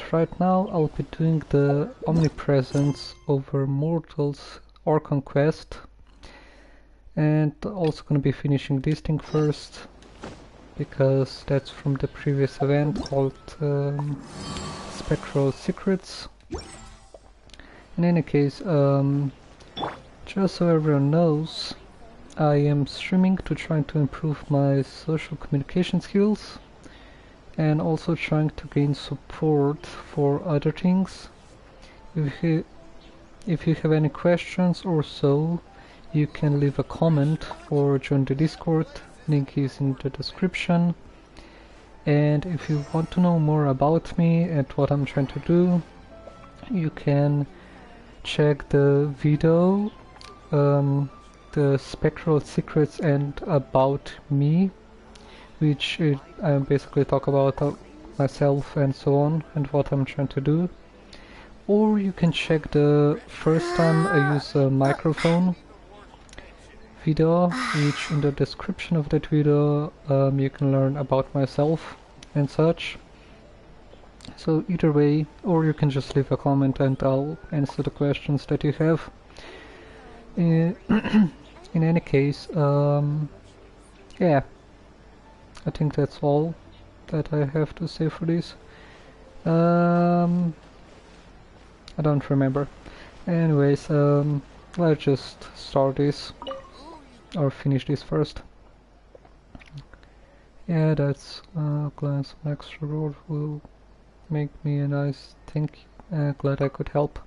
And right now I'll be doing the Omnipresence over Mortals Archon quest, and also gonna be finishing this thing first because that's from the previous event called Spectral Secrets. In any case, just so everyone knows, I am streaming to try to improve my social communication skills and also trying to gain support for other things. If you have any questions or so, you can leave a comment or join the Discord, link is in the description. And if you want to know more about me and what I'm trying to do, you can check the video, the Spectral Secrets and About Me, which I basically talk about myself and so on and what I'm trying to do. Or you can check the first time I use a microphone video, which in the description of that video you can learn about myself and such. So either way, or you can just leave a comment and I'll answer the questions that you have. In any case, yeah, I think that's all that I have to say for this. I don't remember. Anyways, let's just start this or finish this first. Yeah, that's glad some extra reward will make me a nice thank you. Glad I could help.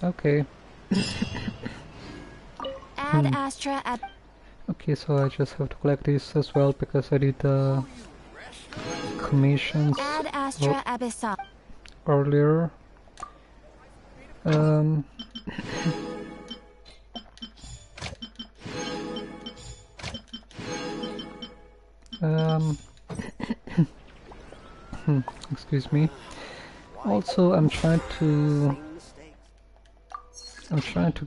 Okay. Add Astra at. Okay, so I just have to collect this as well because I did commissions Add Astra Abyssal. earlier. Excuse me. Also, I'm trying to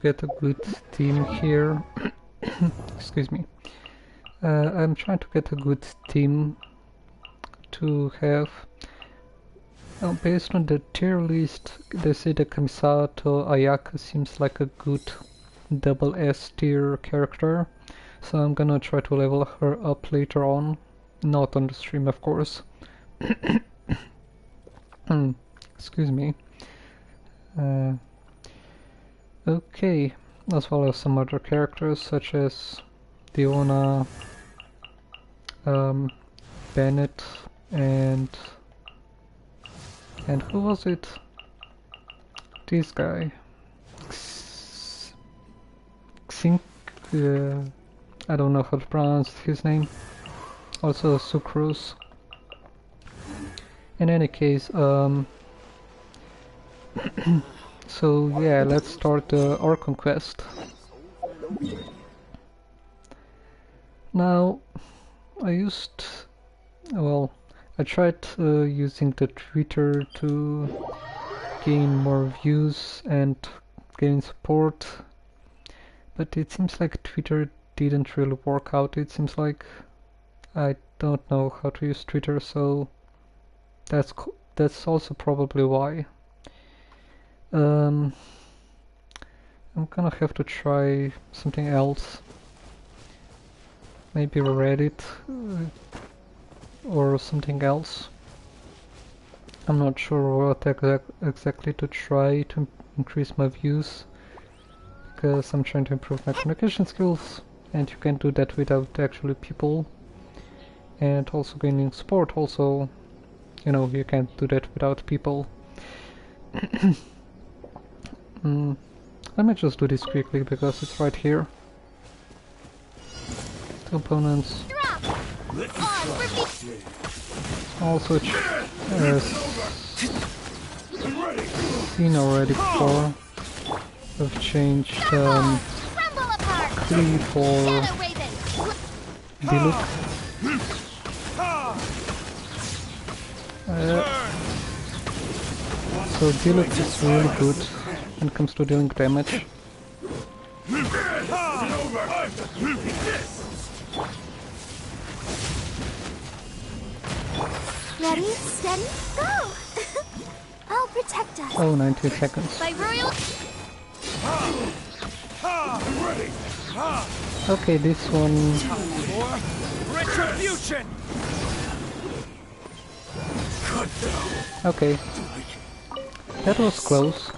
get a good team here. Excuse me. I'm trying to get a good team to have. Based on the tier list, they say that Kamisato Ayaka seems like a good double S tier character, so I'm gonna try to level her up later on, not on the stream of course. Excuse me. Okay, as well as some other characters such as Diona, Bennett, and who was it? This guy. Xink, I don't know how to pronounce his name. Also Sucrose. In any case, so yeah, let's start the Archon quest. Now, I tried using the Twitter to gain more views and gain support, but it seems like Twitter didn't really work out. It seems like I don't know how to use Twitter, so that's also probably why. I'm gonna have to try something else. Maybe Reddit or something else. I'm not sure what exactly to try to increase my views, because I'm trying to improve my communication skills, and you can do that without actually people. And also gaining support, also, you know, you can't do that without people. Let me just do this quickly because it's right here. The opponents. Also, seen already before, I've changed Clee for Diluc. So Diluc is really good when it comes to dealing damage. Ready, steady, go! I'll protect us. Oh, 19 seconds. By royal... Okay, this one... Retribution! Okay. That was close.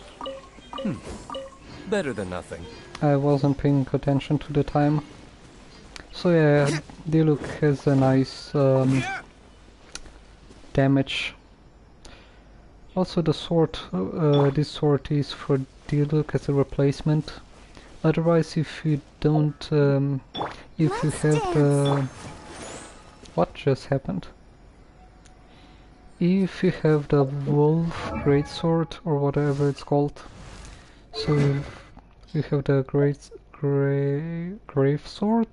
Better than nothing. I wasn't paying attention to the time. So yeah, Diluc has a nice damage. Also the sword, this sword is for Diluc as a replacement. Otherwise, if you don't, if you have the... What just happened? If you have the Wolf Greatsword, or whatever it's called, so you have the Grave Sword?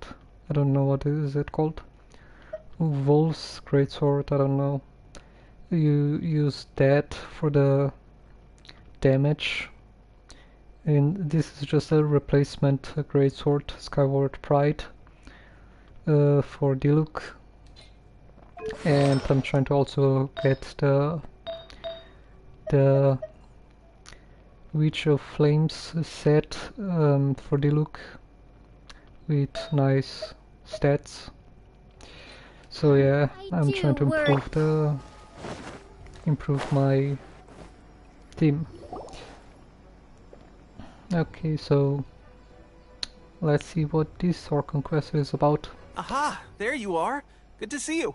I don't know what is it called. Wolf's Greatsword, I don't know. You use that for the damage. And this is just a replacement Greatsword, Skyward Pride, for Diluc. And I'm trying to also get the Witch of Flames set for Diluc with nice stats. So yeah, I'm trying to improve my team. Okay, so let's see what this Archon quest is about. Aha! There you are! Good to see you!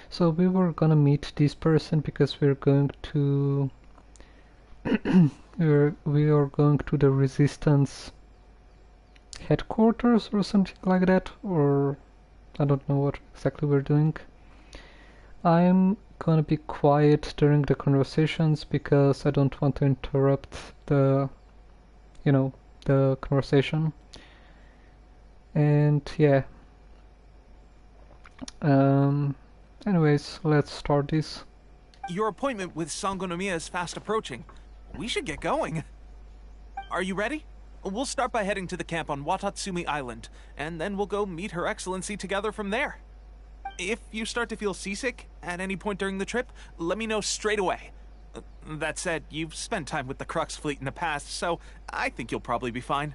So we were gonna meet this person because we're going to we are going to the Resistance headquarters or something like that, or I don't know what exactly we're doing. I'm gonna be quiet during the conversations because I don't want to interrupt the the conversation. And yeah, anyways, let's start this. Your appointment with Sangonomiya is fast approaching. We should get going. Are you ready? We'll start by heading to the camp on Watatsumi Island, and then we'll go meet Her Excellency together from there. If you start to feel seasick at any point during the trip, let me know straight away. That said, you've spent time with the Crux fleet in the past, so I think you'll probably be fine.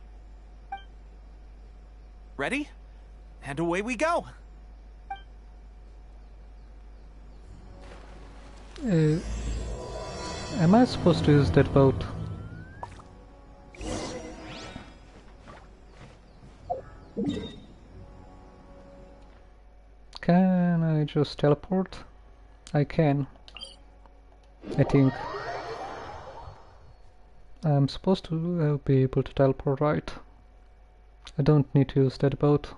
Ready? And away we go! Am I supposed to use that boat? Can I just teleport? I can. I think. I'm supposed to be able to teleport, right? I don't need to use that boat.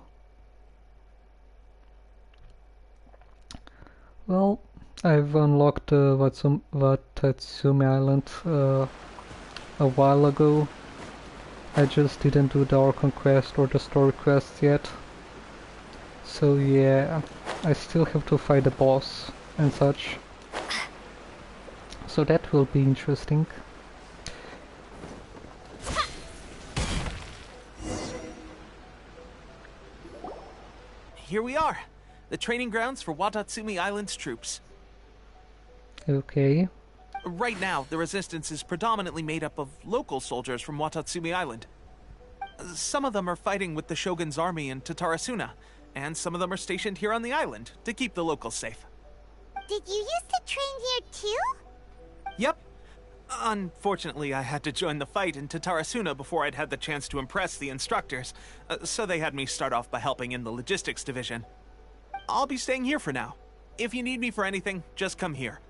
Well, I've unlocked Watatsumi Island a while ago. I just didn't do the Archon quest or the story quests yet. So yeah, I still have to fight the boss and such. So that will be interesting. Here we are, the training grounds for Watatsumi Island's troops. Okay. Right now, the resistance is predominantly made up of local soldiers from Watatsumi Island. Some of them are fighting with the Shogun's army in Tatarasuna, and some of them are stationed here on the island to keep the locals safe. Did you used to train here too? Yep. Unfortunately, I had to join the fight in Tatarasuna before I'd had the chance to impress the instructors, so they had me start off by helping in the logistics division. I'll be staying here for now. If you need me for anything, just come here.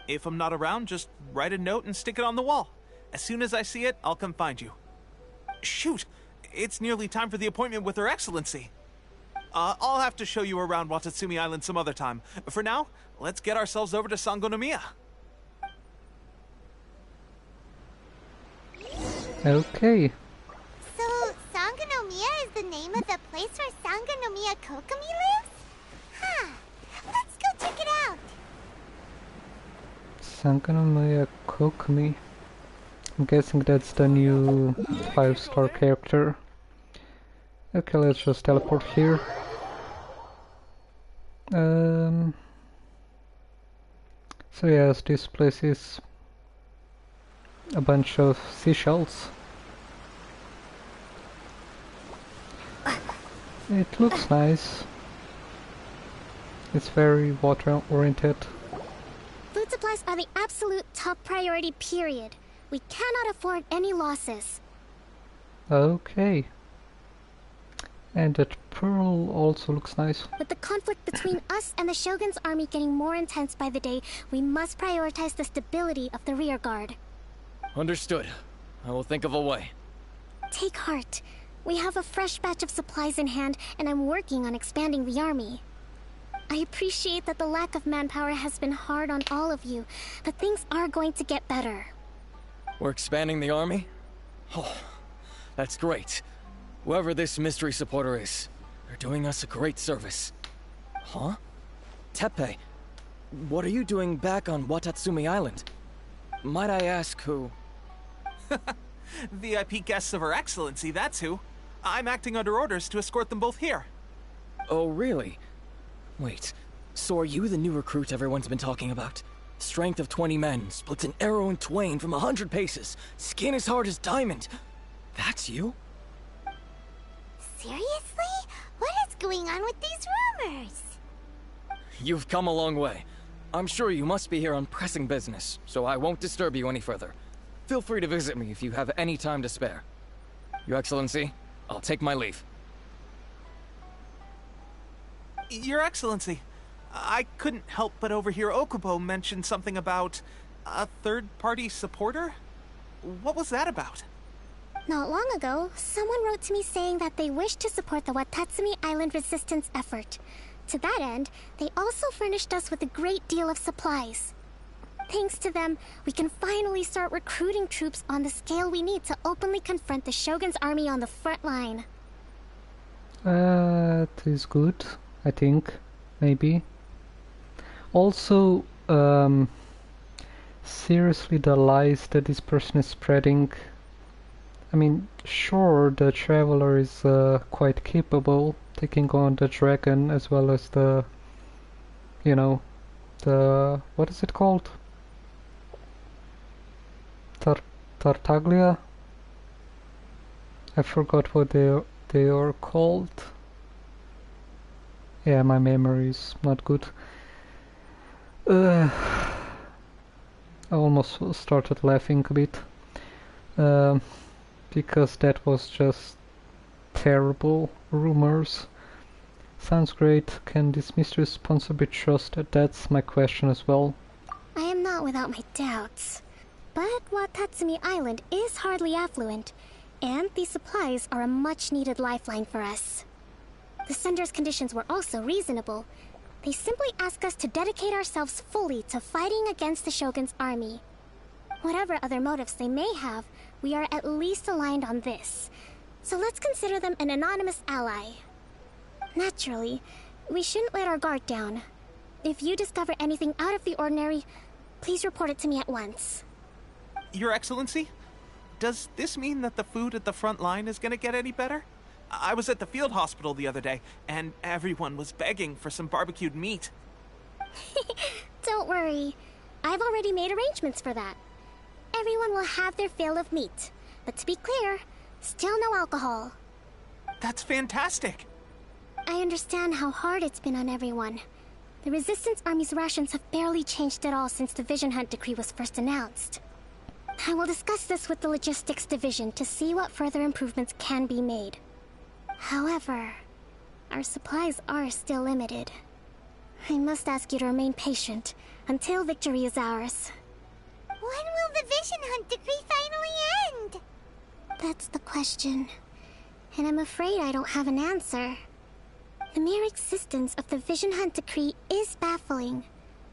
If I'm not around, just write a note and stick it on the wall. As soon as I see it, I'll come find you. Shoot! It's nearly time for the appointment with Her Excellency. I'll have to show you around Watatsumi Island some other time. For now, let's get ourselves over to Sangonomiya. Okay. So, Sangonomiya is the name of the place where Sangonomiya Kokomi lives? Huh. Let's go check it out. Sangonomiya Kokumi. I'm guessing that's the new 5-star character. Okay, let's just teleport here. So yes, this place is a bunch of seashells. It looks nice. It's very water oriented. Food supplies are the absolute top priority, period. We cannot afford any losses. Okay. And that pearl also looks nice. With the conflict between us and the Shogun's army getting more intense by the day, we must prioritize the stability of the rear guard. Understood. I will think of a way. Take heart. We have a fresh batch of supplies in hand, and I'm working on expanding the army. I appreciate that the lack of manpower has been hard on all of you, but things are going to get better. We're expanding the army? Oh, that's great. Whoever this mystery supporter is, they're doing us a great service. Huh? Teppei, what are you doing back on Watatsumi Island? Might I ask who? VIP guests of Her Excellency, that's who. I'm acting under orders to escort them both here. Oh, really? Wait, so are you the new recruit everyone's been talking about? Strength of 20 men, splits an arrow in twain from 100 paces, skin as hard as diamond. That's you? Seriously? What is going on with these rumors? You've come a long way. I'm sure you must be here on pressing business, so I won't disturb you any further. Feel free to visit me if you have any time to spare. Your Excellency, I'll take my leave. Your Excellency, I couldn't help but overhear Okubo mention something about a third-party supporter? What was that about? Not long ago, someone wrote to me saying that they wish to support the Watatsumi Island resistance effort. To that end, they also furnished us with a great deal of supplies. Thanks to them, we can finally start recruiting troops on the scale we need to openly confront the Shogun's army on the front line. That is good, I think. Maybe. Also, seriously, the lies that this person is spreading. I mean, sure, the Traveler is quite capable, taking on the dragon as well as the, you know, the, what is it called? Tartaglia? I forgot what they are called. Yeah, my memory is not good. I almost started laughing a bit. Because that was just terrible rumors. Sounds great. Can this mystery sponsor be trusted? That's my question as well. I am not without my doubts. But Watatsumi Island is hardly affluent, and these supplies are a much-needed lifeline for us. The sender's conditions were also reasonable. They simply ask us to dedicate ourselves fully to fighting against the Shogun's army. Whatever other motives they may have, we are at least aligned on this. So let's consider them an anonymous ally. Naturally, we shouldn't let our guard down. If you discover anything out of the ordinary, please report it to me at once. Your Excellency, does this mean that the food at the front line is going to get any better? I was at the field hospital the other day, and everyone was begging for some barbecued meat. Don't worry. I've already made arrangements for that. Everyone will have their fill of meat. But to be clear, still no alcohol. That's fantastic! I understand how hard it's been on everyone. The Resistance Army's rations have barely changed at all since the Vision Hunt decree was first announced. I will discuss this with the Logistics Division to see what further improvements can be made. However, our supplies are still limited. I must ask you to remain patient until victory is ours. When will the Vision Hunt decree finally end? That's the question. And I'm afraid I don't have an answer. The mere existence of the Vision Hunt decree is baffling.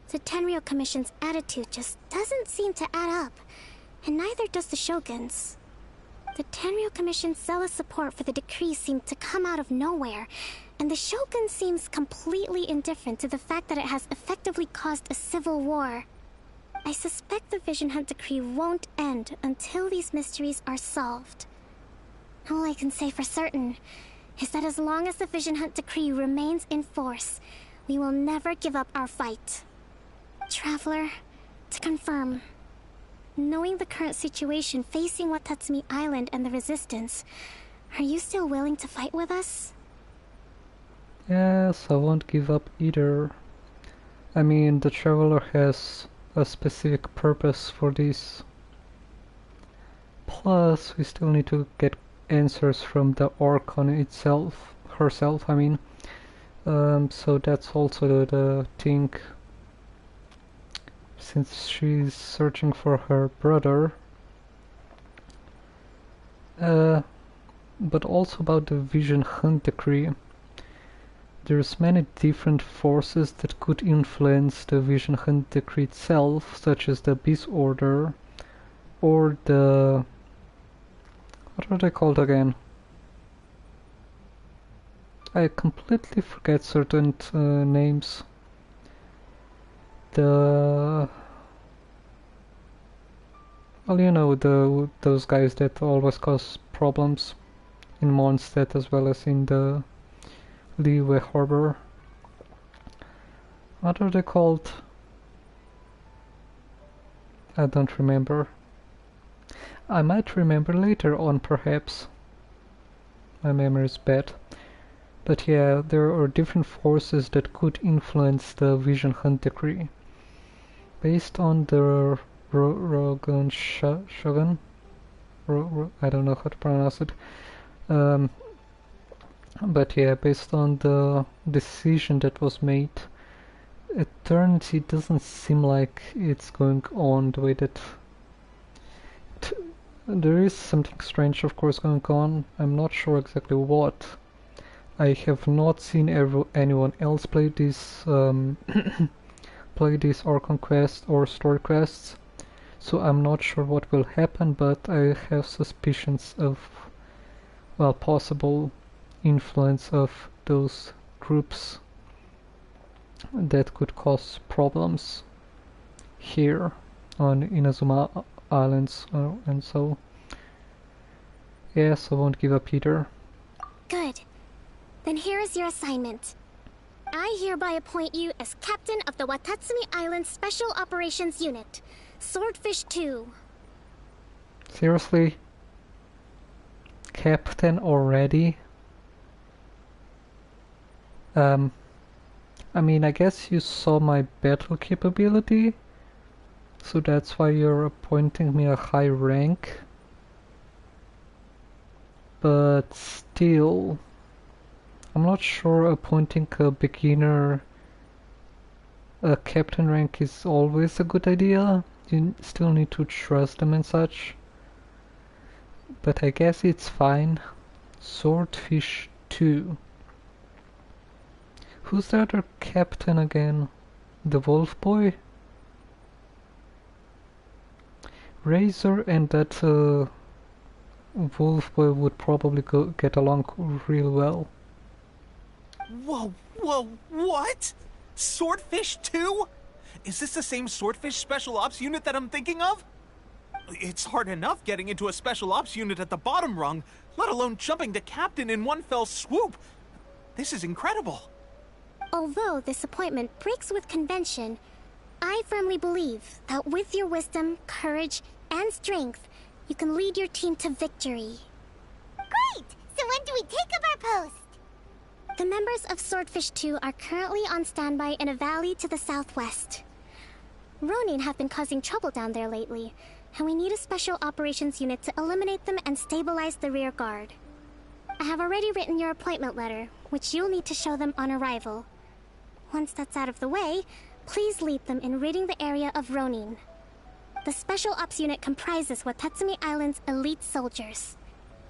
The Tenryou Commission's attitude just doesn't seem to add up, and neither does the Shogun's. The Tenryou Commission's zealous support for the decree seemed to come out of nowhere, and the Shogun seems completely indifferent to the fact that it has effectively caused a civil war. I suspect the Vision Hunt decree won't end until these mysteries are solved. All I can say for certain is that as long as the Vision Hunt decree remains in force, we will never give up our fight. Traveler, to confirm, knowing the current situation facing Watatsumi Island and the Resistance, are you still willing to fight with us? Yes, I won't give up either. I mean, the Traveler has a specific purpose for this. Plus, we still need to get answers from the Archon herself, I mean. So that's also the thing. Since she's searching for her brother. But also about the Vision Hunt decree. There's many different forces that could influence the Vision Hunt decree itself, such as the Abyss Order, or the... what are they called again? I completely forget certain names. Well, you know, those guys that always cause problems in Mondstadt as well as in the Liyue Harbor. What are they called? I don't remember. I might remember later on, perhaps. My memory is bad. But yeah, there are different forces that could influence the Vision Hunt decree. Based on the Rogan Shogun? I don't know how to pronounce it. But yeah, based on the decision that was made, it turns it doesn't seem like it's going on the way that... There is something strange, of course, going on. I'm not sure exactly what. I have not seen anyone else play this play this Archon quest or story quests, so I'm not sure what will happen, but I have suspicions of, well, possible influence of those groups that could cause problems here on Inazuma Islands, and so yes, I won't give up either. Good. Then here is your assignment. I hereby appoint you as captain of the Watatsumi Island Special Operations Unit, Swordfish 2. Seriously? Captain already? I mean, I guess you saw my battle capability, so that's why you're appointing me a high rank. But still, I'm not sure appointing a beginner a captain rank is always a good idea. You still need to trust them and such. But I guess it's fine. Swordfish 2. Who's the other captain again? The Wolf Boy? Razor and that Wolf Boy would probably get along real well. Whoa, what? Swordfish 2? Is this the same Swordfish Special Ops unit that I'm thinking of? It's hard enough getting into a Special Ops unit at the bottom rung, let alone jumping to captain in one fell swoop. This is incredible. Although this appointment breaks with convention, I firmly believe that with your wisdom, courage, and strength, you can lead your team to victory. Great! So when do we take up our post? The members of Swordfish 2 are currently on standby in a valley to the southwest. Ronin have been causing trouble down there lately, and we need a special operations unit to eliminate them and stabilize the rear guard. I have already written your appointment letter, which you'll need to show them on arrival. Once that's out of the way, please lead them in ridding the area of Ronin. The Special Ops unit comprises Watatsumi Island's elite soldiers.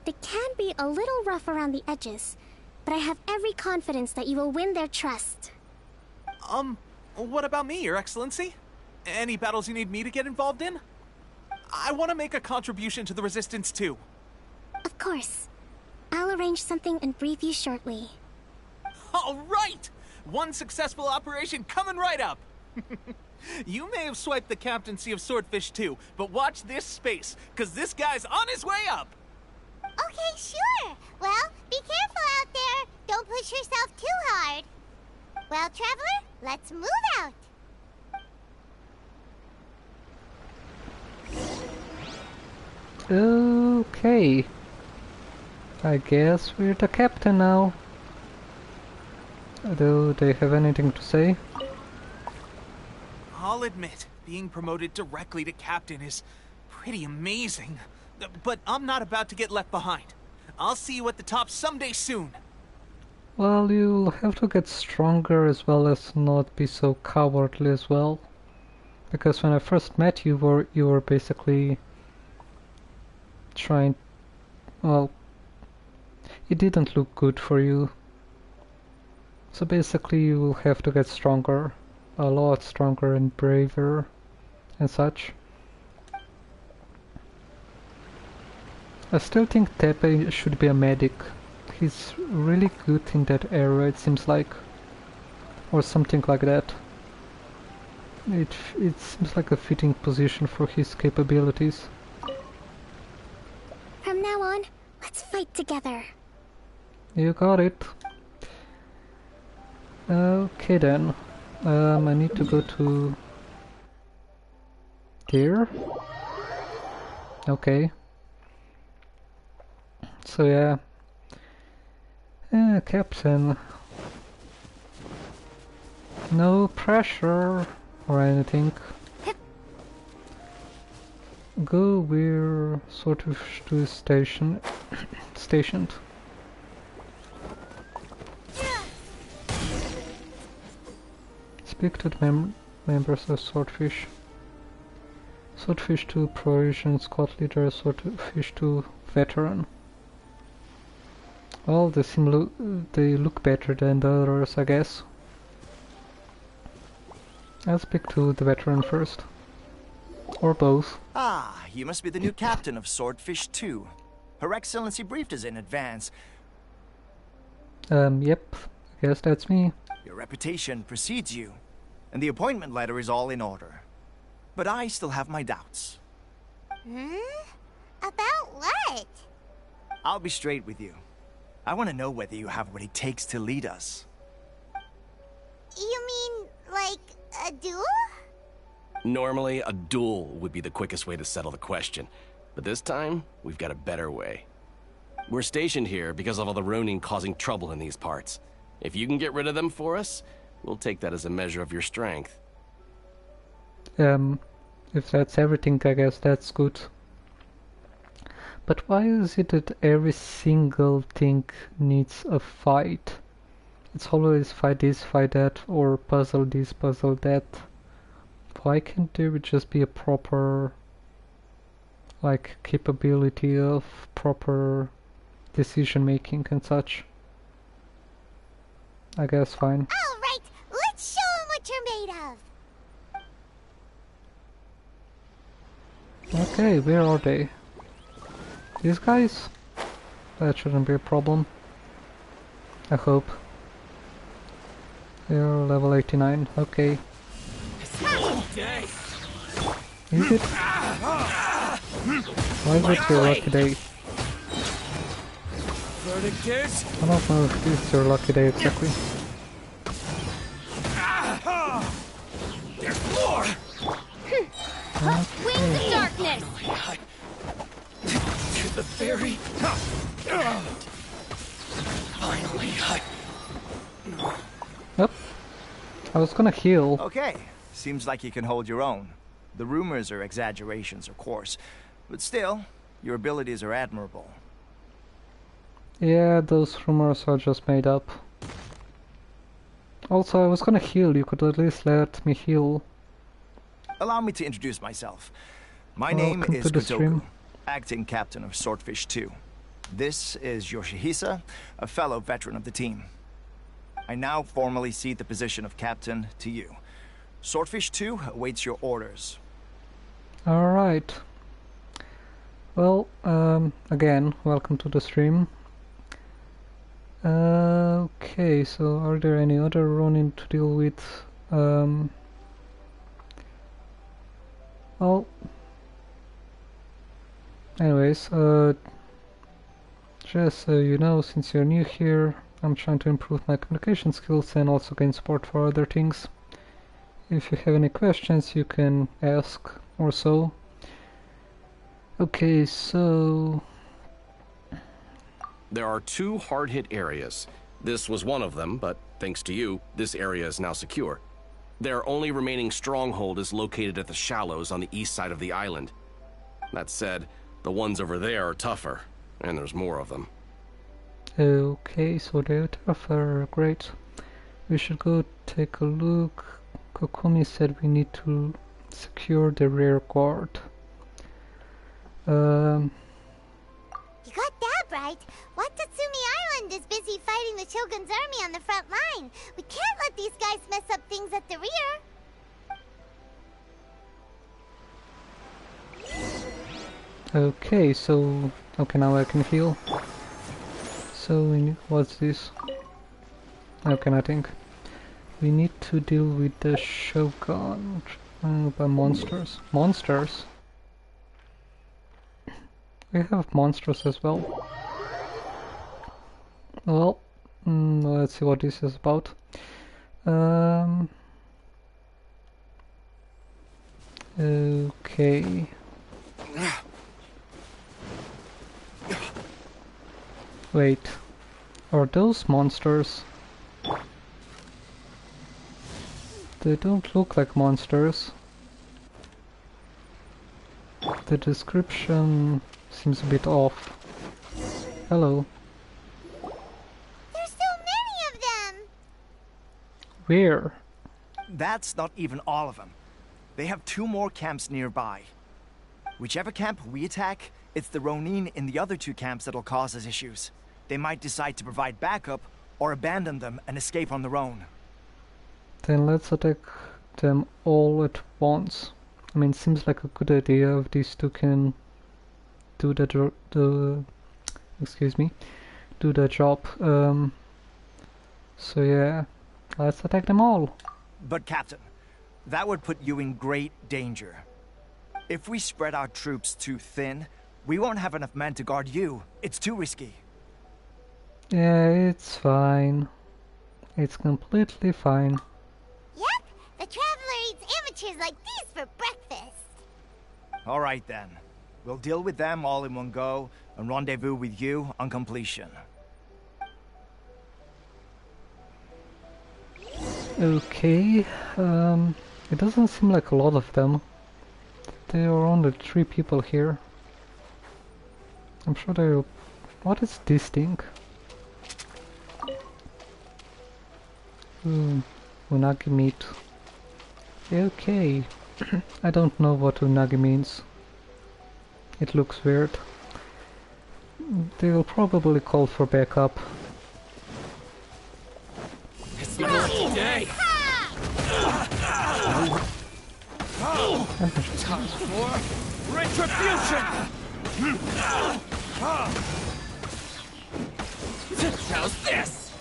They can be a little rough around the edges, but I have every confidence that you will win their trust. What about me, Your Excellency? Any battles you need me to get involved in? I want to make a contribution to the Resistance too. Of course. I'll arrange something and brief you shortly. All right! One successful operation coming right up! You may have swiped the captaincy of Swordfish too, but watch this space, cause this guy's on his way up! Okay, sure. Well, be careful out there. Don't push yourself too hard. Well, Traveler, let's move out. Okay. I guess we're the captain now. Do they have anything to say? I'll admit, being promoted directly to captain is pretty amazing. But I'm not about to get left behind. I'll see you at the top someday soon. Well, you'll have to get stronger as well as not be so cowardly as well. Because when I first met you, you were basically trying... well, it didn't look good for you. So basically you will have to get stronger. A lot stronger and braver and such. I still think Tepe should be a medic. He's really good in that area, it seems like. Or something like that. It seems like a fitting position for his capabilities. From now on, let's fight together. You got it. Okay then. I need to go to... there? Okay. So yeah. Captain. No pressure or anything. Go where sort of to stationed. Speak to the members of Swordfish. Swordfish 2 Provision Squad Leader, Swordfish 2 Veteran. Well, they look better than the others, I guess. I'll speak to the veteran first. Or both. Ah, you must be the new captain of Swordfish 2. Her Excellency briefed us in advance. Yep, I guess that's me. Your reputation precedes you, and the appointment letter is all in order. But I still have my doubts. About what? I'll be straight with you. I want to know whether you have what it takes to lead us. You mean, like, a duel? Normally, a duel would be the quickest way to settle the question. But this time, we've got a better way. We're stationed here because of all the Ronin causing trouble in these parts. If you can get rid of them for us, we'll take that as a measure of your strength. If that's everything, I guess that's good. But why is it that every single thing needs a fight? It's always fight this, fight that, or puzzle this, puzzle that. Why can't there just be a proper, like, capability of proper decision making and such? I guess fine. Alright, let's show 'em what you're made of. Okay, where are they? These guys? That shouldn't be a problem. I hope. They're level 89, okay. Is it? Why is it your lucky day? I don't know if it's your lucky day exactly. Wings of darkness! To the ferry. Finally, Yep. I was gonna heal. Okay, seems like you can hold your own. The rumors are exaggerations, of course, but still, your abilities are admirable. Yeah, those rumors are just made up. Also, I was gonna heal. You could at least let me heal. Allow me to introduce myself. My Welcome name is to the Kotoku, stream. acting captain of Swordfish 2. This is Yoshihisa, a fellow veteran of the team. I now formally cede the position of captain to you. Swordfish 2 awaits your orders. Alright. Well, again, welcome to the stream. Okay, so are there any other Ronin to deal with? Well, anyways, just so you know, since you're new here, I'm trying to improve my communication skills and also gain support for other things. If you have any questions, you can ask or so. Okay, so... There are 2 hard-hit areas. This was one of them, but thanks to you, this area is now secure. Their only remaining stronghold is located at the shallows on the east side of the island. That said, the ones over there are tougher, and there's more of them. Okay, so they're tougher, great. We should go take a look. Kokumi said we need to secure the rear guard. You got that right. Watatsumi Island is busy fighting the Shogun's army on the front line. We can't let these guys mess up things at the rear. Okay, so... Okay, now I can heal. So, what's this? Okay, nothing. We need to deal with the Shogun by monsters. Monsters? We have monsters as well. Well, let's see what this is about. Okay. Wait, are those monsters? They don't look like monsters. The description seems a bit off. Hello. There's so many of them! Where? That's not even all of them. They have 2 more camps nearby. Whichever camp we attack, it's the Ronin in the other 2 camps that'll cause us issues. They might decide to provide backup, or abandon them and escape on their own. Then let's attack them all at once. I mean, seems like a good idea if these 2 can do the job. So yeah, let's attack them all. But Captain, that would put you in great danger. If we spread our troops too thin, we won't have enough men to guard you. It's too risky. Yeah, it's fine. It's completely fine. Yep, the Traveler eats amateurs like these for breakfast. All right then. We'll deal with them all in one go and rendezvous with you on completion. Okay, it doesn't seem like a lot of them. There are only 3 people here. I'm sure they're... What is this thing? Unagi meat. Okay. I don't know what unagi means. It looks weird. They will probably call for backup. It's the lucky day! Time for retribution! How's this?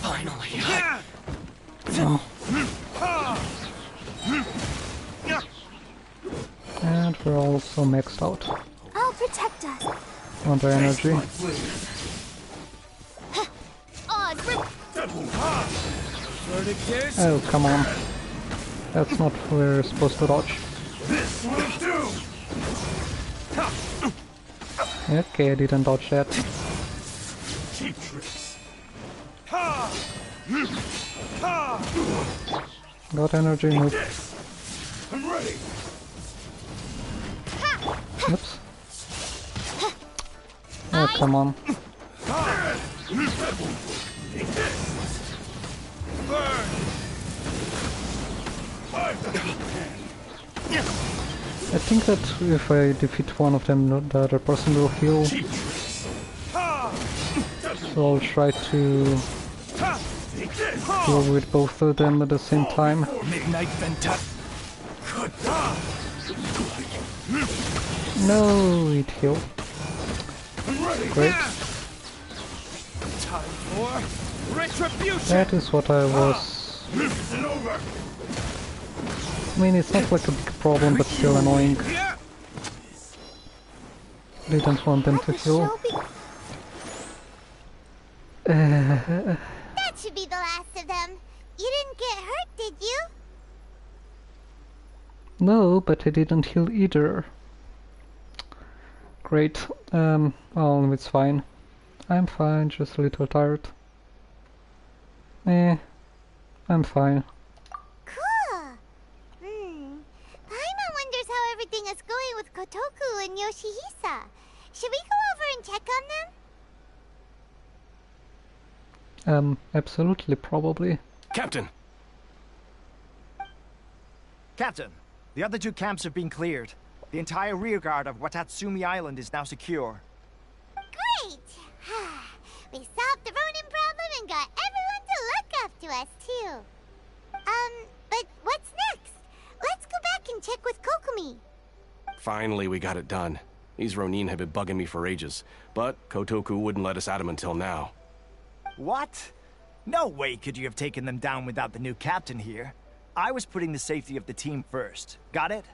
Finally! And we're also maxed out. I'll protect us. On their energy. Oh, come on. That's not where we're supposed to dodge. Okay, I didn't dodge that. Got energy, nope. I'm ready. Oops. Oh, come on. I think that if I defeat one of them, the other person will heal. So I'll try to deal with both of them at the same time. Midnight Venta. No, it healed. Great. Time for retribution. That is what I was I mean, it's not like a big problem, but still annoying. Didn't want them to heal. That should be the last of them. You didn't get hurt, did you? No, but I didn't heal either. Great. Well, it's fine. I'm fine, just a little tired. I'm fine. Cool. Paimon wonders how everything is going with Kotoku and Yoshihisa. Should we go over and check on them? Absolutely, probably. Captain! Captain, the other two camps have been cleared. The entire rearguard of Watatsumi Island is now secure. Great! We solved the Ronin problem and got everyone to look after us, too. But what's next? Let's go back and check with Kokumi. Finally, we got it done. These Ronin have been bugging me for ages, but Kotoku wouldn't let us at them until now. What? No way could you have taken them down without the new captain here. I was putting the safety of the team first. Got it?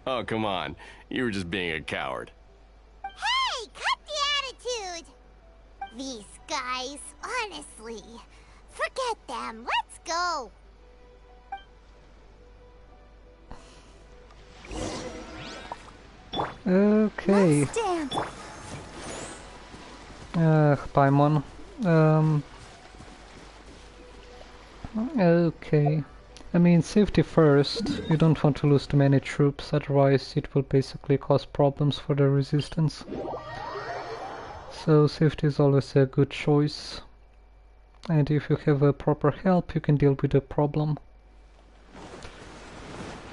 Oh, come on. You were just being a coward. Hey, cut the attitude! These guys, honestly. Forget them. Let's go. Okay. Paimon. Okay. I mean, safety first. You don't want to lose too many troops, otherwise it will basically cause problems for the resistance. So safety is always a good choice. And if you have a proper help, you can deal with the problem.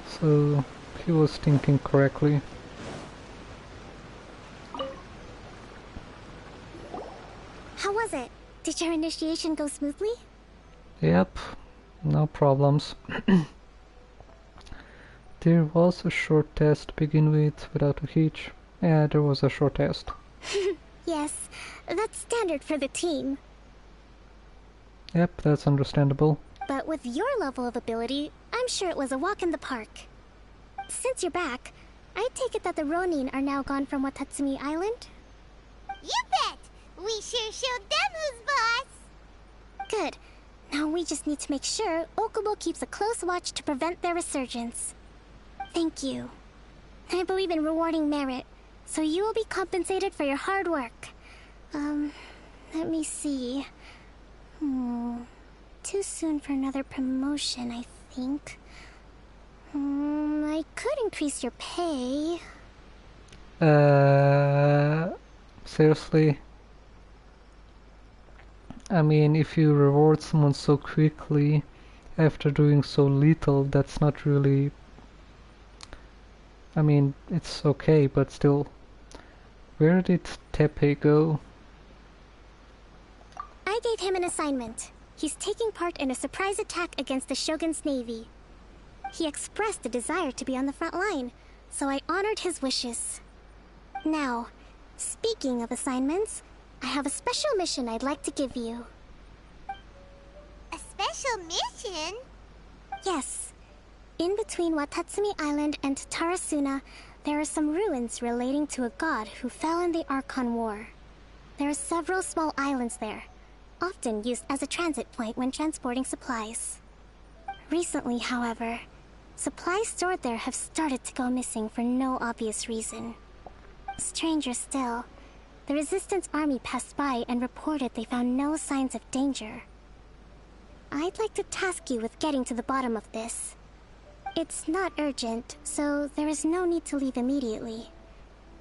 So he was thinking correctly. How was it? Did your initiation go smoothly? Yep, no problems. There was a short test to begin with, without a hitch. Yeah, there was a short test. Yes, that's standard for the team. Yep, that's understandable. But with your level of ability, I'm sure it was a walk in the park. Since you're back, I take it that the Ronin are now gone from Watatsumi Island? You bet! We sure showed them who's boss! Good. Now we just need to make sure Okubo keeps a close watch to prevent their resurgence. Thank you. I believe in rewarding merit, so you will be compensated for your hard work. Let me see. Too soon for another promotion, I think. I could increase your pay. Seriously? I mean, if you reward someone so quickly after doing so little, that's not really... I mean, it's okay, but still. Where did Teppei go? I gave him an assignment. He's taking part in a surprise attack against the Shogun's navy. He expressed a desire to be on the front line, so I honored his wishes. Now, speaking of assignments, I have a special mission I'd like to give you. A special mission? Yes. In between Watatsumi Island and Tarasuna, there are some ruins relating to a god who fell in the Archon War. There are several small islands there, often used as a transit point when transporting supplies. Recently, however, supplies stored there have started to go missing for no obvious reason. Stranger still, the Resistance army passed by and reported they found no signs of danger. I'd like to task you with getting to the bottom of this. It's not urgent, so there is no need to leave immediately.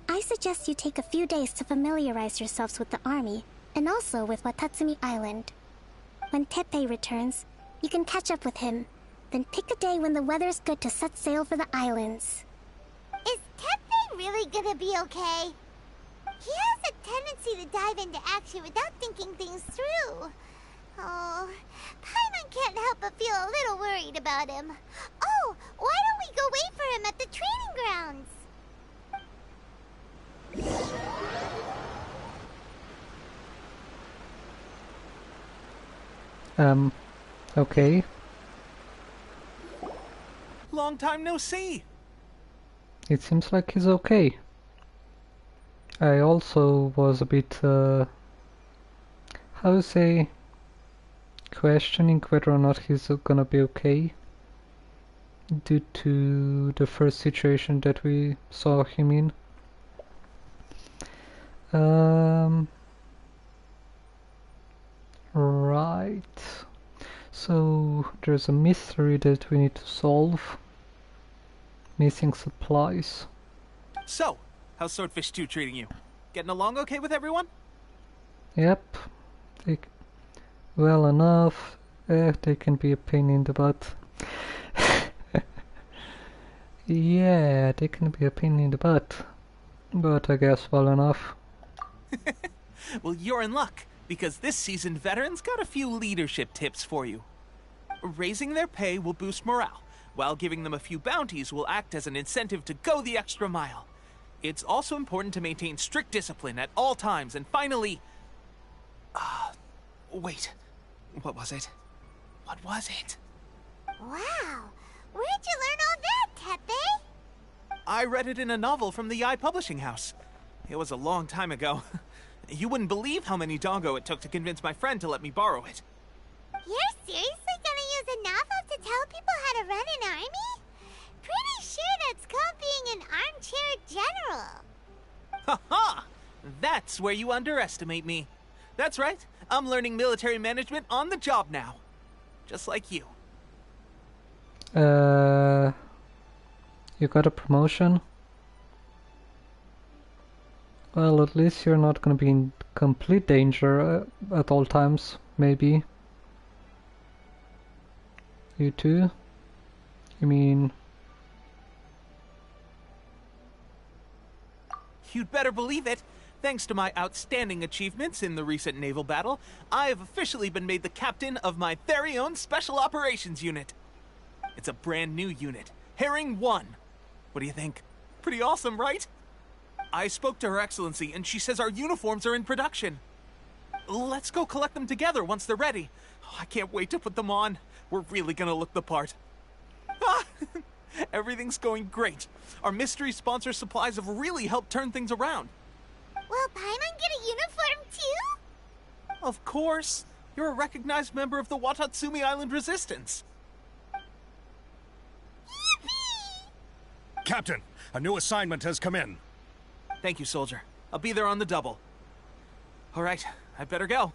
I suggest you take a few days to familiarize yourselves with the army, and also with Watatsumi Island. When Teppei returns, you can catch up with him, then pick a day when the weather's good to set sail for the islands. Is Teppei really gonna be okay? He has a tendency to dive into action without thinking things through. Oh, Paimon can't help but feel a little worried about him. Oh, why don't we go wait for him at the training grounds? Okay. long time no see. It seems like he's okay. I also was a bit, how to say, questioning whether or not he's gonna be okay due to the first situation that we saw him in. Right. So there's a mystery that we need to solve. Missing supplies. So, how's Swordfish 2 treating you? Getting along okay with everyone? Yep. Well enough. They can be a pain in the butt. Yeah, they can be a pain in the butt. But I guess well enough. Well, you're in luck, because this seasoned veteran's got a few leadership tips for you. Raising their pay will boost morale, while giving them a few bounties will act as an incentive to go the extra mile. It's also important to maintain strict discipline at all times, and finally... wait. What was it? What was it? Wow! Where'd you learn all that, Tepe? I read it in a novel from the Publishing House. It was a long time ago. You wouldn't believe how many dongo it took to convince my friend to let me borrow it. You're seriously gonna use a novel to tell people how to run an army? Pretty sure that's called being an armchair general. Ha ha! That's where you underestimate me. That's right. I'm learning military management on the job now. Just like you. You got a promotion? Well, at least you're not gonna be in complete danger at all times, maybe. You too? You mean... You'd better believe it. Thanks to my outstanding achievements in the recent naval battle, I have officially been made the captain of my very own Special Operations Unit. It's a brand new unit, Herring 1. What do you think? Pretty awesome, right? I spoke to Her Excellency, and she says our uniforms are in production. Let's go collect them together once they're ready. Oh, I can't wait to put them on. We're really gonna look the part. Everything's going great. Our mystery sponsor supplies have really helped turn things around. Will Paimon get a uniform too? Of course. You're a recognized member of the Watatsumi Island Resistance. Yippee! Captain, a new assignment has come in. Thank you, soldier. I'll be there on the double. All right, I better go.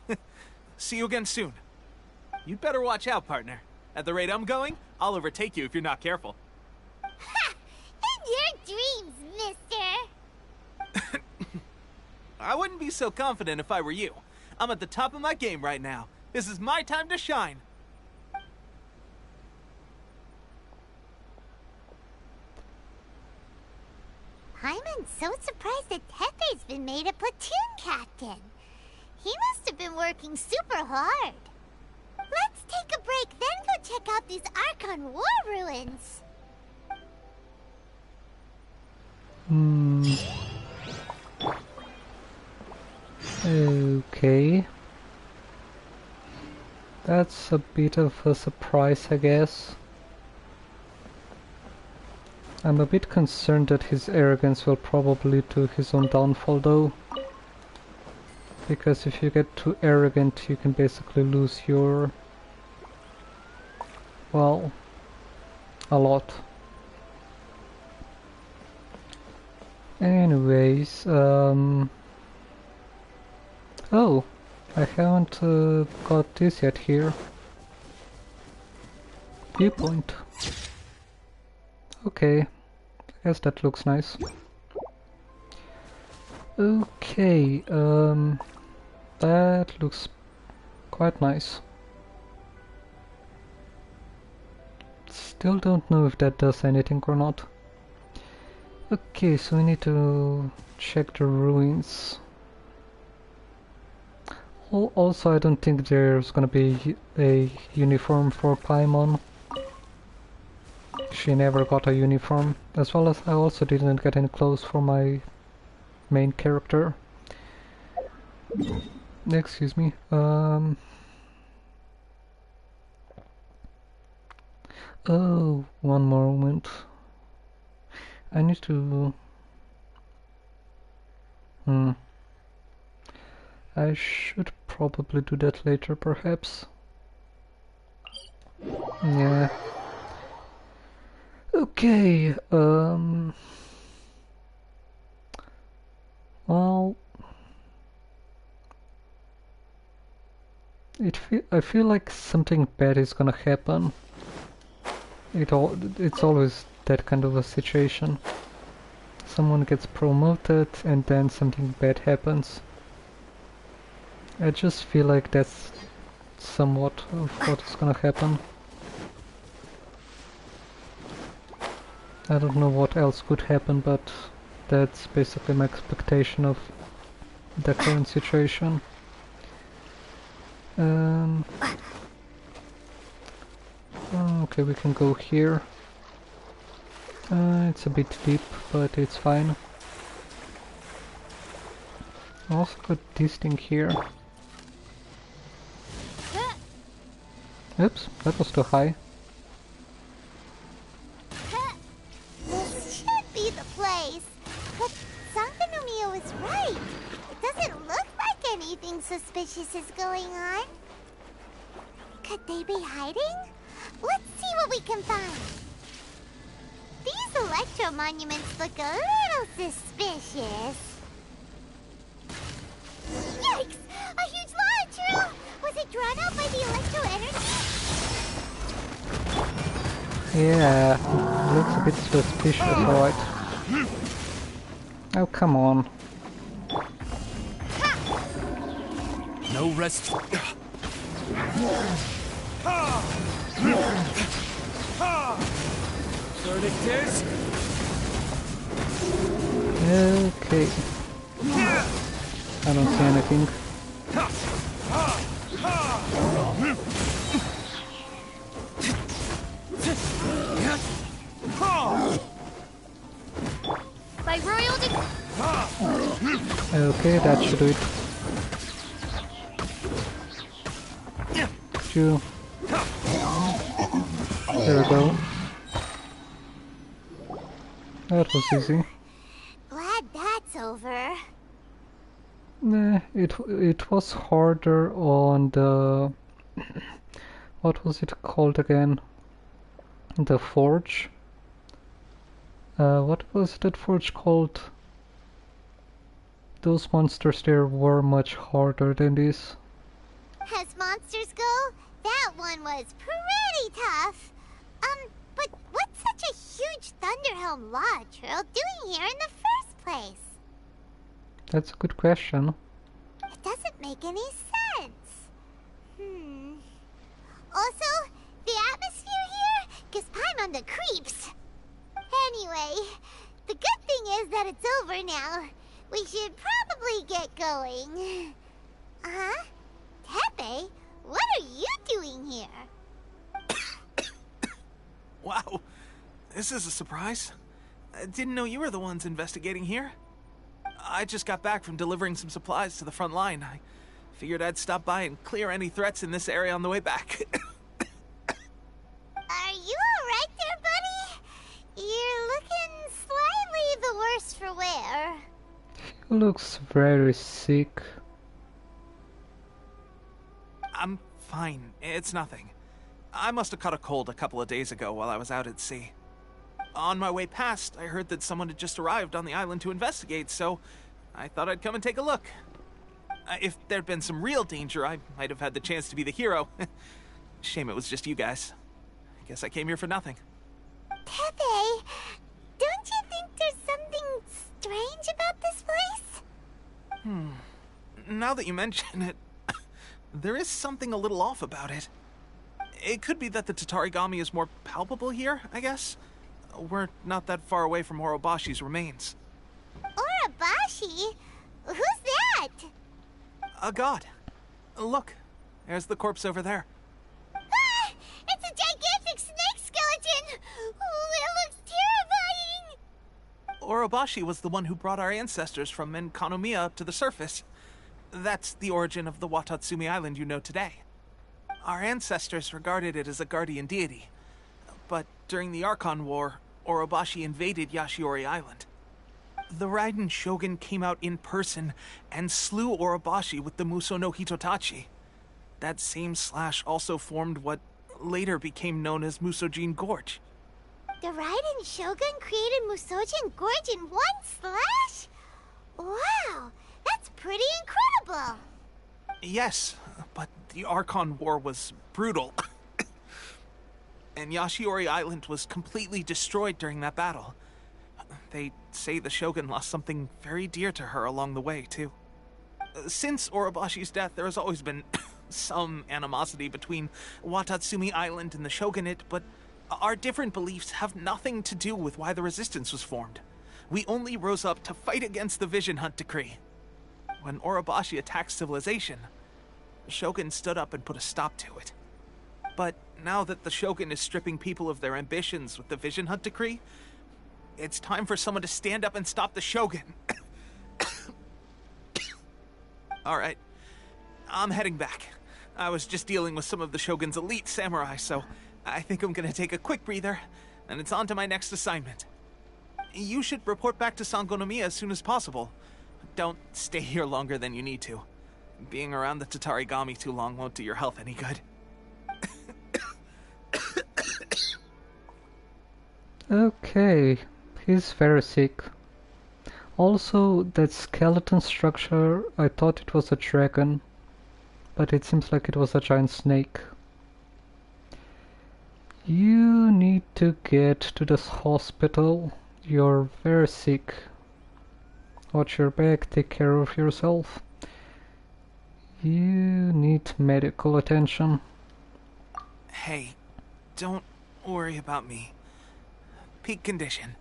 See you again soon. You'd better watch out, partner. At the rate I'm going, I'll overtake you if you're not careful. Ha! In your dreams, mister! I wouldn't be so confident if I were you. I'm at the top of my game right now. This is my time to shine. Paimon's so surprised that Tepe's been made a platoon captain. He must have been working super hard. Let's take a break, then go check out these Archon war ruins. Okay. That's a bit of a surprise, I guess. I'm a bit concerned that his arrogance will probably lead to his own downfall, though. Because if you get too arrogant, you can basically lose your... well, a lot. Anyways, oh, I haven't got this yet here. Viewpoint. Okay, I guess that looks nice. Okay, that looks quite nice. Still don't know if that does anything or not. Okay, so we need to check the ruins. Also, I don't think there's gonna be a uniform for Paimon. She never got a uniform, as well as I also didn't get any clothes for my main character. Excuse me. Oh, one moment. I need to... I should probably do that later, perhaps. Yeah. Okay, well... I feel like something bad is gonna happen. It's always that kind of a situation. Someone gets promoted and then something bad happens. I just feel like that's somewhat of what is gonna happen. I don't know what else could happen, but that's basically my expectation of the current situation. Okay, we can go here. It's a bit deep, but it's fine. I also got this thing here. Oops, that was too high. This should be the place. But Sankanomiya was right. It doesn't look like anything suspicious is going on. Could they be hiding? Let's see what we can find. These electro monuments look a little suspicious. Yikes! A huge launcher! Was it drawn out by the electro energy? Yeah, looks a bit suspicious, alright. Oh, come on. No rest. Verdict is... Okay. I don't see anything. By royal Okay, that should do it. Two. There we go. That was easy. Glad that's over. Nah, it was harder on the... What was it called again? The forge? What was that forge called? Those monsters there were much harder than this. As monsters go, that one was pretty tough. But what's such a huge Thunderhelm Law Trail doing here in the first place? That's a good question. It doesn't make any sense. Also, the atmosphere here gives Paimon the creeps. Anyway, the good thing is that it's over now. We should probably get going. Huh? Tepe, what are you doing here? Wow, this is a surprise. I didn't know you were the ones investigating here. I just got back from delivering some supplies to the front line. I figured I'd stop by and clear any threats in this area on the way back. Are you alright there, buddy? You're looking slightly the worse for wear. He looks very sick. I'm fine. It's nothing. I must have caught a cold a couple of days ago while I was out at sea. On my way past, I heard that someone had just arrived on the island to investigate, so I thought I'd come and take a look. If there'd been some real danger, I might have had the chance to be the hero. Shame it was just you guys. I guess I came here for nothing. Tepe, don't you think there's something strange about this place? Now that you mention it, there is something a little off about it. It could be that the Tatarigami is more palpable here, I guess. We're not that far away from Orobashi's remains. Orobashi? Who's that? A god. Look, there's the corpse over there. Ah! It's a gigantic snake skeleton! Oh, it looks terrifying! Orobashi was the one who brought our ancestors from Enkanomiya up to the surface. That's the origin of the Watatsumi Island you know today. Our ancestors regarded it as a guardian deity. but during the Archon War, Orobashi invaded Yashiori Island. The Raiden Shogun came out in person and slew Orobashi with the Muso no Hitotachi. That same slash also formed what later became known as Musojin Gorge. The Raiden Shogun created Musojin Gorge in one slash? Wow, that's pretty incredible! Yes, but the Archon War was brutal. And Yashiori Island was completely destroyed during that battle. They say the Shogun lost something very dear to her along the way, too. Since Orobashi's death, there has always been some animosity between Watatsumi Island and the Shogunate, but our different beliefs have nothing to do with why the resistance was formed. We only rose up to fight against the Vision Hunt Decree. When Orobashi attacked civilization, the Shogun stood up and put a stop to it. But now that the Shogun is stripping people of their ambitions with the Vision Hunt Decree, it's time for someone to stand up and stop the Shogun. Alright, I'm heading back. I was just dealing with some of the Shogun's elite samurai, so I think I'm gonna take a quick breather, and it's on to my next assignment. You should report back to Sangonomiya as soon as possible. Don't stay here longer than you need to. Being around the Tatarigami too long won't do your health any good. Okay, he's very sick. Also, that skeleton structure, I thought it was a dragon, but it seems like it was a giant snake. You need to get to this hospital. You're very sick. Watch your back, take care of yourself. You need medical attention. Hey, don't worry about me. Peak condition.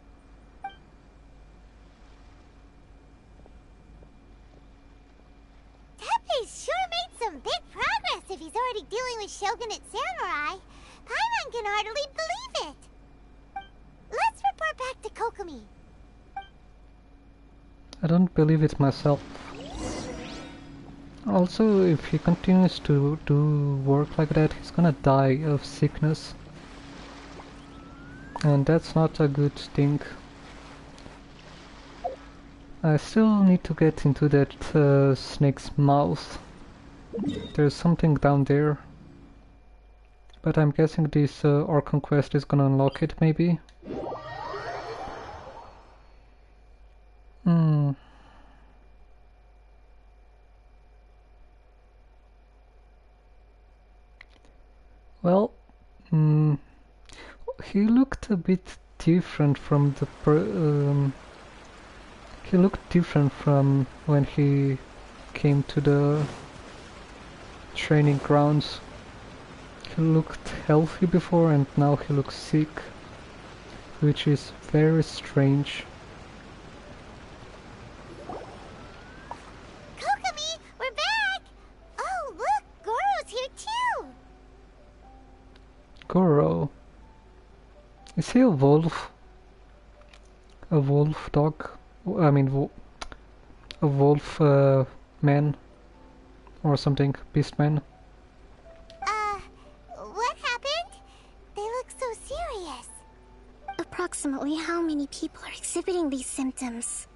Teppei's sure made some big progress if he's already dealing with Shogunate samurai. Paimon can hardly believe it. Let's report back to Kokomi. I don't believe it myself. Also, if he continues to do work like that, he's gonna die of sickness. And that's not a good thing. I still need to get into that snake's mouth. There's something down there. But I'm guessing this Archon quest is gonna unlock it, maybe? Well, he looked a bit different from the he looked different from when he came to the training grounds. He looked healthy before and now he looks sick, which is very strange. Kokomi, we're back! Oh, look, Goro's here too! Goro? Is he a wolf? A wolf dog? I mean, a wolf man? Or something, beast man? What happened? They look so serious. Approximately how many people are exhibiting these symptoms?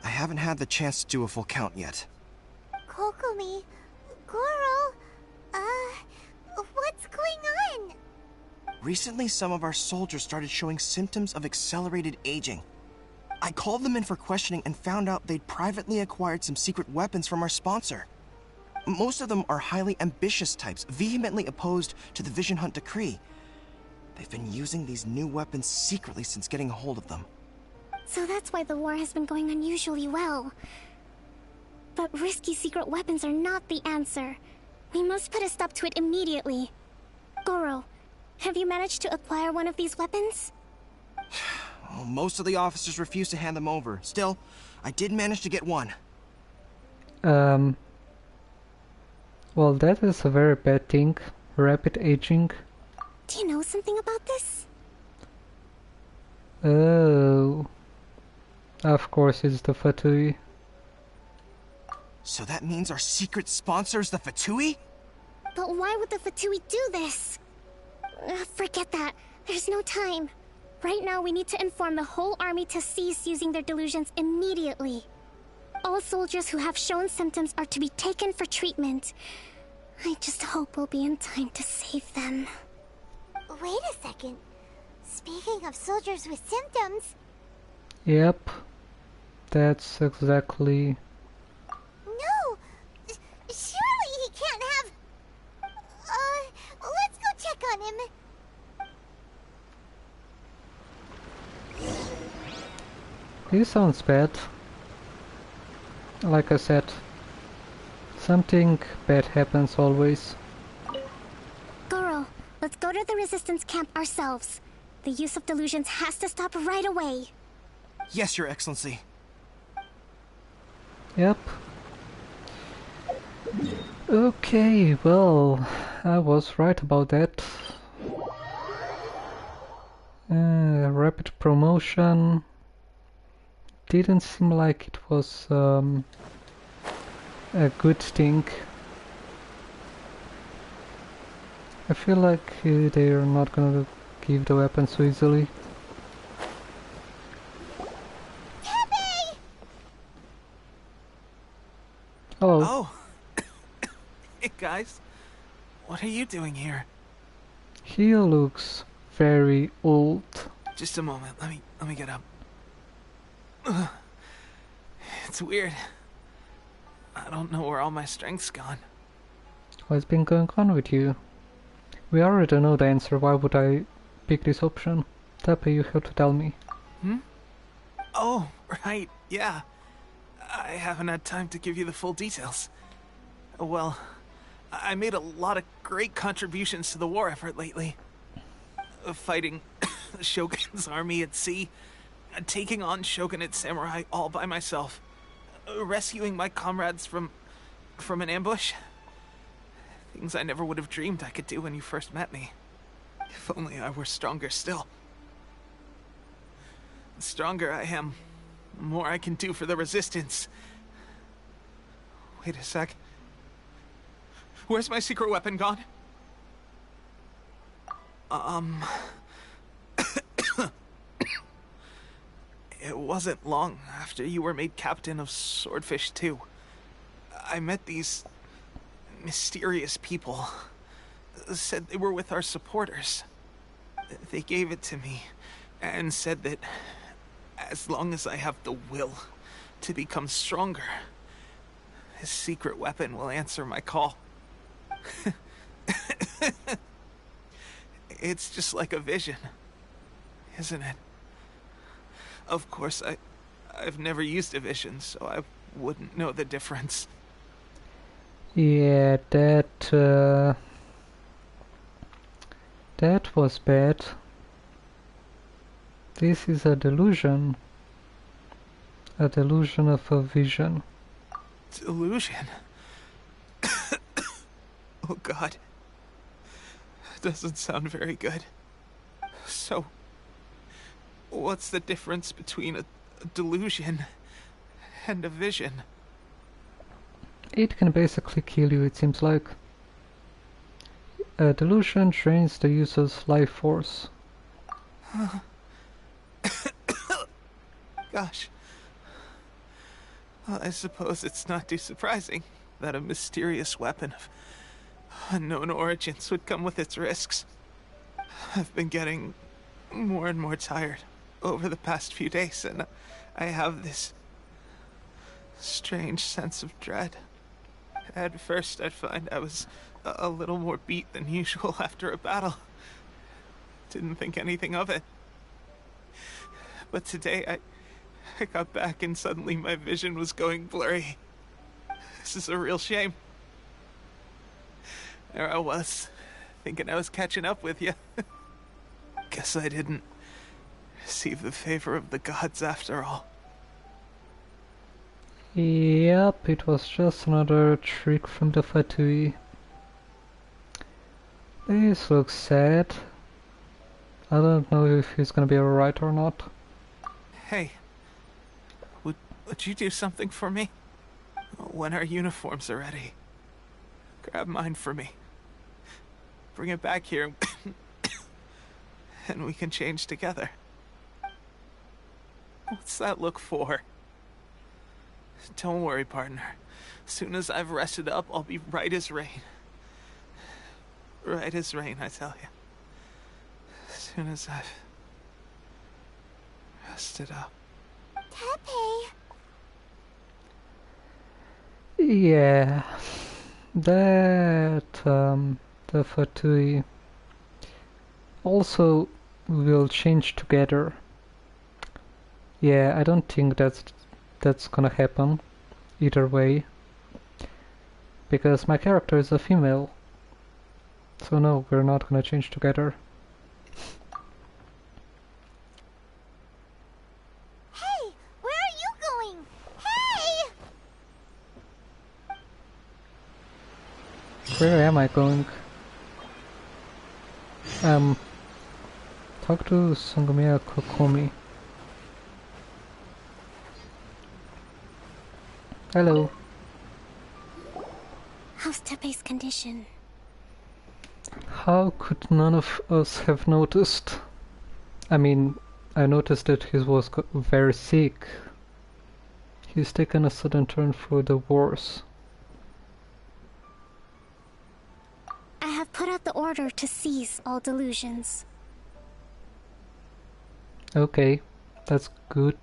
I haven't had the chance to do a full count yet. Kokomi, Goro, what's going on? Recently, some of our soldiers started showing symptoms of accelerated aging. I called them in for questioning and found out they'd privately acquired some secret weapons from our sponsor. Most of them are highly ambitious types, vehemently opposed to the Vision Hunt Decree. They've been using these new weapons secretly since getting a hold of them. So that's why the war has been going unusually well. But risky secret weapons are not the answer. We must put a stop to it immediately. Goro, have you managed to acquire one of these weapons? Well, most of the officers refused to hand them over. Still, I did manage to get one. Well, that is a very bad thing. Rapid aging. Do you know something about this? Oh. Of course it's the Fatui. So that means our secret sponsor is the Fatui? But why would the Fatui do this? Forget that. There's no time. Right now, we need to inform the whole army to cease using their delusions immediately. All soldiers who have shown symptoms are to be taken for treatment. I just hope we'll be in time to save them. Wait a second. Speaking of soldiers with symptoms... Yep. That's exactly... No! Surely he can't have... let's go check on him. He sounds bad. Like I said, something bad happens always. Goro, let's go to the resistance camp ourselves. The use of delusions has to stop right away. Yes, Your Excellency. Yep. Okay, well, I was right about that. Rapid promotion. Didn't seem like it was a good thing. I feel like they are not gonna give the weapon so easily. Hello. Oh. Hey guys. What are you doing here? He looks very old. Just a moment. Let me get up. It's weird. I don't know where all my strength's gone. What's been going on with you? We already know the answer, why would I pick this option? Teppei, you have to tell me. Oh, right, yeah. I haven't had time to give you the full details. Well, I made a lot of great contributions to the war effort lately. Fighting the Shogun's army at sea, taking on Shogunate samurai all by myself, rescuing my comrades from an ambush. Things I never would have dreamed I could do when you first met me. If only I were stronger still. The stronger I am, the more I can do for the Resistance. Wait a sec. Where's my secret weapon gone? It wasn't long after you were made captain of Swordfish 2. I met these mysterious people. Said they were with our supporters. They gave it to me and said that as long as I have the will to become stronger, his secret weapon will answer my call. It's just like a vision, isn't it? Of course, I've never used a vision, so I wouldn't know the difference. Yeah, that was bad. This is a delusion. A delusion of a vision. Delusion? Oh god. Doesn't sound very good. So, what's the difference between a delusion and a vision? It can basically kill you, it seems like. A delusion drains the user's life force. Gosh. Well, I suppose it's not too surprising that a mysterious weapon of unknown origins would come with its risks. I've been getting more and more tired over the past few days, and I have this strange sense of dread. At first, I'd find I was a little more beat than usual after a battle. Didn't think anything of it. But today, I got back and suddenly my vision was going blurry. This is a real shame. There I was, thinking I was catching up with you. Guess I didn't receive the favor of the gods after all. Yep, it was just another trick from the Fatui. This looks sad. I don't know if he's gonna be alright or not. Hey, would you do something for me? When our uniforms are ready, grab mine for me. Bring it back here and we can change together. What's that look for? Don't worry, partner. As soon as I've rested up, I'll be right as rain. Right as rain, I tell you. As soon as I've rested up. Tepe. Yeah, that the Fatui also will change together. Yeah, I don't think that's gonna happen either way, because my character is a female. So no, we're not gonna change together. Hey, where are you going? Hey! Where am I going? Talk to Sangomiya Kokomi. Hello. How's Tepe's condition? How could none of us have noticed? I mean, I noticed that he was very sick. He's taken a sudden turn for the worse. I have put out the order to cease all delusions. Okay, that's good,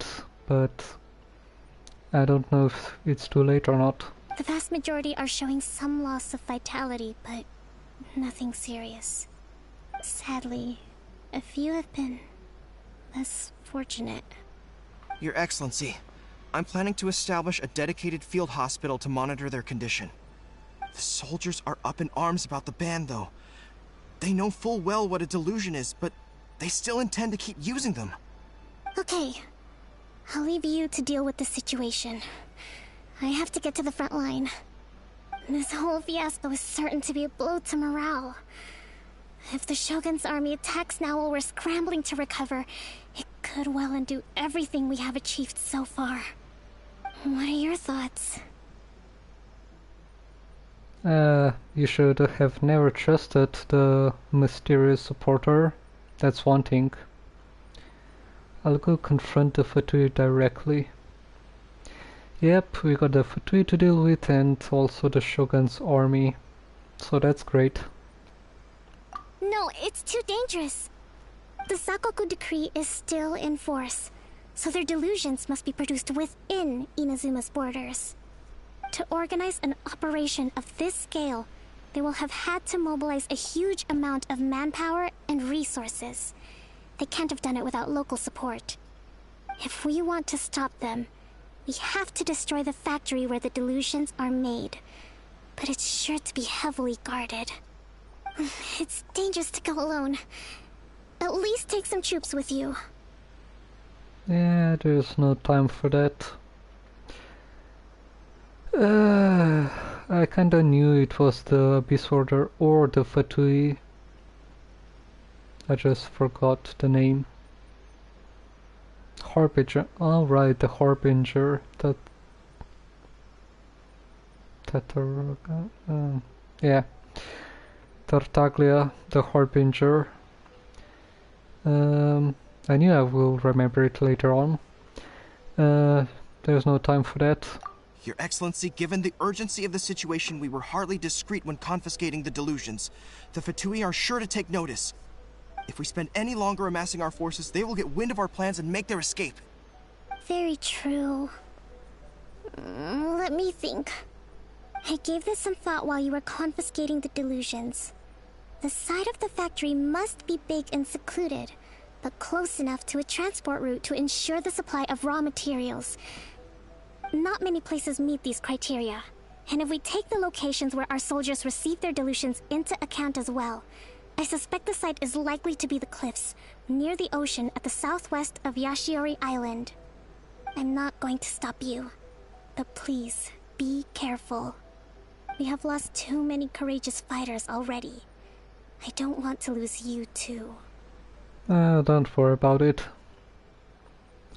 but I don't know if it's too late or not. The vast majority are showing some loss of vitality, but nothing serious. Sadly, a few have been less fortunate. Your Excellency, I'm planning to establish a dedicated field hospital to monitor their condition. The soldiers are up in arms about the ban, though. They know full well what a delusion is, but they still intend to keep using them. Okay, I'll leave you to deal with the situation. I have to get to the front line. This whole fiasco is certain to be a blow to morale. If the Shogun's army attacks now while we're scrambling to recover, it could well undo everything we have achieved so far. What are your thoughts? You should have never trusted the mysterious supporter. That's one thing. I'll go confront the Fatui directly. Yep, we got the Fatui to deal with and also the Shogun's army. So that's great. No, it's too dangerous. The Sakoku decree is still in force, so their delusions must be produced within Inazuma's borders. To organize an operation of this scale, they will have had to mobilize a huge amount of manpower and resources. They can't have done it without local support. If we want to stop them, we have to destroy the factory where the delusions are made. But it's sure to be heavily guarded. It's dangerous to go alone. At least take some troops with you. Yeah, there's no time for that. I kinda knew it was the Abyss Order or the Fatui. I just forgot the name. Harbinger. Oh right, the Harbinger. Yeah. Tartaglia, the Harbinger. I knew I will remember it later on. There's no time for that. Your Excellency, given the urgency of the situation, we were hardly discreet when confiscating the delusions. The Fatui are sure to take notice. If we spend any longer amassing our forces, they will get wind of our plans and make their escape. Very true. Let me think. I gave this some thought while you were confiscating the delusions. The side of the factory must be big and secluded, but close enough to a transport route to ensure the supply of raw materials. Not many places meet these criteria, and if we take the locations where our soldiers receive their delusions into account as well, I suspect the site is likely to be the cliffs, near the ocean at the southwest of Yashiori Island. I'm not going to stop you, but please, be careful. We have lost too many courageous fighters already. I don't want to lose you too. Don't worry about it.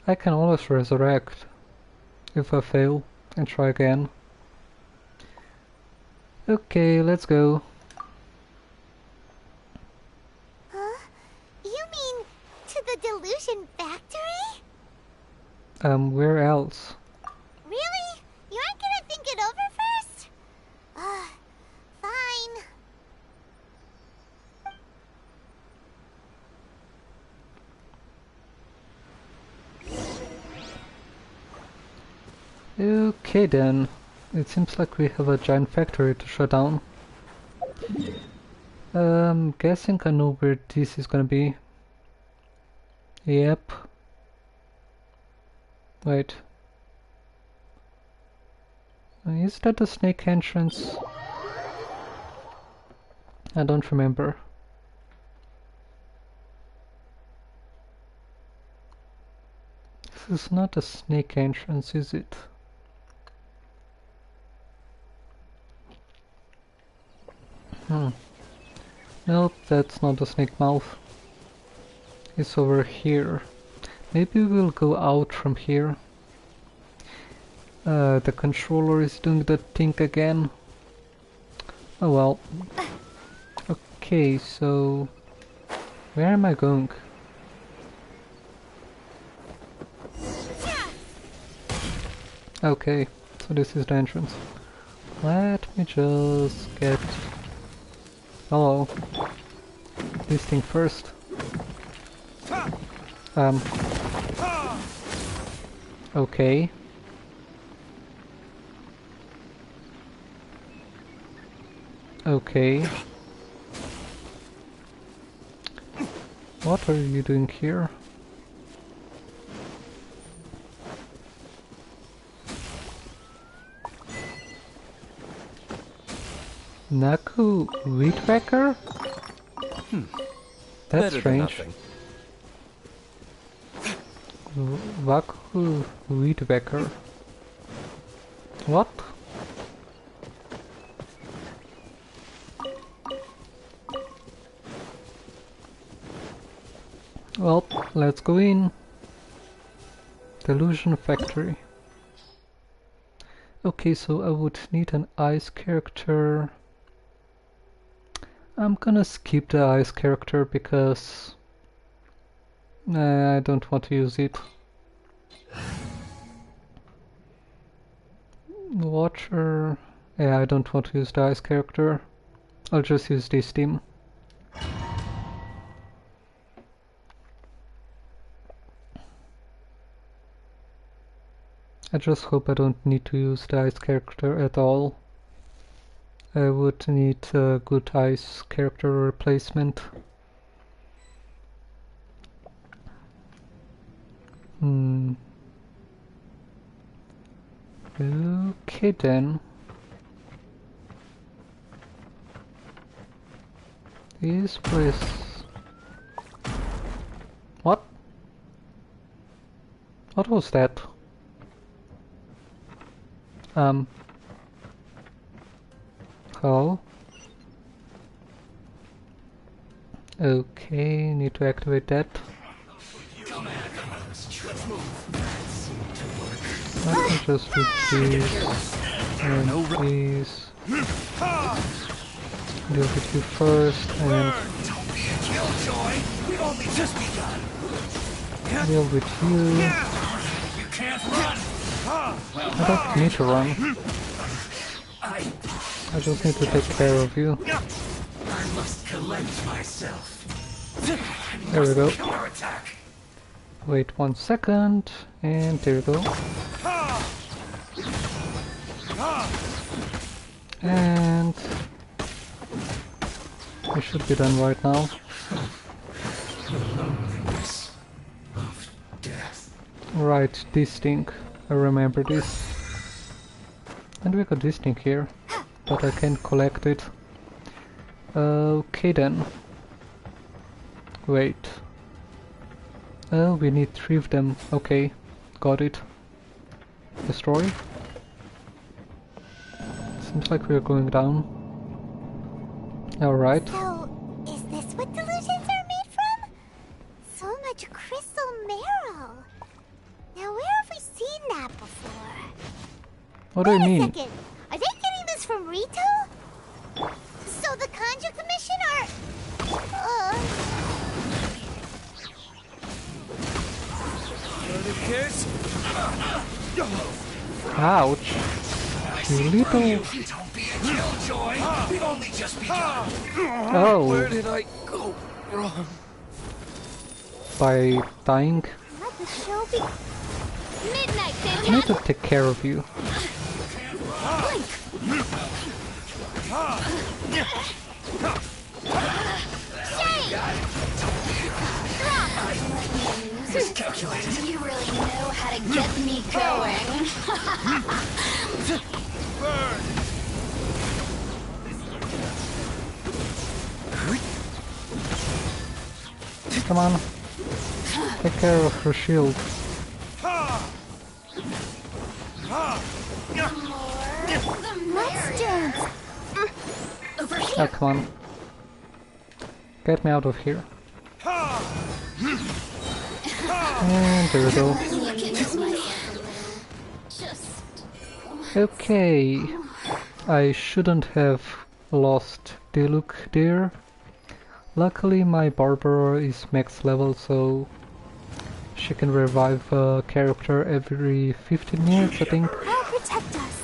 I can always resurrect if I fail and try again. Okay, let's go. Huh? You mean Where else? Really? You aren't gonna think it over first? Fine. Okay then. It seems like we have a giant factory to shut down. Guessing I know where this is gonna be. Yep. Wait. Is that the snake entrance? I don't remember. This is not a snake entrance, is it? Nope, that's not the snake mouth. It's over here. Maybe we'll go out from here. The controller is doing that thing again. Oh well. Okay, so... where am I going? Okay, so this is the entrance. Let me just get... hello. This thing first. Okay. Okay. What are you doing here? Naku Wheatwhacker? That's strange. Waku Wheatwhacker. What? Well, let's go in. Delusion Factory. Okay, so I would need an ice character. I'm gonna skip the ice character because I don't want to use it. Water... yeah, I don't want to use the ice character. I'll just use this team. I just hope I don't need to use the ice character at all. I would need a good ice character replacement. Okay then. This place... what? What was that? Hello? Okay, need to activate that. Let me just do this and this. Deal with you first and deal with you. I don't need to run. I just need to take care of you. I must collect myself. There we go. Wait 1 second, and there we go. And we should be done right now. Right, this thing. I remember this. And we got this thing here, but I can't collect it. Okay then. Wait. Oh, we need 3 of them. Okay, got it. Destroy. Seems like we're going down. Alright. So, is this what delusions are made from? So much crystal marrow. Now where have we seen that before? What do you mean? Wait a second. Are they getting this from Rito? So the Kanji Commission are... Ouch. You little... Don't be a killjoy. We've only just begun. Oh. Where did I go wrong? By dying? Let the show be. Midnight, I need to take care of you. Miscalculated. You really know how to get me going. Come on. Take care of her shield. Let's dance. Oh, come on. Get me out of here. And there we go. Okay. I shouldn't have lost Diluc there. Luckily my Barbara is max level, so she can revive a character every 15 minutes, I think. Help protect us.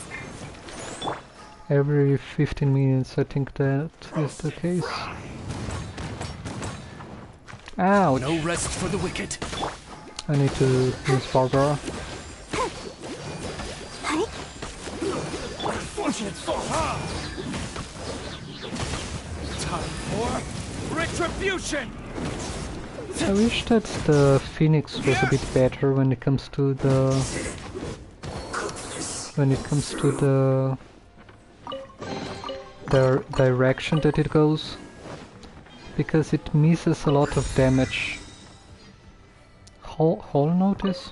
Every 15 minutes, I think that is the case. Ouch! No rest for the wicked. I need to use Barbara. Time for retribution. I wish that the Phoenix was a bit better when it comes to the direction that it goes, because it misses a lot of damage. Hall notice?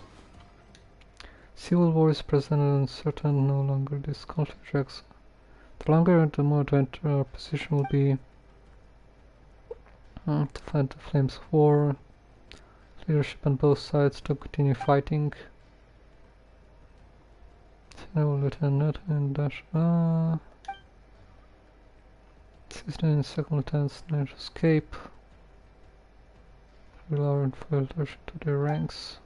Civil war is present and certain no longer this conflict tracks. The longer and the more advanced our position will be to fight the flames of war. Leadership on both sides to continue fighting. No, Lieutenant and Dash. 16 second lieutenants managed to escape. Lower and filtration to their ranks.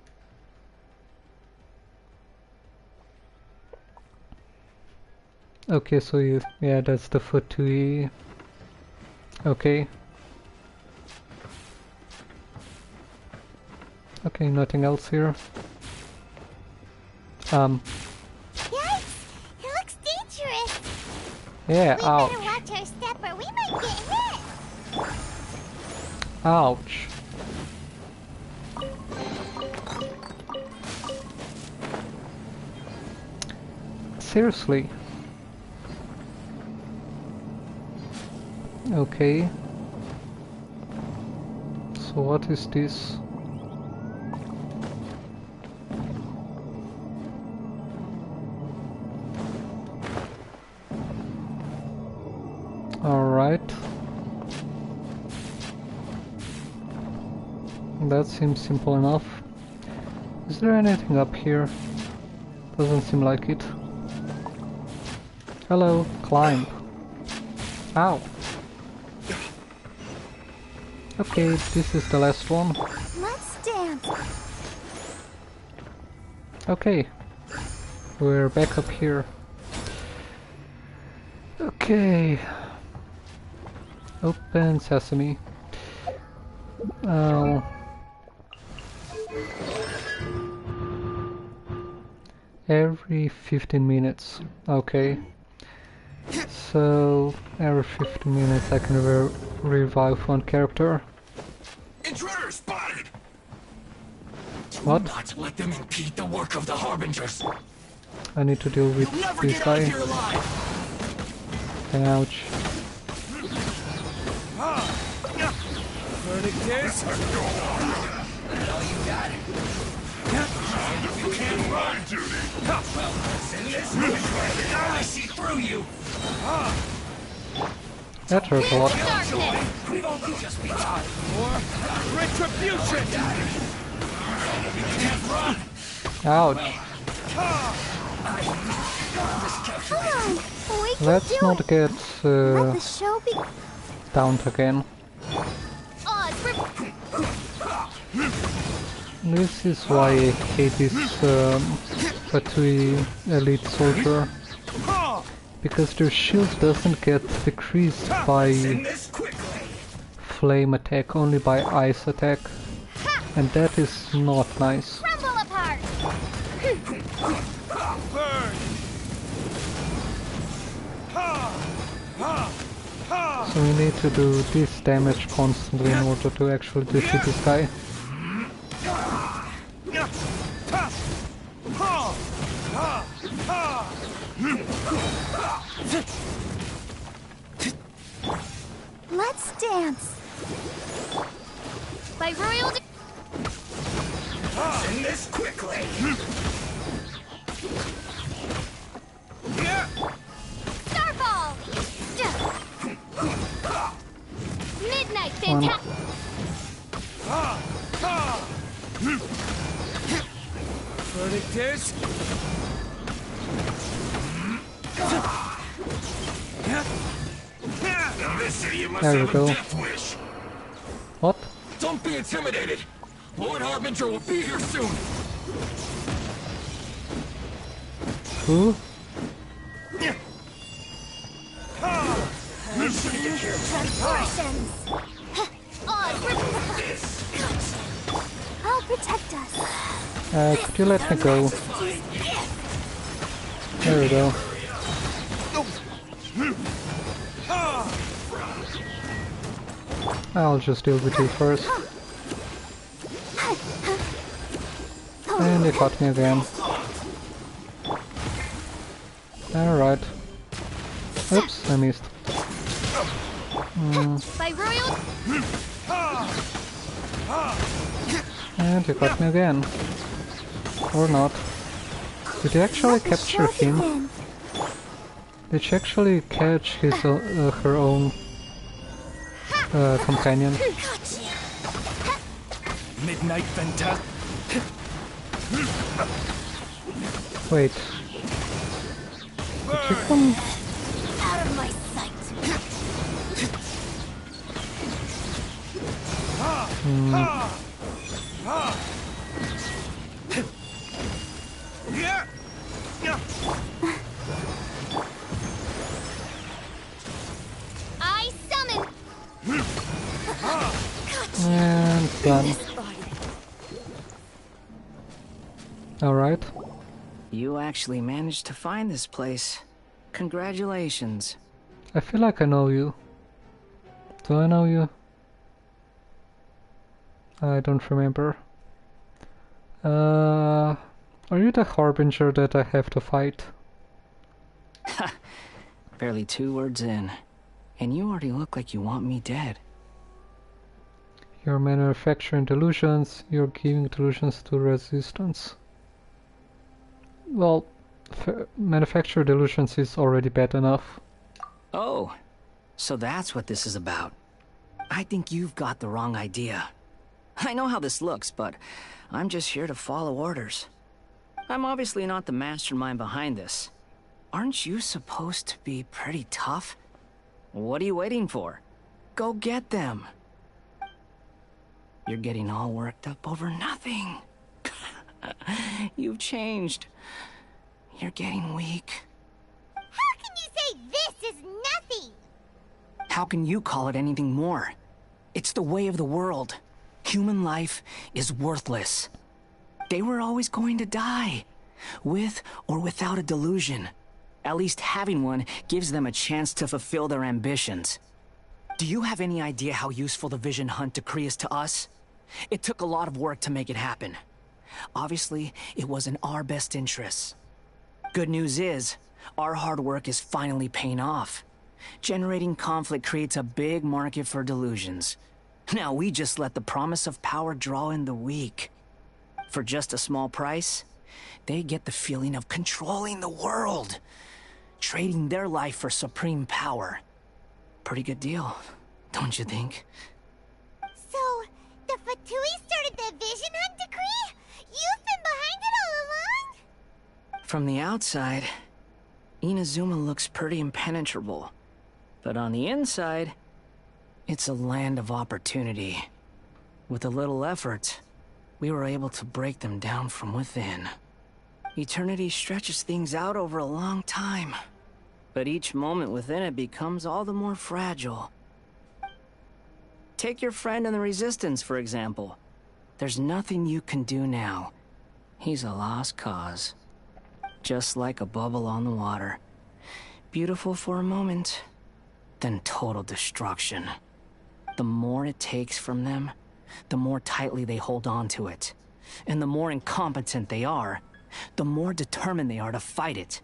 Okay, so yeah, that's the foot to E. Okay. Okay, nothing else here. Yikes! It looks dangerous. Yeah, We ouch. better watch our step or we might get hit. Ouch. Seriously? Okay. So what is this? Alright. That seems simple enough. Is there anything up here? Doesn't seem like it. Hello, climb. Ow. Okay, this is the last one. Let's dance. Okay. We're back up here. Okay. Open sesame. Every 15 minutes. Okay. So every 15 minutes I can revive one character. Intruder spotted. What? Do not let them impede the work of the Harbingers. I need to deal with You'll never this get out of guy. here alive. Ouch. Verdict is Well, you got it. You can't run, Judy. In this I see through you. That hurt a lot. We've only just begun. for retribution. You can't run. Ouch. Come on. We can Let's do not it. get Let the show be. downed again. This is why I hate this Fatui elite soldier. Because their shield doesn't get decreased by flame attack, only by ice attack. And that is not nice. Crumble apart. So we need to do this damage constantly in order to actually defeat this guy. Let's dance. By royal Send this quickly. Starball. Midnight fantastic. Verdict is... There we go. What? Don't be intimidated. Lord Harbinger will be here soon. Who? Transformations. I'll protect us. Could you let me go? There we go. I'll just deal with you first. And he caught me again. Alright. Oops, I missed. By royal. And he caught me again. Or not. Did he actually capture him? Did she actually catch his her own companion? Midnight fantastic. Wait. Did she come? Out of my sight. I summon. And done. Alright. You actually managed to find this place. Congratulations. I feel like I know you. Do I know you? I don't remember. Are you the Harbinger that I have to fight? Barely 2 words in, and you already look like you want me dead. You're manufacturing delusions, you're giving delusions to resistance. Well, manufacture delusions is already bad enough. Oh, so that's what this is about. I think you've got the wrong idea. I know how this looks, but I'm just here to follow orders. I'm obviously not the mastermind behind this. Aren't you supposed to be pretty tough? What are you waiting for? Go get them. You're getting all worked up over nothing. You've changed. You're getting weak. How can you say this is nothing? How can you call it anything more? It's the way of the world. Human life is worthless. They were always going to die, with or without a delusion. At least having one gives them a chance to fulfill their ambitions. Do you have any idea how useful the Vision Hunt decree is to us? It took a lot of work to make it happen. Obviously, it was in our best interests. Good news is, our hard work is finally paying off. Generating conflict creates a big market for delusions. Now we just let the promise of power draw in the weak. For just a small price, they get the feeling of controlling the world. Trading their life for supreme power. Pretty good deal, don't you think? So, the Fatui started the Vision Hunt decree? You've been behind it all along? From the outside, Inazuma looks pretty impenetrable. But on the inside, it's a land of opportunity. With a little effort, we were able to break them down from within. Eternity stretches things out over a long time, but each moment within it becomes all the more fragile. Take your friend in the Resistance, for example. There's nothing you can do now. He's a lost cause. Just like a bubble on the water. Beautiful for a moment, then total destruction. The more it takes from them, the more tightly they hold on to it. And the more incompetent they are, the more determined they are to fight it.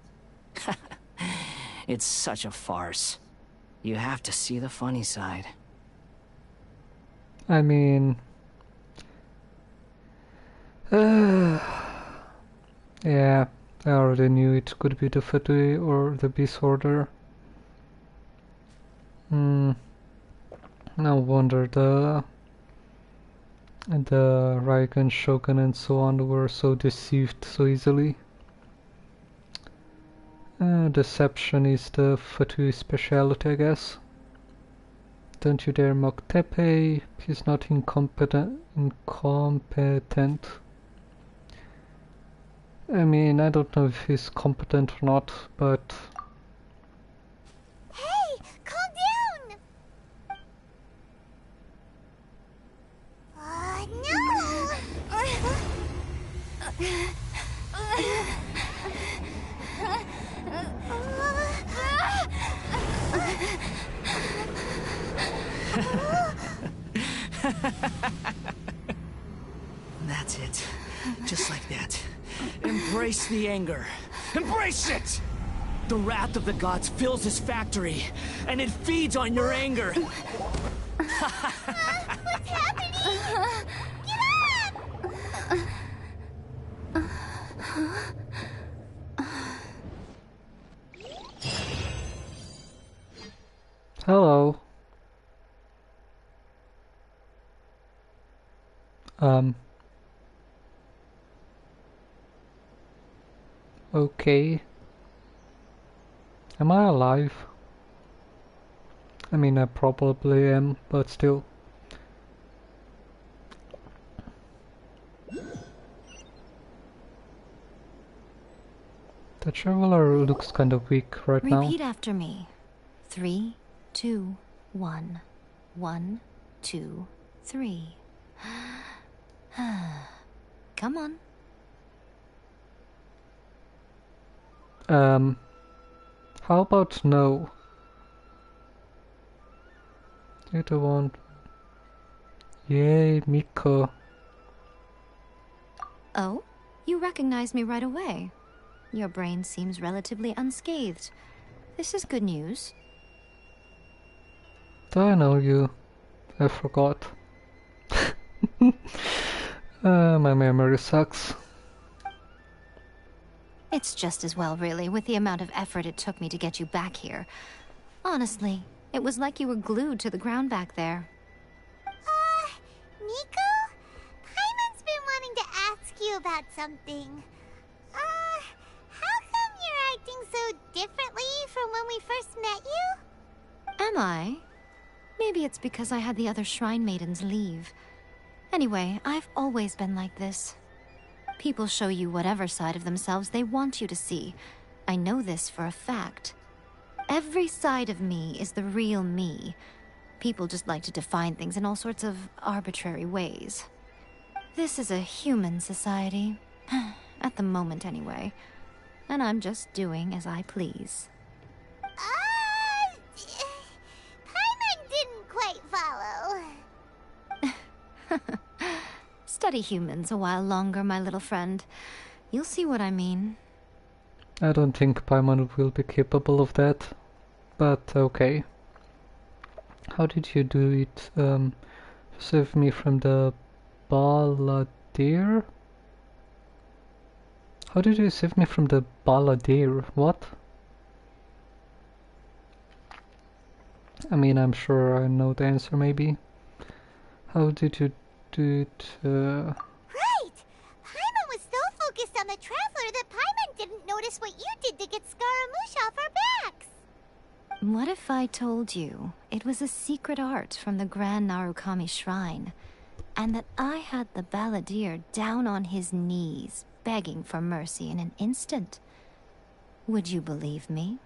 It's such a farce. You have to see the funny side. I mean... yeah, I already knew it could be the Fatui or the Beast Order. No wonder the Raigan, Shogun and so on were so deceived so easily. Deception is the Fatui speciality, I guess. Don't you dare mock Teppei, he's not incompetent. I mean, I don't know if he's competent or not, but... Hey, calm down! That's it. Just like that. Embrace the anger. Embrace it! The wrath of the gods fills this factory, and it feeds on your anger. What's happening? Get up! Hello. Okay. Am I alive? I mean, I probably am, but still. The traveler looks kind of weak right now. Repeat after me. 3, 2, 1. 1, 2, 3. Come on. How about no? You don't want... Yay, Miko. Oh? You recognize me right away. Your brain seems relatively unscathed. This is good news. Do I know you? I forgot. My memory sucks. It's just as well, really, with the amount of effort it took me to get you back here. Honestly, it was like you were glued to the ground back there. Nico? Paimon's been wanting to ask you about something. How come you're acting so differently from when we first met you? Am I? Maybe it's because I had the other Shrine Maidens leave. Anyway, I've always been like this. People show you whatever side of themselves they want you to see. I know this for a fact. Every side of me is the real me. People just like to define things in all sorts of arbitrary ways. This is a human society. At the moment, anyway. And I'm just doing as I please. Paimon didn't quite follow. Study humans a while longer, my little friend. You'll see what I mean. I don't think Paimon will be capable of that, but okay. How did you do it? Save me from the Balladeer? How did you save me from the Balladeer? What? I mean, I'm sure I know the answer, maybe. How did you do it? Right! Paimon was so focused on the Traveler that Paimon didn't notice what you did to get Scaramouche off our backs! What if I told you it was a secret art from the Grand Narukami Shrine? and that I had the balladeer down on his knees, begging for mercy in an instant. Would you believe me?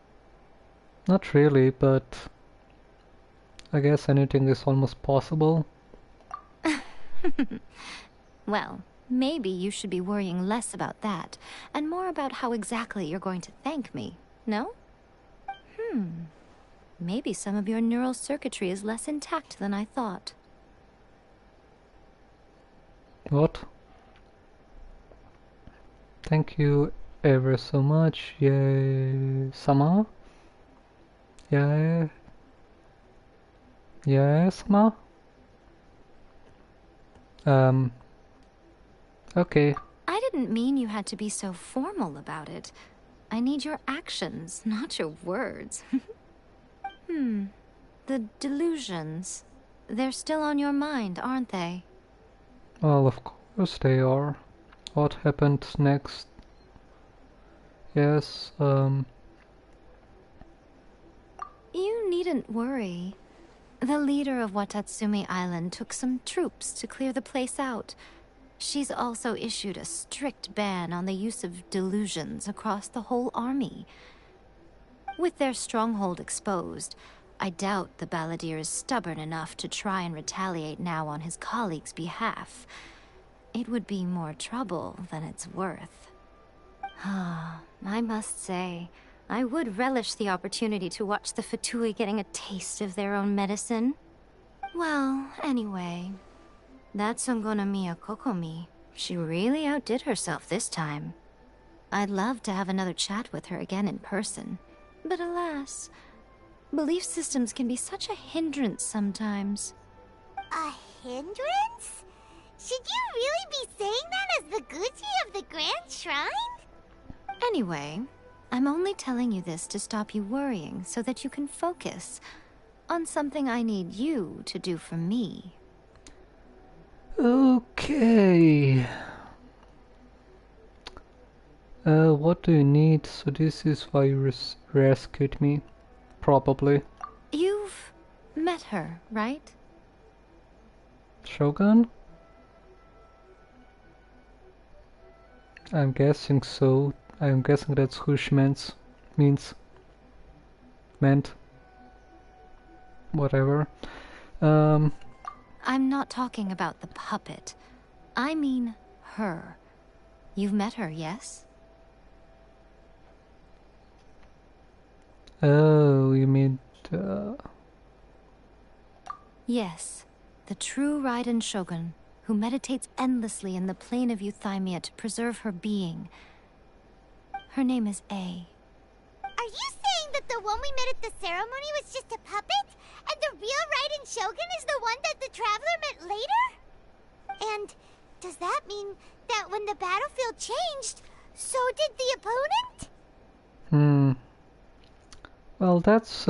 Not really, but I guess anything is almost possible. Well, maybe you should be worrying less about that, and more about how exactly you're going to thank me, no? Maybe some of your neural circuitry is less intact than I thought. What? Thank you ever so much, yay, Sama? Yeah. Yes, Ma? Okay. I didn't mean you had to be so formal about it. I need your actions, not your words. The delusions. They're still on your mind, aren't they? Well, of course they are. What happened next? Yes, You needn't worry. The leader of Watatsumi Island took some troops to clear the place out. She's also issued a strict ban on the use of delusions across the whole army. With their stronghold exposed, I doubt the balladeer is stubborn enough to try and retaliate now on his colleagues' behalf. It would be more trouble than it's worth. I must say, I would relish the opportunity to watch the Fatui getting a taste of their own medicine. Well, anyway, that Songonomiya Kokomi, she really outdid herself this time. I'd love to have another chat with her again in person, but alas, belief systems can be such a hindrance sometimes. A hindrance? Should you really be saying that as the Gucci of the Grand Shrine? Anyway, I'm only telling you this to stop you worrying so that you can focus on something I need you to do for me. okay. What do you need? So this is why you rescued me, probably. You've met her, right? Shogun? I'm guessing so. I'm guessing that's who she meant. Whatever. I'm not talking about the puppet. I mean her. You've met her, yes? Oh, you mean Yes, the true Raiden Shogun, who meditates endlessly in the plane of Euthymia to preserve her being. Her name is A. Are you saying that the one we met at the ceremony was just a puppet? And the real Raiden Shogun is the one that the Traveler met later? And does that mean that when the battlefield changed, so did the opponent? Well, that's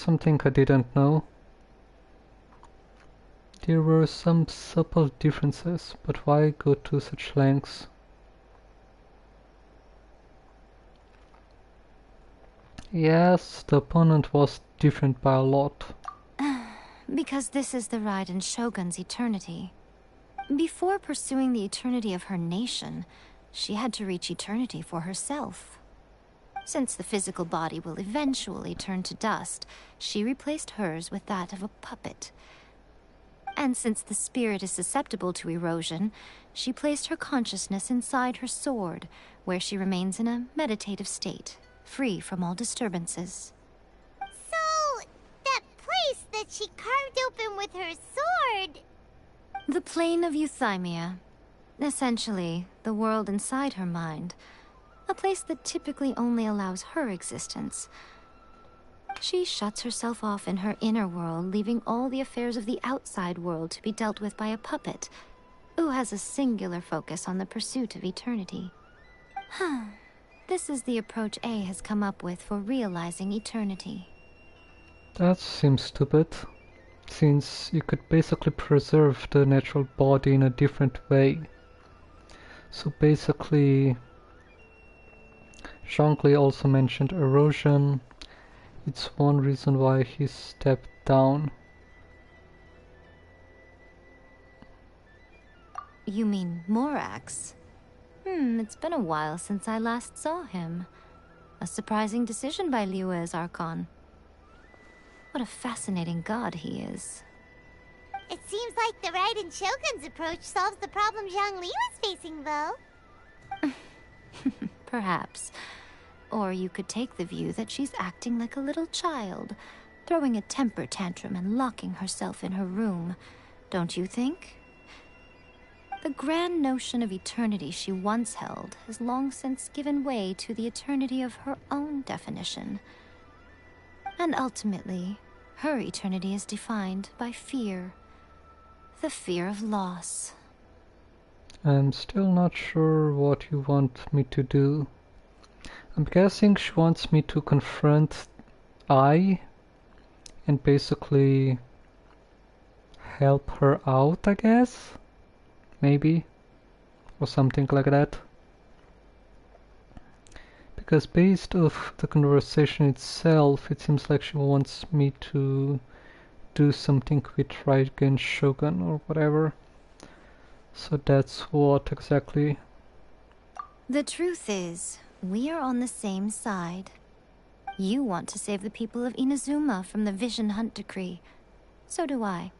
something I didn't know. There were some subtle differences, but why go to such lengths? Yes, the opponent was different by a lot. Because this is the Raiden Shogun's eternity. Before pursuing the eternity of her nation, she had to reach eternity for herself. Since the physical body will eventually turn to dust, she replaced hers with that of a puppet. And since the spirit is susceptible to erosion, she placed her consciousness inside her sword, where she remains in a meditative state, free from all disturbances. So, that place that she carved open with her sword... The plane of Euthymia. Essentially, the world inside her mind. A place that typically only allows her existence. She shuts herself off in her inner world, leaving all the affairs of the outside world to be dealt with by a puppet, who has a singular focus on the pursuit of eternity. This is the approach A has come up with for realizing eternity. That seems stupid, since you could basically preserve the natural body in a different way. So basically, Zhongli also mentioned erosion. It's one reason why he stepped down. You mean Morax? It's been a while since I last saw him. A surprising decision by Liyue's Archon. What a fascinating god he is. It seems like the Raiden Shogun's approach solves the problem Zhang Li was facing, though. Perhaps. Or you could take the view that she's acting like a little child, throwing a temper tantrum and locking herself in her room. Don't you think? The grand notion of eternity she once held has long since given way to the eternity of her own definition. And ultimately, her eternity is defined by fear. The fear of loss. I'm still not sure what you want me to do. I'm guessing she wants me to confront I and basically help her out, I guess? Maybe? Or something like that. Because based off the conversation itself, it seems like she wants me to do something with Raiden Shogun or whatever. So that's what exactly. The truth is, we are on the same side. You want to save the people of Inazuma from the Vision Hunt decree. So do I.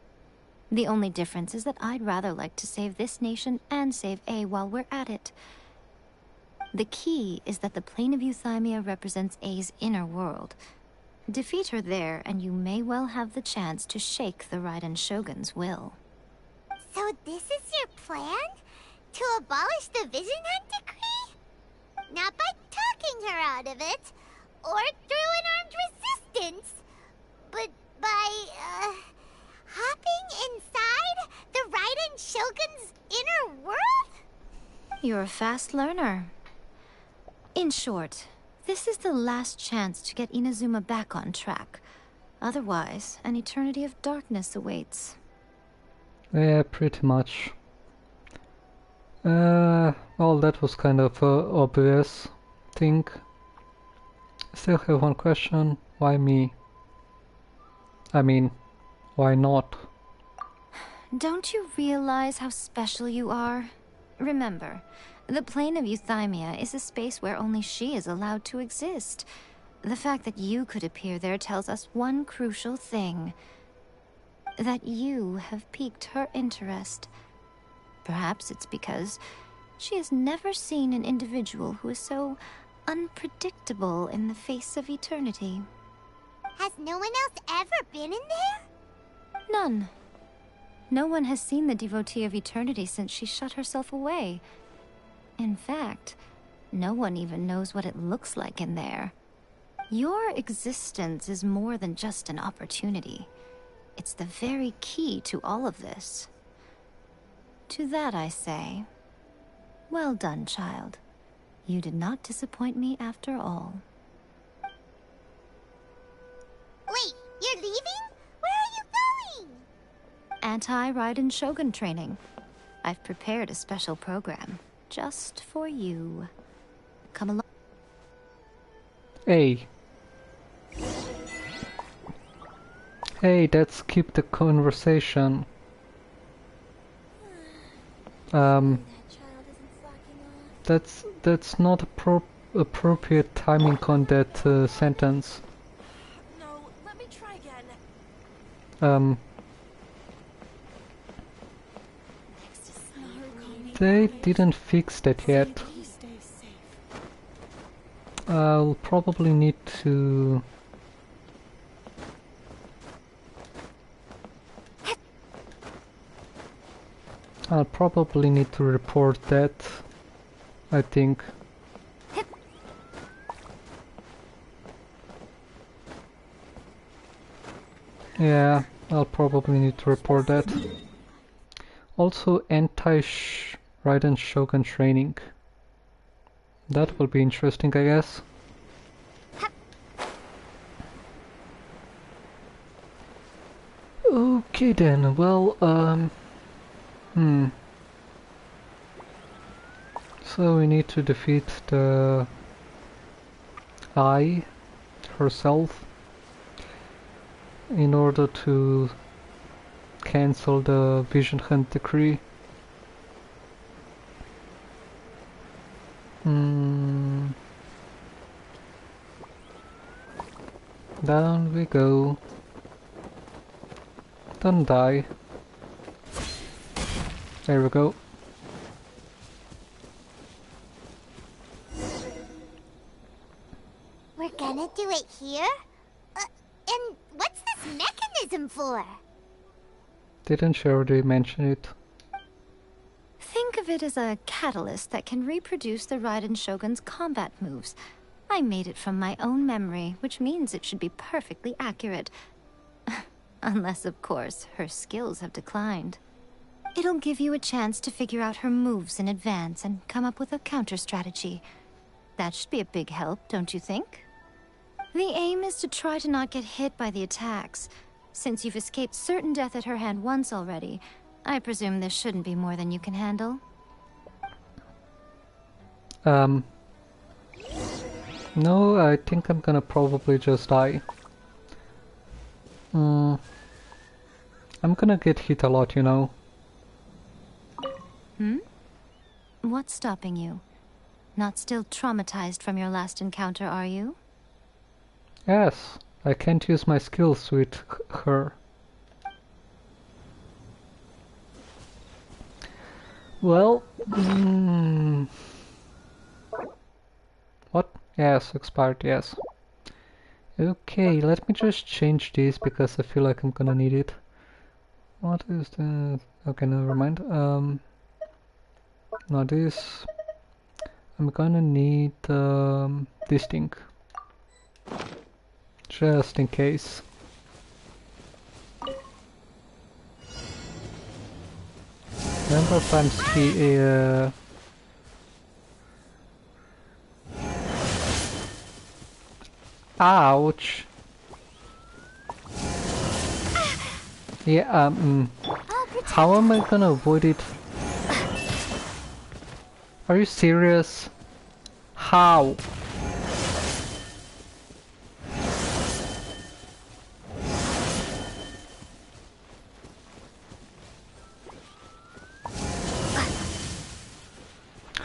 The only difference is that I'd rather like to save this nation and save A while we're at it. The key is that the plane of Euthymia represents A's inner world. Defeat her there, and you may well have the chance to shake the Raiden Shogun's will. So this is your plan? To abolish the Vision Hunt decree? Not by talking her out of it, or through an armed resistance, but by, hopping inside the Raiden Shogun's inner world? You're a fast learner. In short, this is the last chance to get Inazuma back on track. Otherwise, an eternity of darkness awaits. Yeah, pretty much. Well, that was kind of obvious thing. I still have one question. Why me? I mean, why not? Don't you realize how special you are? Remember, the plane of Euthymia is a space where only she is allowed to exist. The fact that you could appear there tells us one crucial thing. That you have piqued her interest. Perhaps it's because she has never seen an individual who is so unpredictable in the face of eternity. Has no one else ever been in there? None. No one has seen the devotee of eternity since she shut herself away. In fact, no one even knows what it looks like in there. Your existence is more than just an opportunity. It's the very key to all of this. To that I say, well done, child. You did not disappoint me after all. Wait, you're leaving? Where are you going? Anti-Raiden Shogun training. I've prepared a special program just for you. Come along. Hey. Hey, let's keep the conversation. That's not appropriate timing on that sentence. No, let me try again. They didn't fix that yet. I'll probably need to... I'll probably need to report that, I think. Yeah, I'll probably need to report that. Also, anti-Raiden Shogun training. That will be interesting, I guess. Okay then, well, so we need to defeat the Ai herself in order to cancel the Vision Hunt decree. Down we go. Don't die. There we go. We're gonna do it here? And what's this mechanism for? Didn't she already mention it? Think of it as a catalyst that can reproduce the Raiden Shogun's combat moves. I made it from my own memory, which means it should be perfectly accurate. Unless, of course, her skills have declined. It'll give you a chance to figure out her moves in advance and come up with a counter strategy. That should be a big help, don't you think? The aim is to try to not get hit by the attacks. Since you've escaped certain death at her hand once already, I presume this shouldn't be more than you can handle. No, I think I'm gonna probably just die. I'm gonna get hit a lot, you know. What's stopping you? Not still traumatized from your last encounter, are you? Yes, I can't use my skills with her. Well, what? Yes, expired, yes. Okay, let me just change this because I feel like I'm gonna need it. What is the... Okay, never mind. Not this. I'm gonna need this thing. Just in case. Number of times he ouch. Yeah, how am I gonna avoid it? Are you serious? How?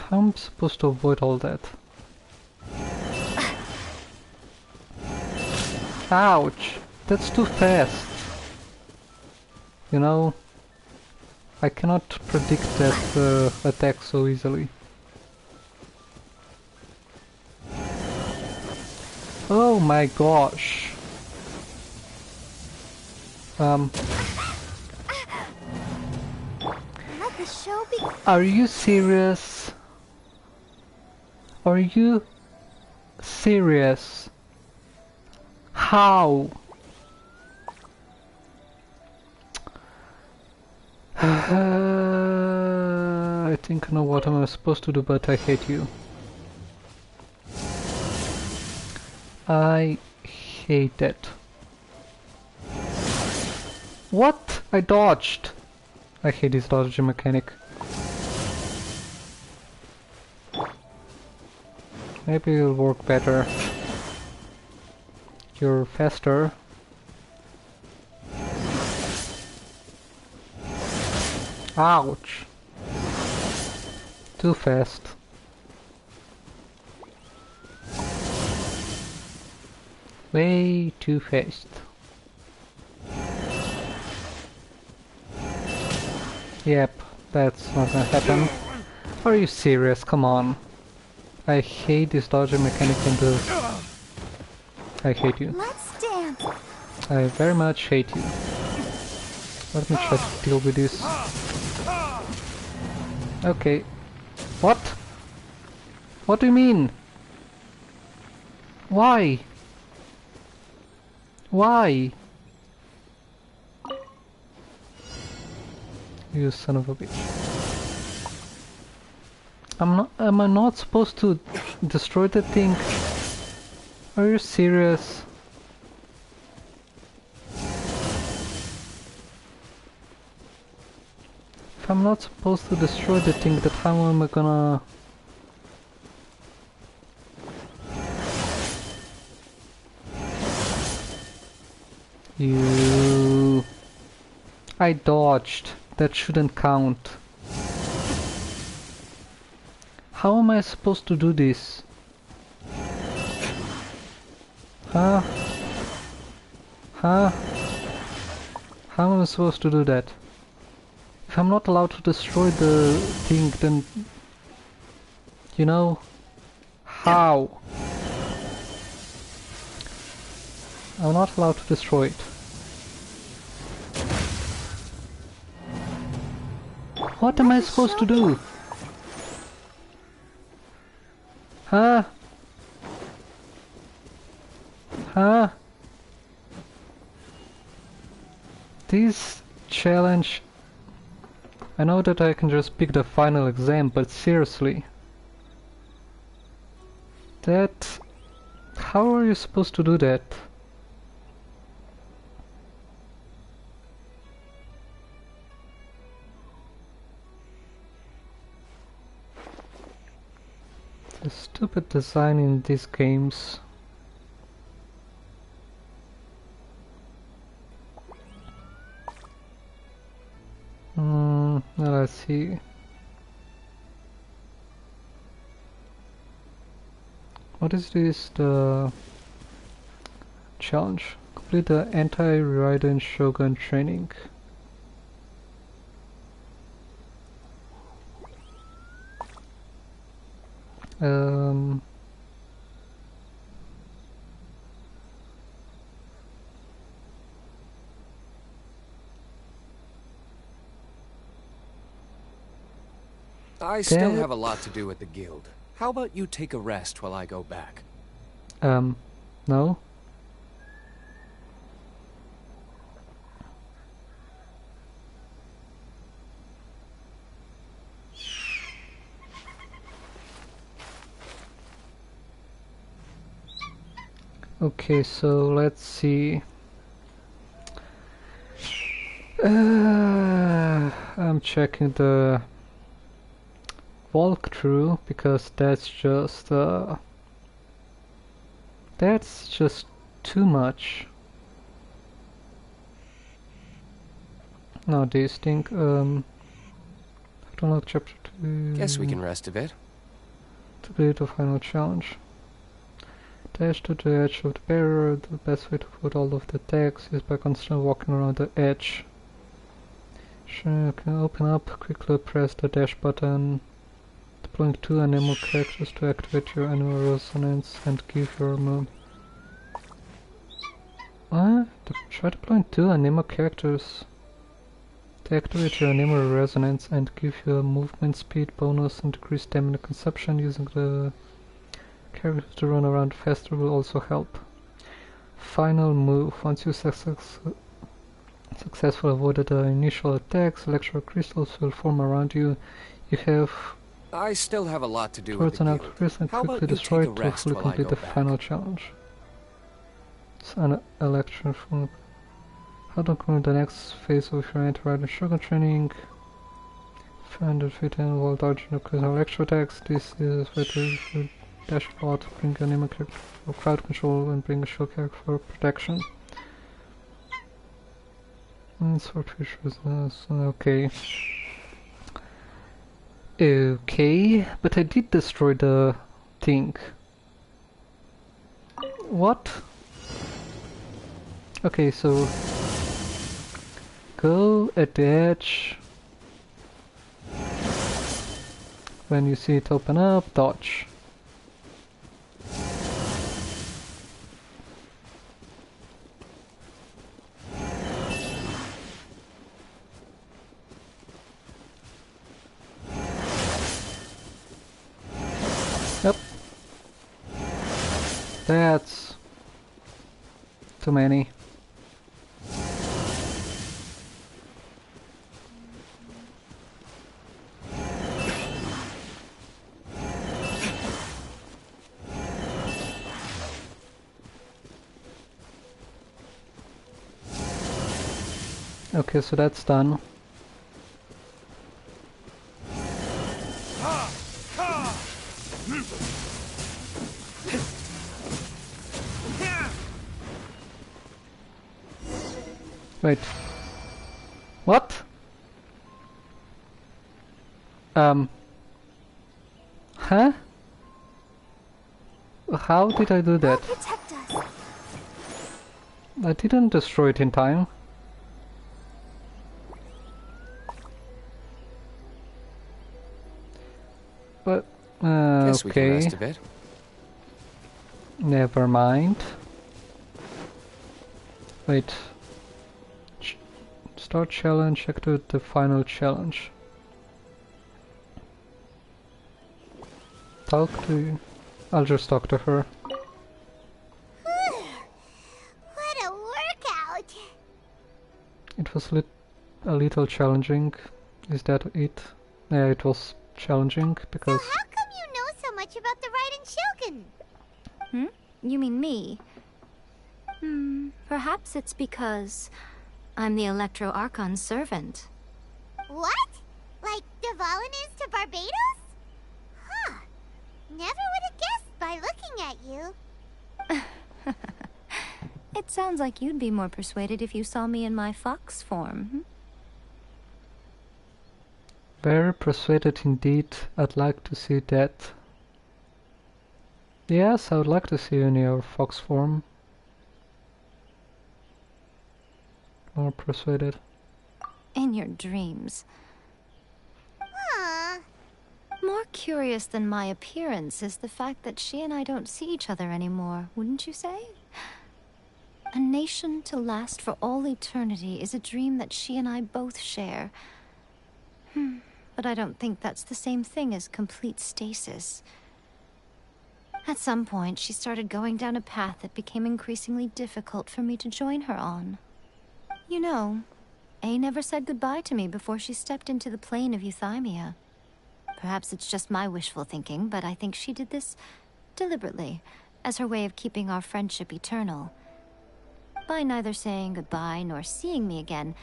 How am I supposed to avoid all that? Ouch! That's too fast. You know, I cannot predict that attack so easily. Oh my gosh. Are you serious? Are you serious? How? I think I know what I'm supposed to do, but I hate you. I hate it. What? I dodged. I hate this dodging mechanic. Maybe it'll work better. You're faster. Ouch. Too fast. Way too fast. Yep, that's not gonna happen. Are you serious? Come on. I hate this dodging mechanic in the... I hate you. Let's dance. I very much hate you. Let me try to deal with this. Okay. What? What do you mean? Why? Why? You son of a bitch. Am I not supposed to destroy the thing? Are you serious? If I'm not supposed to destroy the thing, then how am I gonna... You... I dodged. That shouldn't count. How am I supposed to do this? Huh? Huh? How am I supposed to do that? If I'm not allowed to destroy the thing, then... You know? How? I'm not allowed to destroy it. What am I supposed to do? Huh? Huh? This challenge... I know that I can just pick the final exam, but seriously... That... How are you supposed to do that? The stupid design in these games. Let's see. What is this? The challenge. Complete the anti-Raiden Shogun training. I still have a lot to do at the guild. How about you take a rest while I go back? No. Okay, so let's see. I'm checking the walkthrough because that's just too much. No, this thing. I don't know, chapter 2. Guess we can rest a bit. To complete the final challenge. Dash to the edge of the barrier. The best way to put all of the attacks is by constantly walking around the edge. Sure, you can open up, quickly press the dash button. Deploying 2 animal characters to activate your animal resonance and give your move. What? Try deploying 2 animal characters to activate your animal resonance and give you a movement speed bonus and decrease stamina consumption. Using the characters to run around faster will also help. Final move. Once you successfully avoided the initial attacks, electro crystals will form around you. You have I still have a lot to do towards with an the guild. crystal and How quickly about you destroy take a it to rest fully while I complete go the back? final challenge. It's an electron from how to complete the next phase of your anti-Raiden Shogun training. 500 and while dodging the crystal electro attacks. This is where to dash out, bring an animal character for crowd control and bring a shield character for protection. And swordfish business. Okay. Okay, but I did destroy the thing. What? Okay, so go at the edge. When you see it open up, dodge. Yep. That's too many. Okay, so that's done. Wait. What? Huh? Huh? How did I do that? Protect us. I didn't destroy it in time. But, Guess we can okay. rest a bit. Never mind. Wait. Start challenge, activate the final challenge. Talk to you. I'll just talk to her. What a workout! It was a little challenging. Is that it? Yeah, it was challenging because... So how come you know so much about the Raiden Shogun? You mean me? Perhaps it's because I'm the Electro Archon's servant. What? Like Dvalin is to Barbados? Huh. Never would have guessed by looking at you. It sounds like you'd be more persuaded if you saw me in my fox form. Very persuaded indeed. I'd like to see that. Yes, I would like to see you in your fox form. More persuaded. In your dreams. Aww. More curious than my appearance is the fact that she and I don't see each other anymore, wouldn't you say? A nation to last for all eternity is a dream that she and I both share. But I don't think that's the same thing as complete stasis. At some point, she started going down a path that became increasingly difficult for me to join her on. You know, A never said goodbye to me before she stepped into the plane of euthymia. Perhaps it's just my wishful thinking, but I think she did this deliberately, as her way of keeping our friendship eternal. By neither saying goodbye nor seeing me again,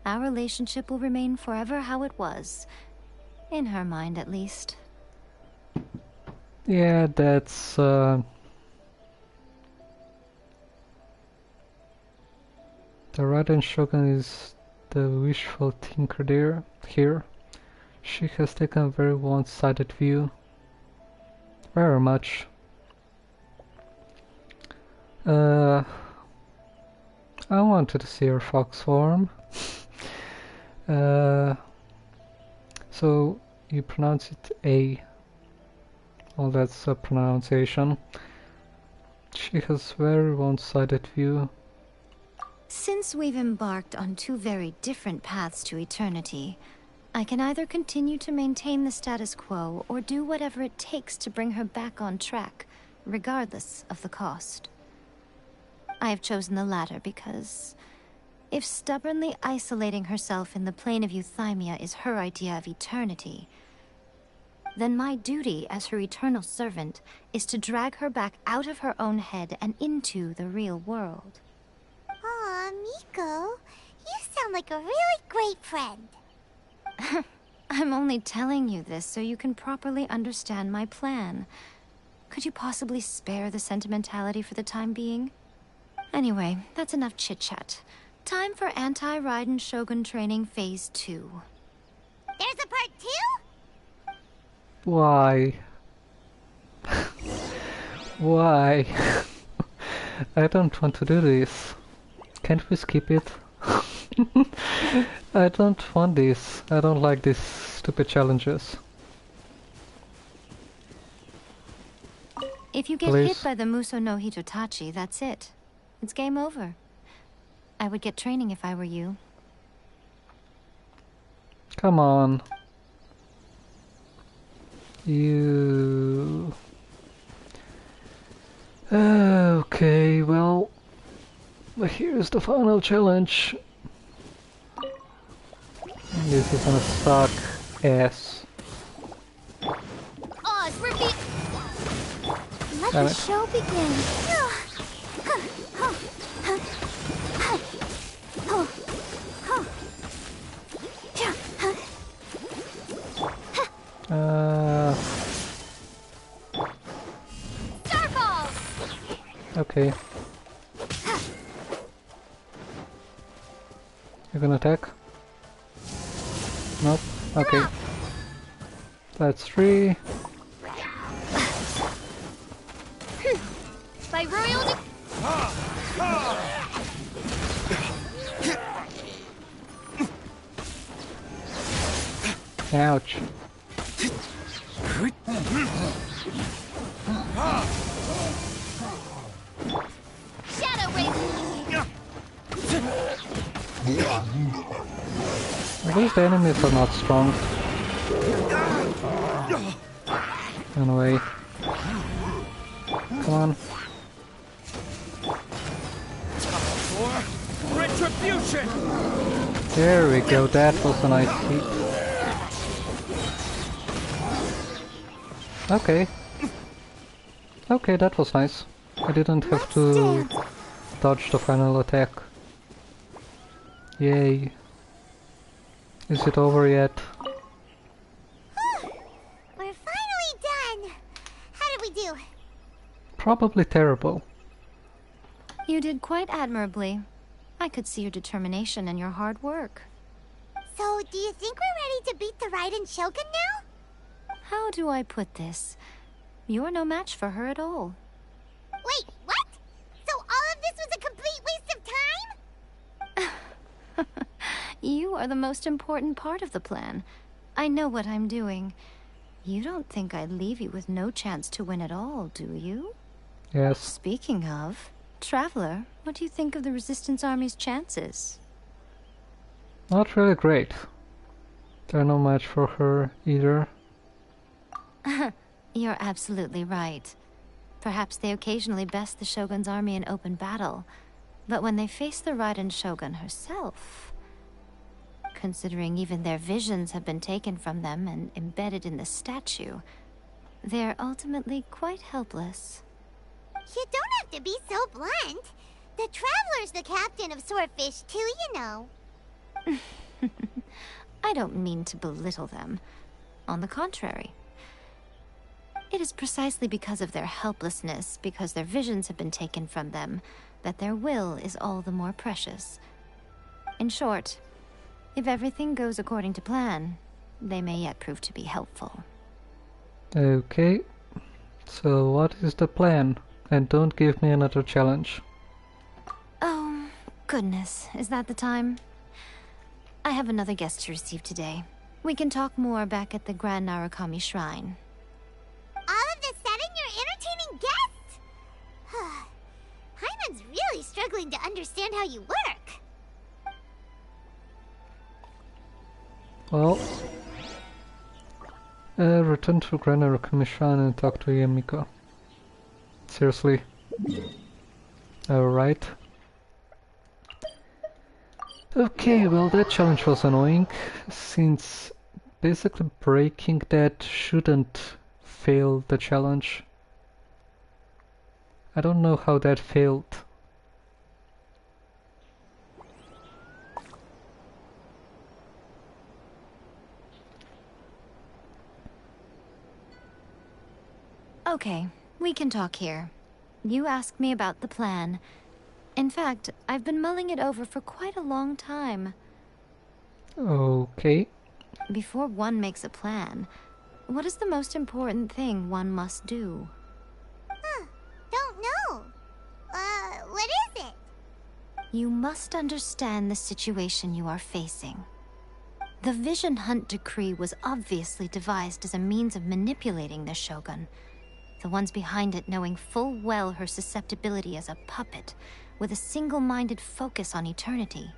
our relationship will remain forever how it was. In her mind, at least. Yeah, that's... The Raiden Shogun is the wishful thinker here. She has taken a very one-sided view. Very much. I wanted to see her fox form. So you pronounce it A. Well, that's a pronunciation. She has very one-sided view. Since we've embarked on two very different paths to eternity, I can either continue to maintain the status quo or do whatever it takes to bring her back on track, regardless of the cost. I have chosen the latter because if stubbornly isolating herself in the plane of euthymia is her idea of eternity, then my duty as her eternal servant is to drag her back out of her own head and into the real world. Aw, Miko, you sound like a really great friend. I'm only telling you this so you can properly understand my plan. Could you possibly spare the sentimentality for the time being? Anyway, that's enough chit-chat. Time for Anti-Raiden Shogun Training Phase 2. There's a part 2? Why? Why? I don't want to do this. Can't we skip it? I don't want this. I don't like these stupid challenges. If you get hit by the Muso no Hitotachi, that's it. It's game over. I would get training if I were you. Come on. You... Okay, well... Here's the final challenge. This is gonna suck ass. Oz, repeat. Let Damn the it. show begin. Starfall. Okay. You're gonna attack? Nope. Okay. That's 3. By royal Ouch. Shadow Race. At least the enemies are not strong. Anyway. Come on. Retribution! There we go, that was a nice hit. Okay. Okay, that was nice. I didn't have to dodge the final attack. Yay. Is it over yet? We're finally done! How did we do? Probably terrible. You did quite admirably. I could see your determination and your hard work. So, do you think we're ready to beat the Raiden Shogun now? How do I put this? You're no match for her at all. Wait, what? So all of this was a complete waste of time? You are the most important part of the plan. I know what I'm doing. You don't think I'd leave you with no chance to win at all, do you? Yes. Speaking of, Traveler, what do you think of the Resistance Army's chances? Not really great. They're no match for her either. You're absolutely right. Perhaps they occasionally best the Shogun's army in open battle, but when they face the Raiden Shogun herself, considering even their visions have been taken from them and embedded in the statue, they're ultimately quite helpless. You don't have to be so blunt. The Traveler's the captain of Swordfish too, you know. I don't mean to belittle them. On the contrary. It is precisely because of their helplessness, because their visions have been taken from them, that their will is all the more precious. In short, if everything goes according to plan, they may yet prove to be helpful. Okay. So what is the plan? And don't give me another challenge. Oh, goodness. Is that the time? I have another guest to receive today. We can talk more back at the Grand Narukami Shrine. All of the sudden you're entertaining guests? Paimon's really struggling to understand how you work. Well, return to Grand Narukami Shrine and talk to Yamika. Seriously. Alright. Okay, well that challenge was annoying, since basically breaking that shouldn't fail the challenge. I don't know how that failed. Okay, we can talk here. You asked me about the plan. In fact, I've been mulling it over for quite a long time. Okay. Before one makes a plan, what is the most important thing one must do? Don't know. What is it? You must understand the situation you are facing. The Vision Hunt Decree was obviously devised as a means of manipulating the Shogun. The ones behind it knowing full well her susceptibility as a puppet, with a single-minded focus on eternity.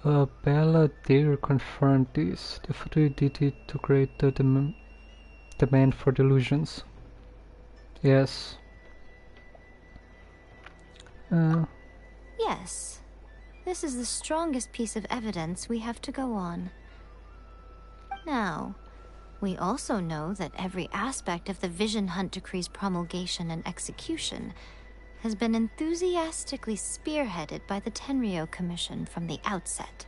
The Balladeer confirmed this. The Fury did it to create the demand for delusions. Yes. Yes. This is the strongest piece of evidence we have to go on. Now, we also know that every aspect of the Vision Hunt Decree's promulgation and execution has been enthusiastically spearheaded by the Tenryo Commission from the outset.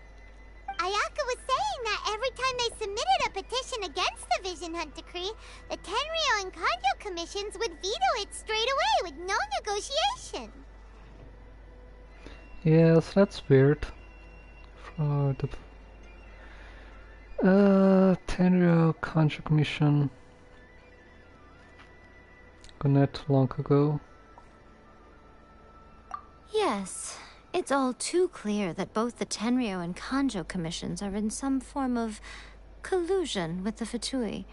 Ayaka was saying that every time they submitted a petition against the Vision Hunt Decree, the Tenryo and Kanjo commissions would veto it straight away with no negotiation. Yes, that's weird. For the Tenryo Kanjo Commission. shogunate long ago. Yes, it's all too clear that both the Tenryou and Kanjo commissions are in some form of collusion with the Fatui.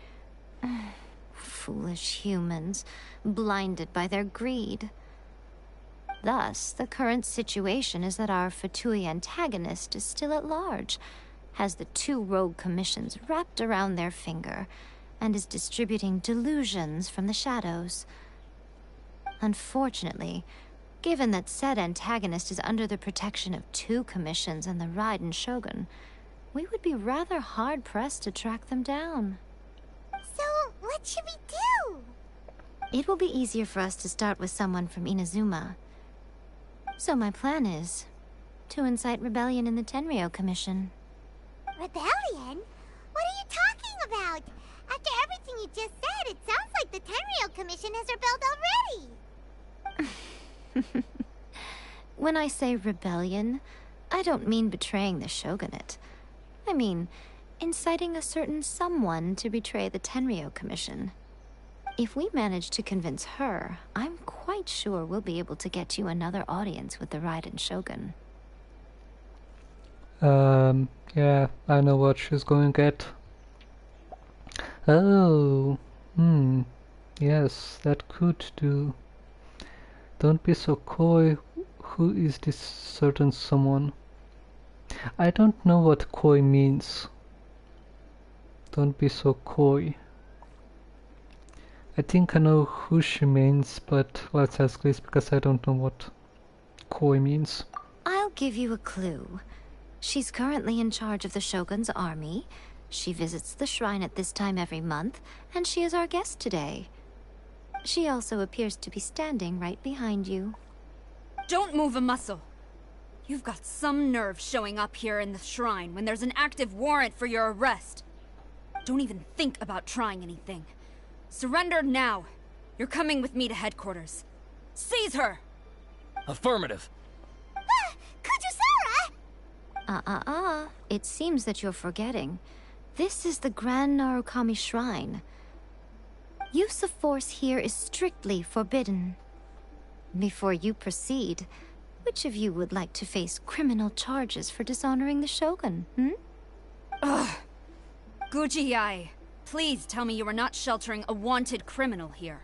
Foolish humans, blinded by their greed. Thus, the current situation is that our Fatui antagonist is still at large, has the two rogue commissions wrapped around their finger, and is distributing delusions from the shadows. Unfortunately, given that said antagonist is under the protection of two commissions and the Raiden Shogun, we would be rather hard-pressed to track them down. So, what should we do? It will be easier for us to start with someone from Inazuma. So my plan is to incite rebellion in the Tenryou Commission. Rebellion? What are you talking about? After everything you just said, it sounds like the Tenryou Commission has rebelled already. When I say rebellion, I don't mean betraying the shogunate. I mean inciting a certain someone to betray the Tenryou Commission. If we manage to convince her, I'm quite sure we'll be able to get you another audience with the Raiden Shogun. Yeah, I know what she's going at. Oh, yes, that could do. Don't be so coy. Who is this certain someone? I don't know what coy means. Don't be so coy. I think I know who she means, but let's ask Liz because I don't know what coy means. I'll give you a clue. She's currently in charge of the Shogun's army. She visits the shrine at this time every month, and she is our guest today. She also appears to be standing right behind you. Don't move a muscle. You've got some nerve showing up here in the shrine when there's an active warrant for your arrest. Don't even think about trying anything. Surrender now. You're coming with me to headquarters. Seize her! Affirmative. Kujusara! It seems that you're forgetting. This is the Grand Narukami Shrine. Use of force here is strictly forbidden. Before you proceed, which of you would like to face criminal charges for dishonoring the Shogun, Ugh. Guji-ai, please tell me you are not sheltering a wanted criminal here.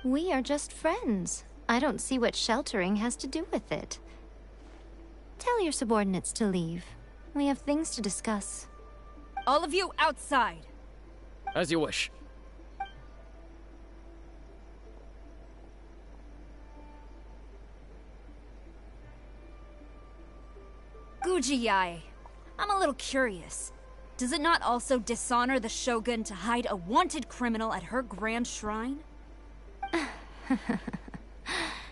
We are just friends. I don't see what sheltering has to do with it. Tell your subordinates to leave. We have things to discuss. All of you outside. As you wish. Guji-ai, I'm a little curious. Does it not also dishonor the Shogun to hide a wanted criminal at her grand shrine?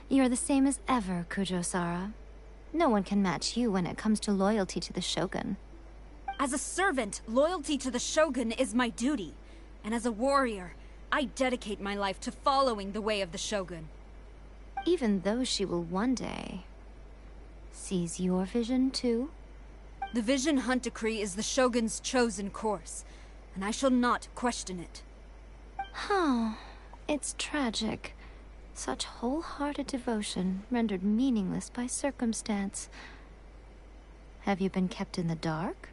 You're the same as ever, Kujo-sara. No one can match you when it comes to loyalty to the Shogun. As a servant, loyalty to the Shogun is my duty. And as a warrior, I dedicate my life to following the way of the Shogun. Even though she will one day seize your vision too? The Vision Hunt Decree is the Shogun's chosen course, and I shall not question it. Oh, it's tragic. Such wholehearted devotion rendered meaningless by circumstance. Have you been kept in the dark?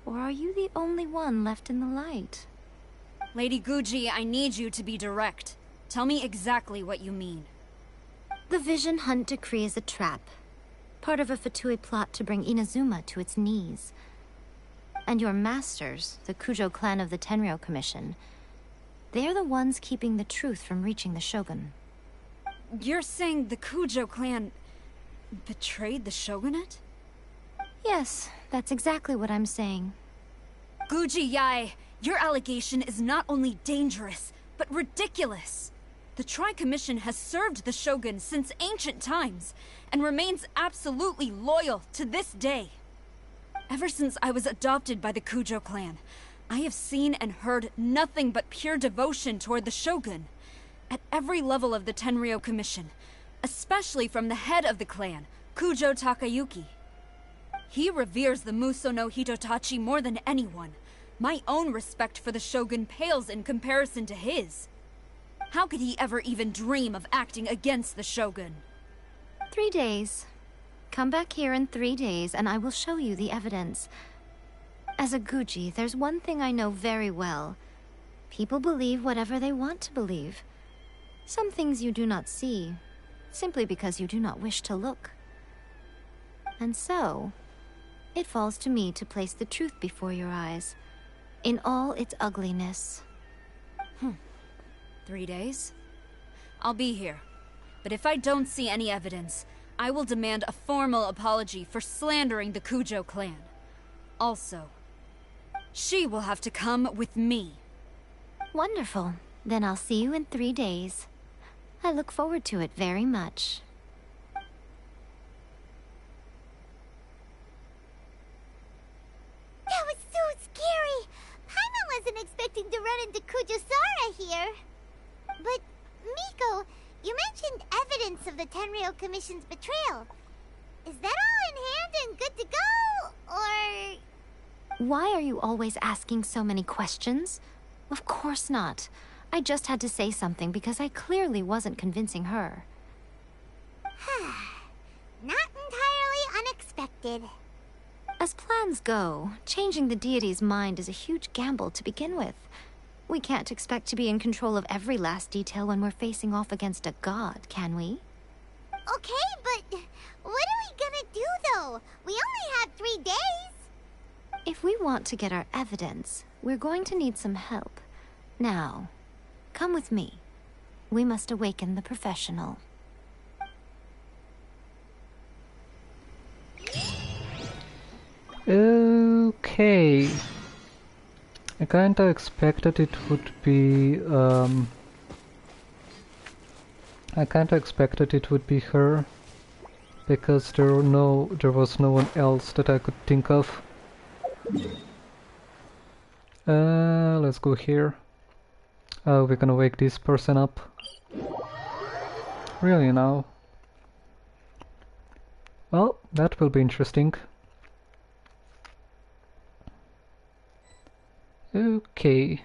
Or are you the only one left in the light? Lady Guji, I need you to be direct. Tell me exactly what you mean. The Vision Hunt Decree is a trap. Part of a Fatui plot to bring Inazuma to its knees. And your masters, the Kujo clan of the Tenryou Commission, they're the ones keeping the truth from reaching the Shogun. You're saying the Kujo clan betrayed the Shogunate? Yes, that's exactly what I'm saying. Guji-ai, your allegation is not only dangerous, but ridiculous. The Tri-Commission has served the Shogun since ancient times, and remains absolutely loyal to this day. Ever since I was adopted by the Kujo clan, I have seen and heard nothing but pure devotion toward the Shogun. At every level of the Tenryou Commission, especially from the head of the clan, Kujo Takayuki. He reveres the Muso no Hitotachi more than anyone. My own respect for the Shogun pales in comparison to his. How could he ever even dream of acting against the Shogun? 3 days. Come back here in 3 days and I will show you the evidence. As a Guji, there's one thing I know very well. People believe whatever they want to believe. Some things you do not see, simply because you do not wish to look. And so, it falls to me to place the truth before your eyes, in all its ugliness. 3 days? I'll be here. But if I don't see any evidence, I will demand a formal apology for slandering the Kujo clan. Also, she will have to come with me. Wonderful. Then I'll see you in 3 days. I look forward to it very much. That was so scary! Paimon wasn't expecting to run into Kujosara here. But, Miko, you mentioned evidence of the Tenryou Commission's betrayal. Is that all in hand and good to go, or...? Why are you always asking so many questions? Of course not. I just had to say something because I clearly wasn't convincing her. Not entirely unexpected. As plans go, changing the deity's mind is a huge gamble to begin with. We can't expect to be in control of every last detail when we're facing off against a god, can we? Okay, but what are we gonna do, though? We only have 3 days. If we want to get our evidence, we're going to need some help. Now, come with me. We must awaken the professional. Okay. I kinda expected it would be her, because there was no one else that I could think of. Let's go here. Oh, we're gonna wake this person up. Really now? Well, that will be interesting. Okay.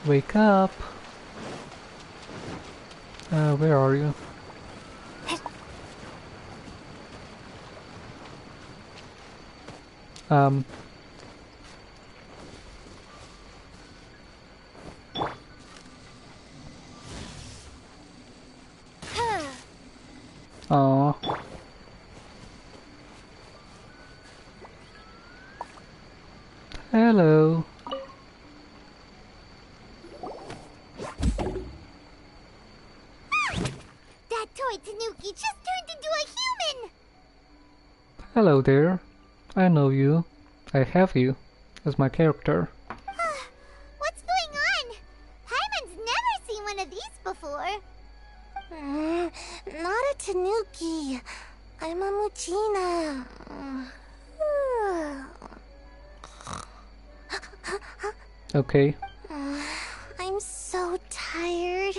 Wake up. Where are you? Aww. Hello. That toy Tanuki just turned into a human! Hello there. I know you. I have you as my character. What's going on? Paimon's never seen one of these before. Not a Tanuki. I'm a Muchina. Okay. I'm so tired.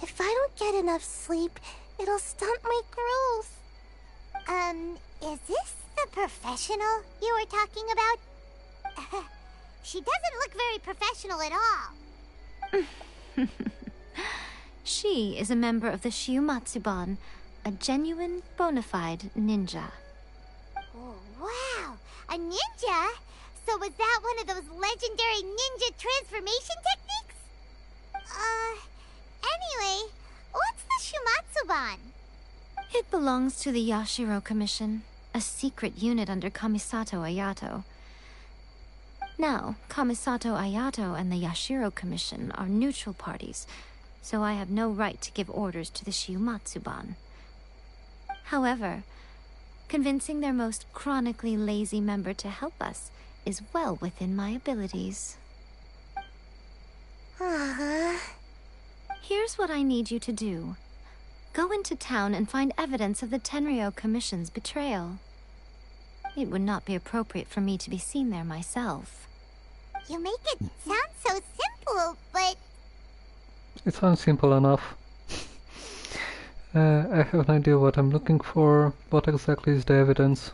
If I don't get enough sleep, it'll stunt my growth. Is this the professional you were talking about? She doesn't look very professional at all. She is a member of the Shiumatsuban, a genuine, bona fide ninja. Oh, wow! A ninja? So was that one of those legendary ninja transformation techniques? Anyway, what's the Shiumatsuban? It belongs to the Yashiro Commission, a secret unit under Kamisato Ayato. Now, Kamisato Ayato and the Yashiro Commission are neutral parties, so I have no right to give orders to the Shiumatsuban. However, convincing their most chronically lazy member to help us is well within my abilities. Here's what I need you to do. Go into town and find evidence of the Tenryou Commission's betrayal. It would not be appropriate for me to be seen there myself. You make it sound so simple, but... It sounds simple enough. I have an idea what I'm looking for. What exactly is the evidence?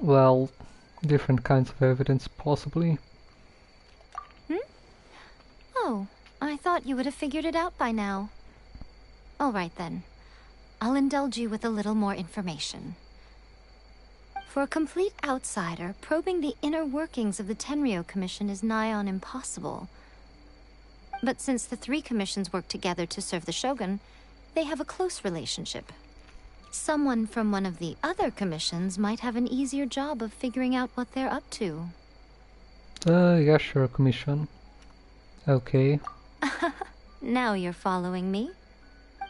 Well, different kinds of evidence, possibly. thought you would have figured it out by now. All right then. I'll indulge you with a little more information. For a complete outsider, probing the inner workings of the Tenryou Commission is nigh on impossible. But since the three commissions work together to serve the Shogun, they have a close relationship. Someone from one of the other commissions might have an easier job of figuring out what they're up to. Yeah, sure, commission. Okay. Now you're following me.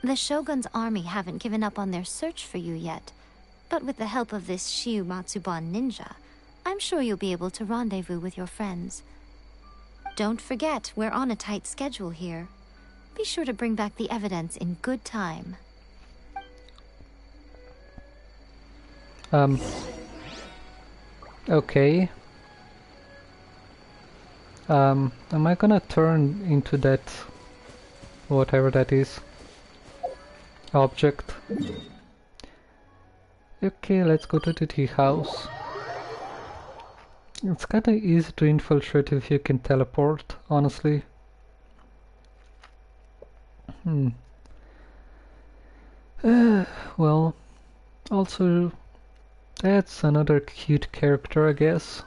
The Shogun's army haven't given up on their search for you yet, but with the help of this Shiu Matsuban ninja, I'm sure you'll be able to rendezvous with your friends. Don't forget, we're on a tight schedule here. Be sure to bring back the evidence in good time. Okay. Am I gonna turn into that, whatever that is, object? Okay, let's go to the tea house. It's kinda easy to infiltrate if you can teleport, honestly. Well, also, that's another cute character, I guess.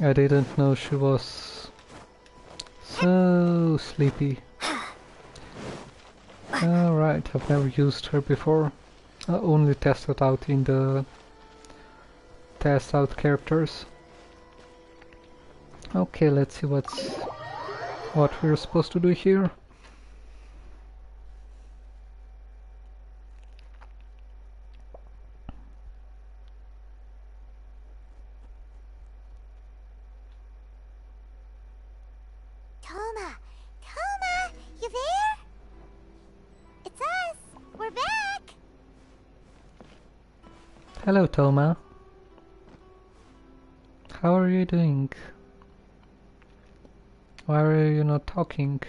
I didn't know she was so sleepy. Alright, I've never used her before. I only tested out in the test out characters. Okay, let's see what we're supposed to do here. Toma! Toma! You there? It's us! We're back! Hello, Toma. How are you doing? Why are you not talking?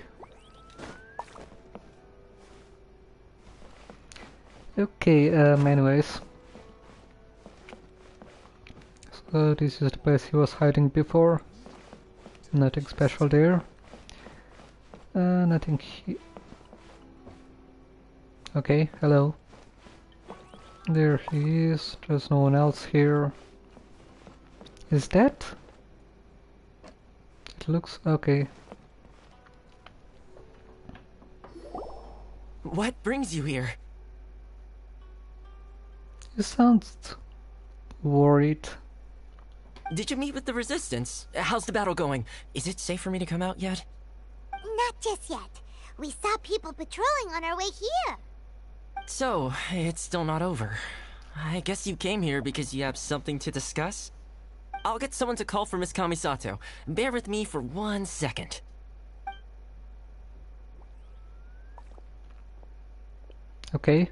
Okay, anyways. So this is the place he was hiding before. Nothing special there. Nothing here. Okay, hello. There he is. There's no one else here. Is that? It looks okay. What brings you here? You sound worried. Did you meet with the Resistance? How's the battle going? Is it safe for me to come out yet? Not just yet. We saw people patrolling on our way here. So, it's still not over. I guess you came here because you have something to discuss? I'll get someone to call for Miss Kamisato. Bear with me for 1 second. Okay.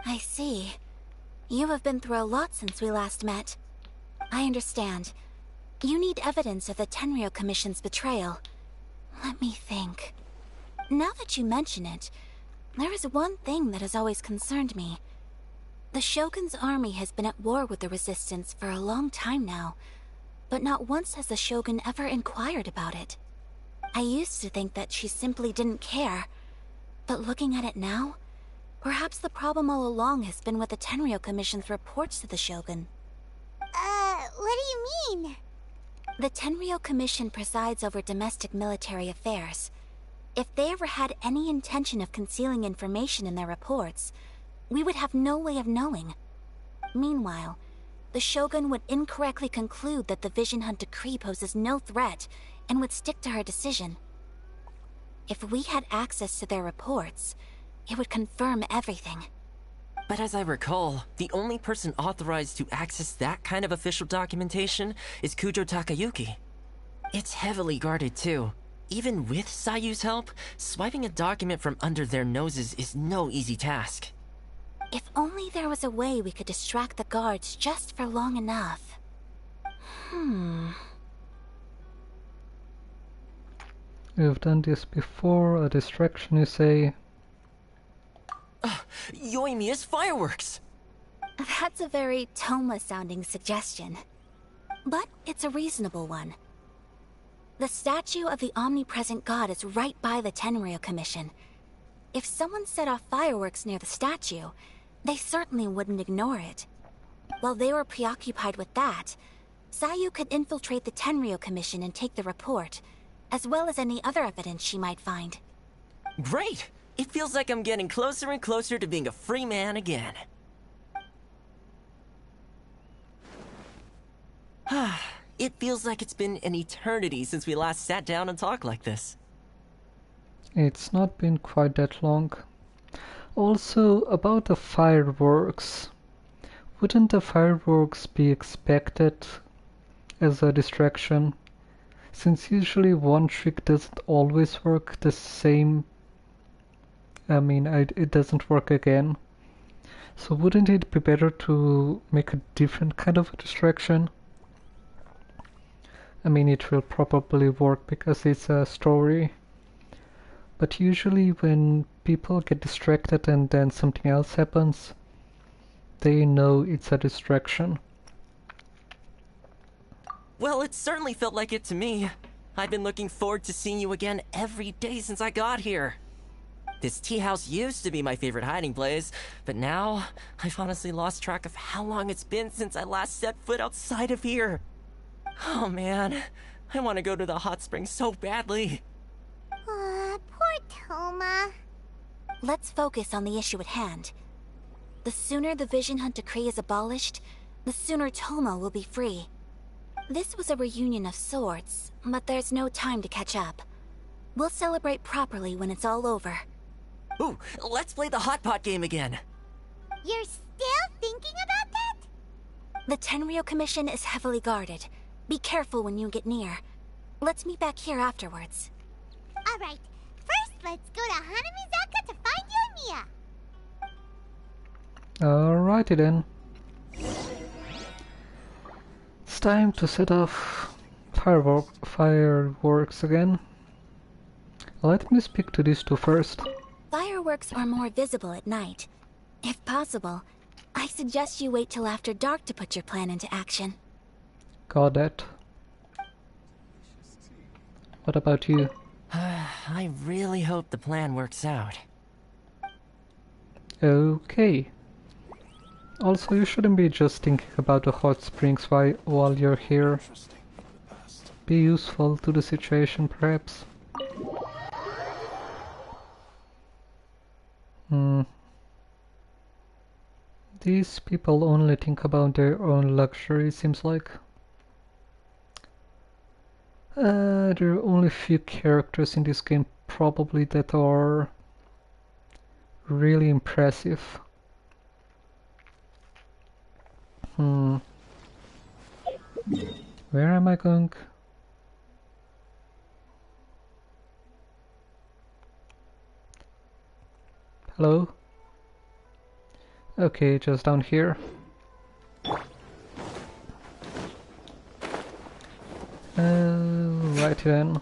I see. You have been through a lot since we last met. I understand. You need evidence of the Tenryou Commission's betrayal. Let me think. Now that you mention it, there is one thing that has always concerned me. The Shogun's army has been at war with the Resistance for a long time now, but not once has the Shogun ever inquired about it. I used to think that she simply didn't care, but looking at it now, perhaps the problem all along has been with the Tenryou Commission's reports to the Shogun. What do you mean? The Tenryou Commission presides over domestic military affairs. If they ever had any intention of concealing information in their reports, we would have no way of knowing. Meanwhile, the Shogun would incorrectly conclude that the Vision Hunt decree poses no threat and would stick to her decision. If we had access to their reports, it would confirm everything. But as I recall, the only person authorized to access that kind of official documentation is Kujo Takayuki. It's heavily guarded too. Even with Sayu's help, swiping a document from under their noses is no easy task. If only there was a way we could distract the guards just for long enough. We've done this before, a distraction you say. Yoimiya's fireworks! That's a very Toma-sounding suggestion. But it's a reasonable one. The statue of the omnipresent god is right by the Tenryou Commission. If someone set off fireworks near the statue, they certainly wouldn't ignore it. While they were preoccupied with that, Sayu could infiltrate the Tenryou Commission and take the report, as well as any other evidence she might find. Great! It feels like I'm getting closer and closer to being a free man again. It feels like it's been an eternity since we last sat down and talked like this. It's not been quite that long. Also, about the fireworks. Wouldn't the fireworks be expected as a distraction? Since usually one trick doesn't always work the same. I mean, it doesn't work again. So wouldn't it be better to make a different kind of a distraction? I mean, it will probably work because it's a story. But usually when people get distracted and then something else happens, they know it's a distraction. Well, it certainly felt like it to me. I've been looking forward to seeing you again every day since I got here. This tea house used to be my favorite hiding place, but now I've honestly lost track of how long it's been since I last set foot outside of here. Oh man, I want to go to the hot springs so badly. Poor Toma. Let's focus on the issue at hand. The sooner the Vision Hunt Decree is abolished, the sooner Toma will be free. This was a reunion of sorts, but there's no time to catch up. We'll celebrate properly when it's all over. Ooh, let's play the hot pot game again. You're still thinking about that? The Tenryou Commission is heavily guarded. Be careful when you get near. Let's meet back here afterwards. Alright, first let's go to Hanamizaka to find you and Mia. Alrighty then. It's time to set off fireworks again. Let me speak to these two first. Fireworks are more visible at night. If possible, I suggest you wait till after dark to put your plan into action. Got that. What about you? I really hope the plan works out. Okay. Also, you shouldn't be just thinking about the hot springs while you're here. Be useful to the situation, perhaps. These people only think about their own luxury, seems like. There are only few characters in this game probably that are really impressive. Where am I going? Hello? Okay, just down here. Right then.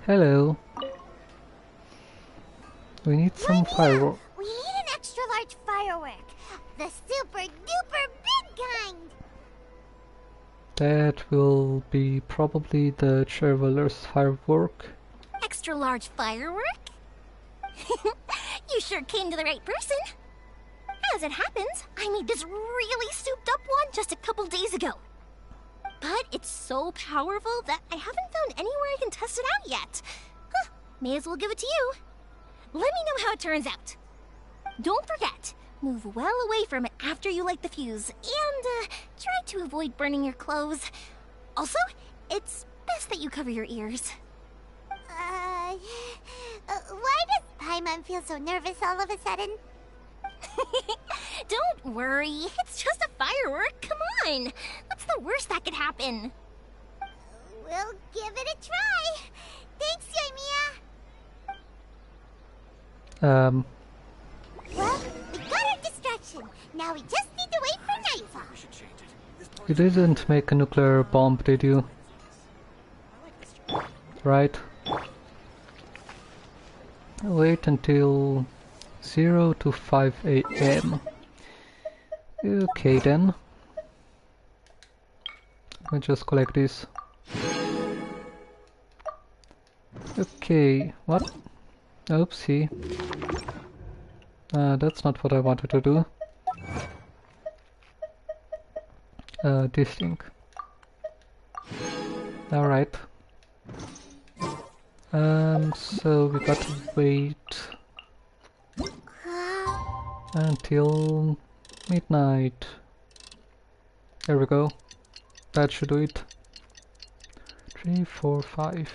Hello. We need some fireworks. We need an extra large firework. The super duper big kind. That will be probably the Traveler's firework. Extra large firework? You sure came to the right person. As it happens, I made this really souped up one just a couple days ago. But it's so powerful that I haven't found anywhere I can test it out yet. Huh, may as well give it to you. Let me know how it turns out. Don't forget, move well away from it after you light the fuse, and try to avoid burning your clothes. Also, it's best that you cover your ears. Why does Paimon feel so nervous all of a sudden? Don't worry, it's just a firework, come on! What's the worst that could happen? We'll give it a try! Thanks, Yoimiya! Well, we got our distraction. Now we just need to wait for nightfall. You didn't make a nuclear bomb, did you? Right? Wait until 0 to 5 AM. Okay then. I'll just collect this. Okay, what? Oopsie. That's not what I wanted to do. This thing. Alright. So we got to wait until midnight. There we go. That should do it. 3, 4, 5.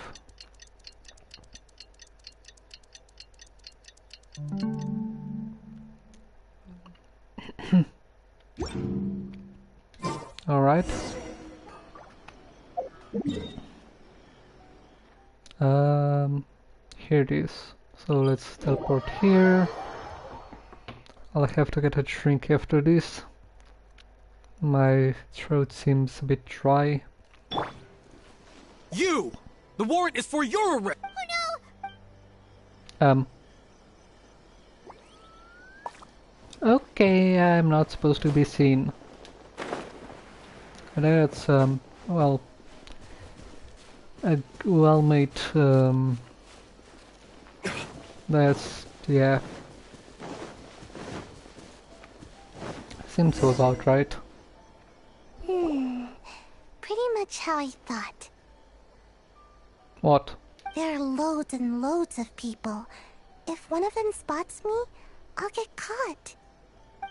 All right. Here it is. So let's teleport here. I'll have to get a drink after this. My throat seems a bit dry. You! The warrant is for your arrest! Oh no! Okay, I'm not supposed to be seen. That's, well, a well-made, that's, yeah. Seems so about right. Pretty much how I thought. What? There are loads and loads of people. If one of them spots me, I'll get caught.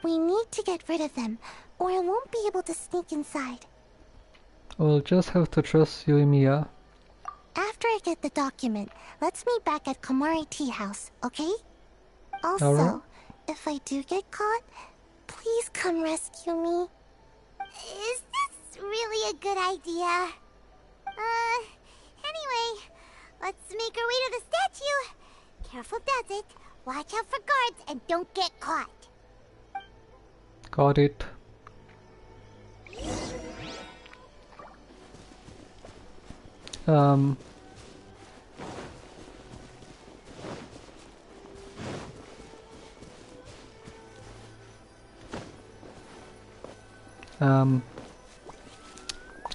We need to get rid of them, or I won't be able to sneak inside. We'll just have to trust you, Emiya. After I get the document, let's meet back at Komari Tea House, okay? Also, Alright. if I do get caught, please come rescue me. Is this really a good idea? Anyway, let's make our way to the statue. Careful does it. Watch out for guards and don't get caught. Got it.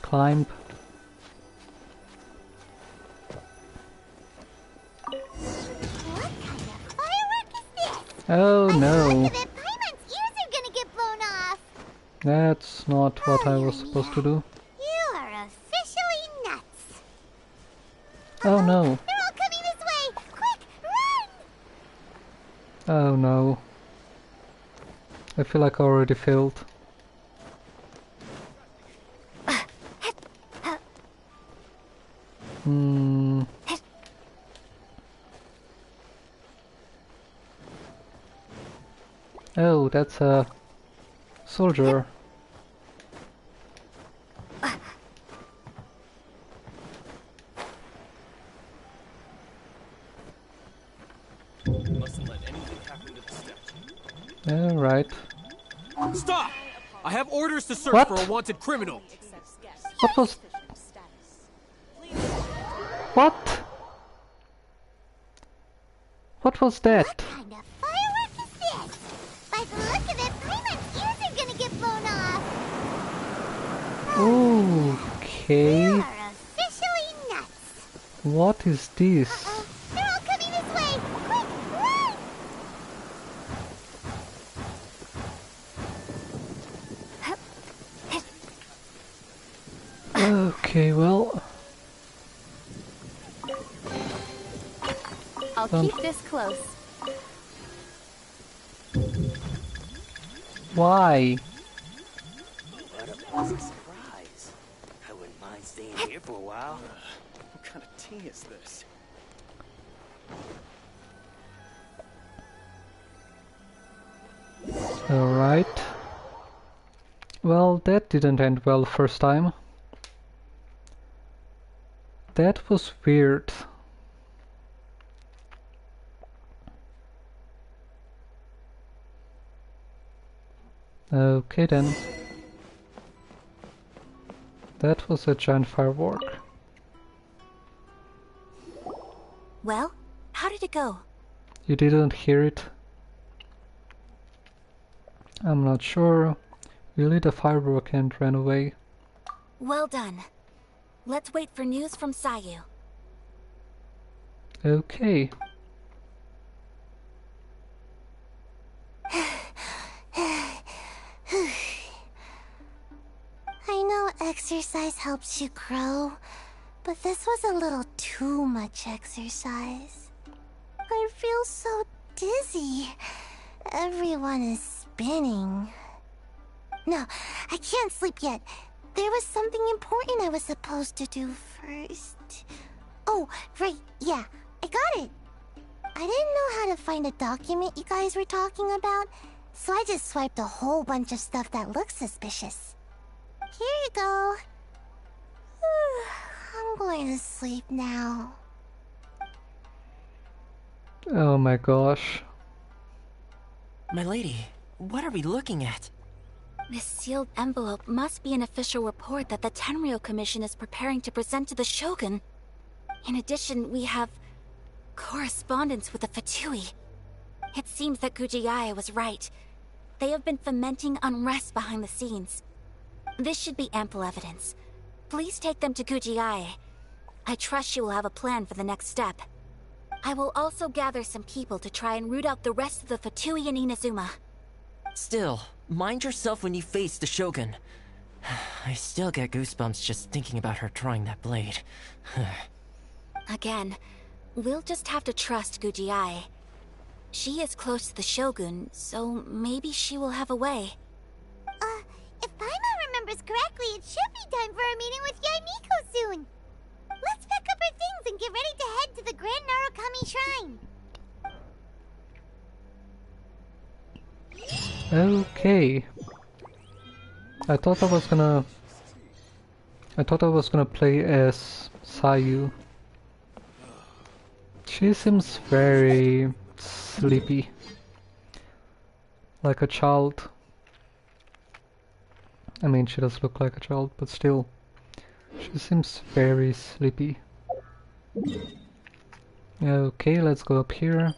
Climb. Oh no. That's not what I was supposed to do. You are officially nuts. Oh no. They're all coming this way. Quick, run! Oh no. I feel like I already failed. Oh, that's a soldier. Mustn't let anything happen to the statue. Alright. Stop! I have orders to search What? for a wanted criminal. What was... What? What was that? What kind of firework is this? By the look of it, Paimon's ears are gonna get blown off. Okay. You are officially nuts. What is this? They're all coming this way. Quick, run! Okay, well... I'll keep this close. Why? What a pleasant surprise. I wouldn't mind staying here for a while. What kind of tea is this? Alright. Well, that didn't end well first time. That was weird. Okay then. That was a giant firework. Well, how did it go? You didn't hear it? I'm not sure. We lit a firework and ran away. Well done. Let's wait for news from Sayu. Okay. I know exercise helps you grow, but this was a little too much exercise. I feel so dizzy. Everyone is spinning. No, I can't sleep yet. There was something important I was supposed to do first. Oh, right, yeah, I got it. I didn't know how to find a document you guys were talking about, so I just swiped a whole bunch of stuff that looks suspicious. Here you go. I'm going to sleep now. Oh my gosh. My lady, what are we looking at? This sealed envelope must be an official report that the Tenryou Commission is preparing to present to the Shogun. In addition, we have correspondence with the Fatui. It seems that Gujiae was right. They have been fomenting unrest behind the scenes. This should be ample evidence. Please take them to Gujiae. I trust she will have a plan for the next step. I will also gather some people to try and root out the rest of the Fatui in Inazuma. Still, mind yourself when you face the Shogun. I still get goosebumps just thinking about her trying that blade. Again, we'll just have to trust Gujiae. She is close to the Shogun, so maybe she will have a way. If Paimon remembers correctly, it should be time for a meeting with Yaimiko soon. Let's pack up our things and get ready to head to the Grand Narukami Shrine. Okay. I thought I was gonna play as Sayu. She seems very sleepy. Like a child. I mean, she does look like a child, but still. She seems very sleepy. Okay, let's go up here.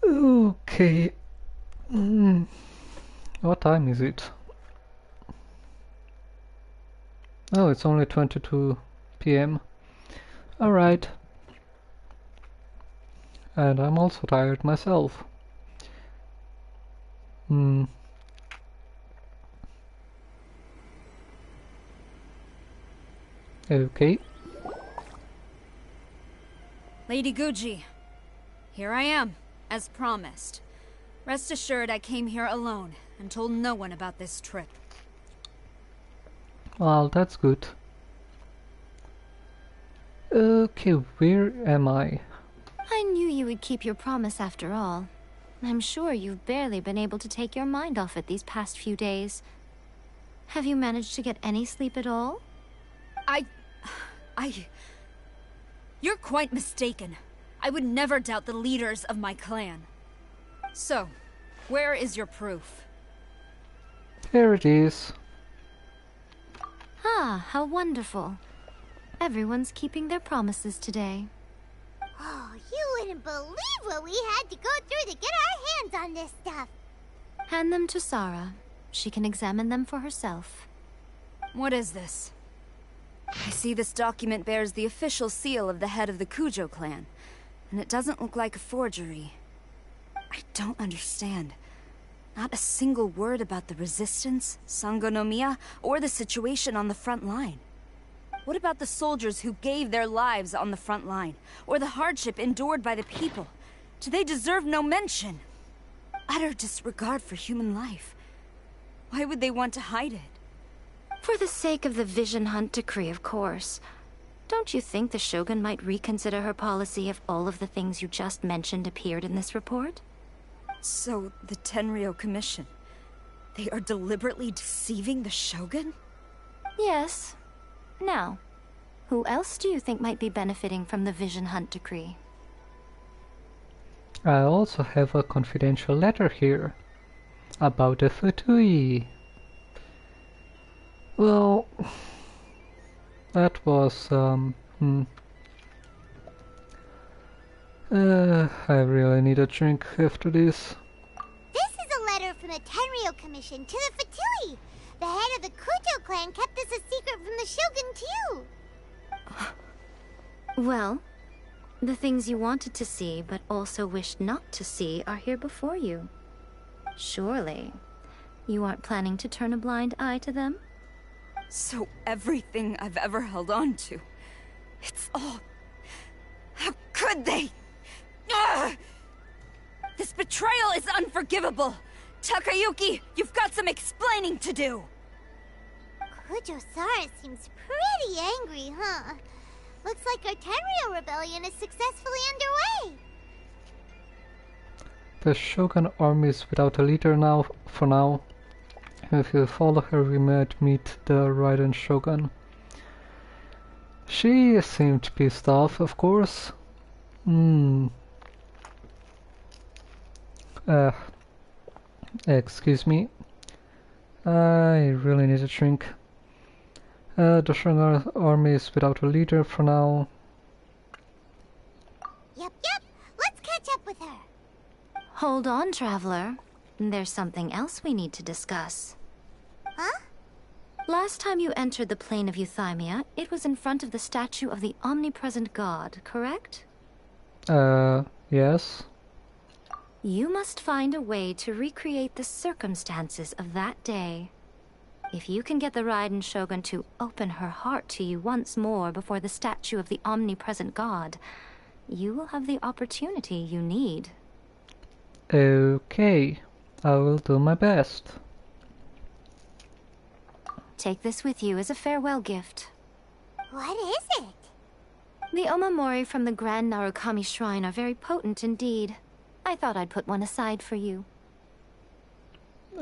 Okay. What time is it? Oh, it's only 22 PM. Alright. And I'm also tired myself. Okay. Lady Guji, here I am, as promised. Rest assured I came here alone and told no one about this trip. Well, that's good. Okay, where am I? I knew you would keep your promise after all. I'm sure you've barely been able to take your mind off it these past few days. Have you managed to get any sleep at all? You're quite mistaken. I would never doubt the leaders of my clan. So, where is your proof? Here it is. Ah, how wonderful. Everyone's keeping their promises today. Oh, you wouldn't believe what we had to go through to get our hands on this stuff. Hand them to Sarah. She can examine them for herself. What is this? I see this document bears the official seal of the head of the Kujo clan, and it doesn't look like a forgery. I don't understand. Not a single word about the resistance, Sangonomiya, or the situation on the front line. What about the soldiers who gave their lives on the front line, or the hardship endured by the people? Do they deserve no mention? Utter disregard for human life. Why would they want to hide it? For the sake of the Vision Hunt decree, of course. Don't you think the Shogun might reconsider her policy if all of the things you just mentioned appeared in this report? So, the Tenryou Commission, they are deliberately deceiving the Shogun? Yes. Now, who else do you think might be benefiting from the Vision Hunt decree? I also have a confidential letter here about the Fatui. Well, that was I really need a drink after this. This is a letter from the Tenryou Commission to the Fatui. The head of the Kujo clan kept this a secret from the Shogun too. Well, the things you wanted to see but also wished not to see are here before you. Surely, you aren't planning to turn a blind eye to them? So everything I've ever held on to, it's all... How could they? Ugh! This betrayal is unforgivable! Takayuki, you've got some explaining to do! Kujo-Sara seems pretty angry, huh? Looks like our Tenryou rebellion is successfully underway. The Shogun army is without a leader now, for now. If you follow her, we might meet the Raiden Shogun. She seemed pissed off, of course. Excuse me. I really need a drink. The Shogun army is without a leader for now. Yep. Let's catch up with her. Hold on, traveler. There's something else we need to discuss. Huh? Last time you entered the plane of Euthymia, it was in front of the statue of the Omnipresent God, correct? Yes. You must find a way to recreate the circumstances of that day. If you can get the Raiden Shogun to open her heart to you once more before the statue of the Omnipresent God, you will have the opportunity you need. Okay, I will do my best. Take this with you as a farewell gift. What is it? The omamori from the Grand Narukami Shrine are very potent indeed. I thought I'd put one aside for you.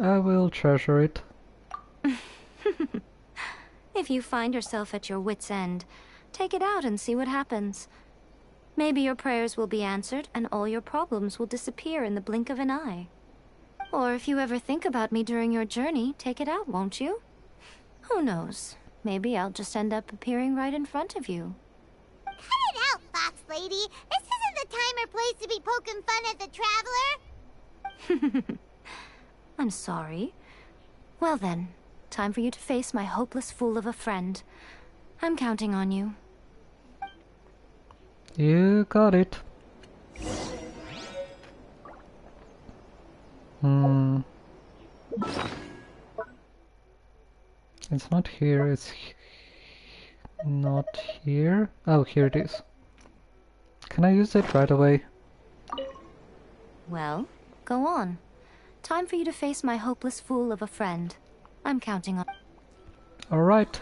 I will treasure it. If you find yourself at your wit's end, take it out and see what happens. Maybe your prayers will be answered and all your problems will disappear in the blink of an eye. Or if you ever think about me during your journey, take it out, won't you? Who knows? Maybe I'll just end up appearing right in front of you. Cut it out, Fox Lady! This isn't the time or place to be poking fun at the traveler! I'm sorry. Well then, time for you to face my hopeless fool of a friend. I'm counting on you. You got it. It's not here, it's not here. Oh, here it is. Can I use it right away? Well, go on. Time for you to face my hopeless fool of a friend. I'm counting on... Alright.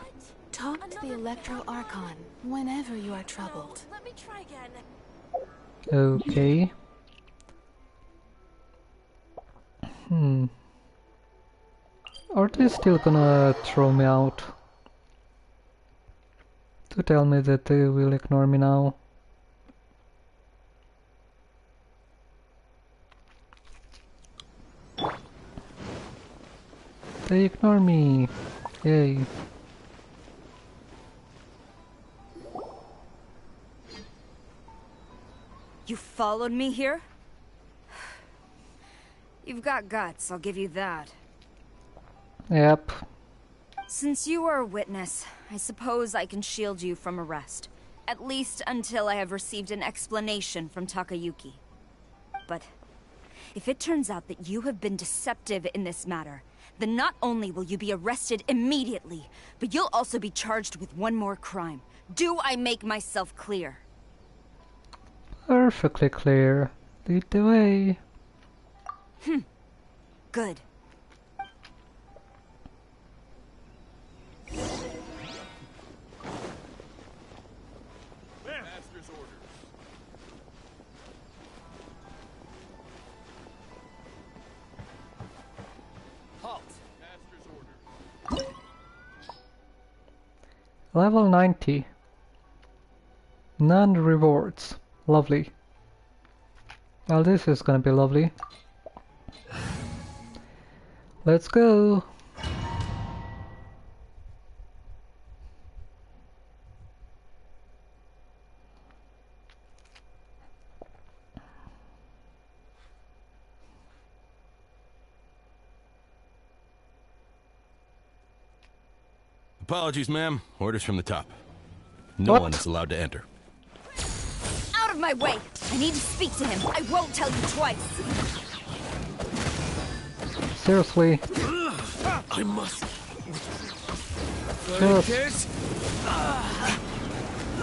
Talk to the Electro Archon whenever you are troubled. Let me try again. Okay. Are they still gonna throw me out? To tell me that they will ignore me now? They ignore me! Yay! You followed me here? You've got guts, I'll give you that. Yep. Since you are a witness, I suppose I can shield you from arrest. At least until I have received an explanation from Takayuki. But if it turns out that you have been deceptive in this matter, then not only will you be arrested immediately, but you'll also be charged with one more crime. Do I make myself clear? Perfectly clear. Lead the way. Good. Master's orders. Halt. Master's orders. Level 90. None rewards. Lovely. Well, this is gonna be lovely. Let's go! Apologies, ma'am. Orders from the top. No What? one is allowed to enter. Out of my way! I need to speak to him. I won't tell you twice. Seriously? I must. Just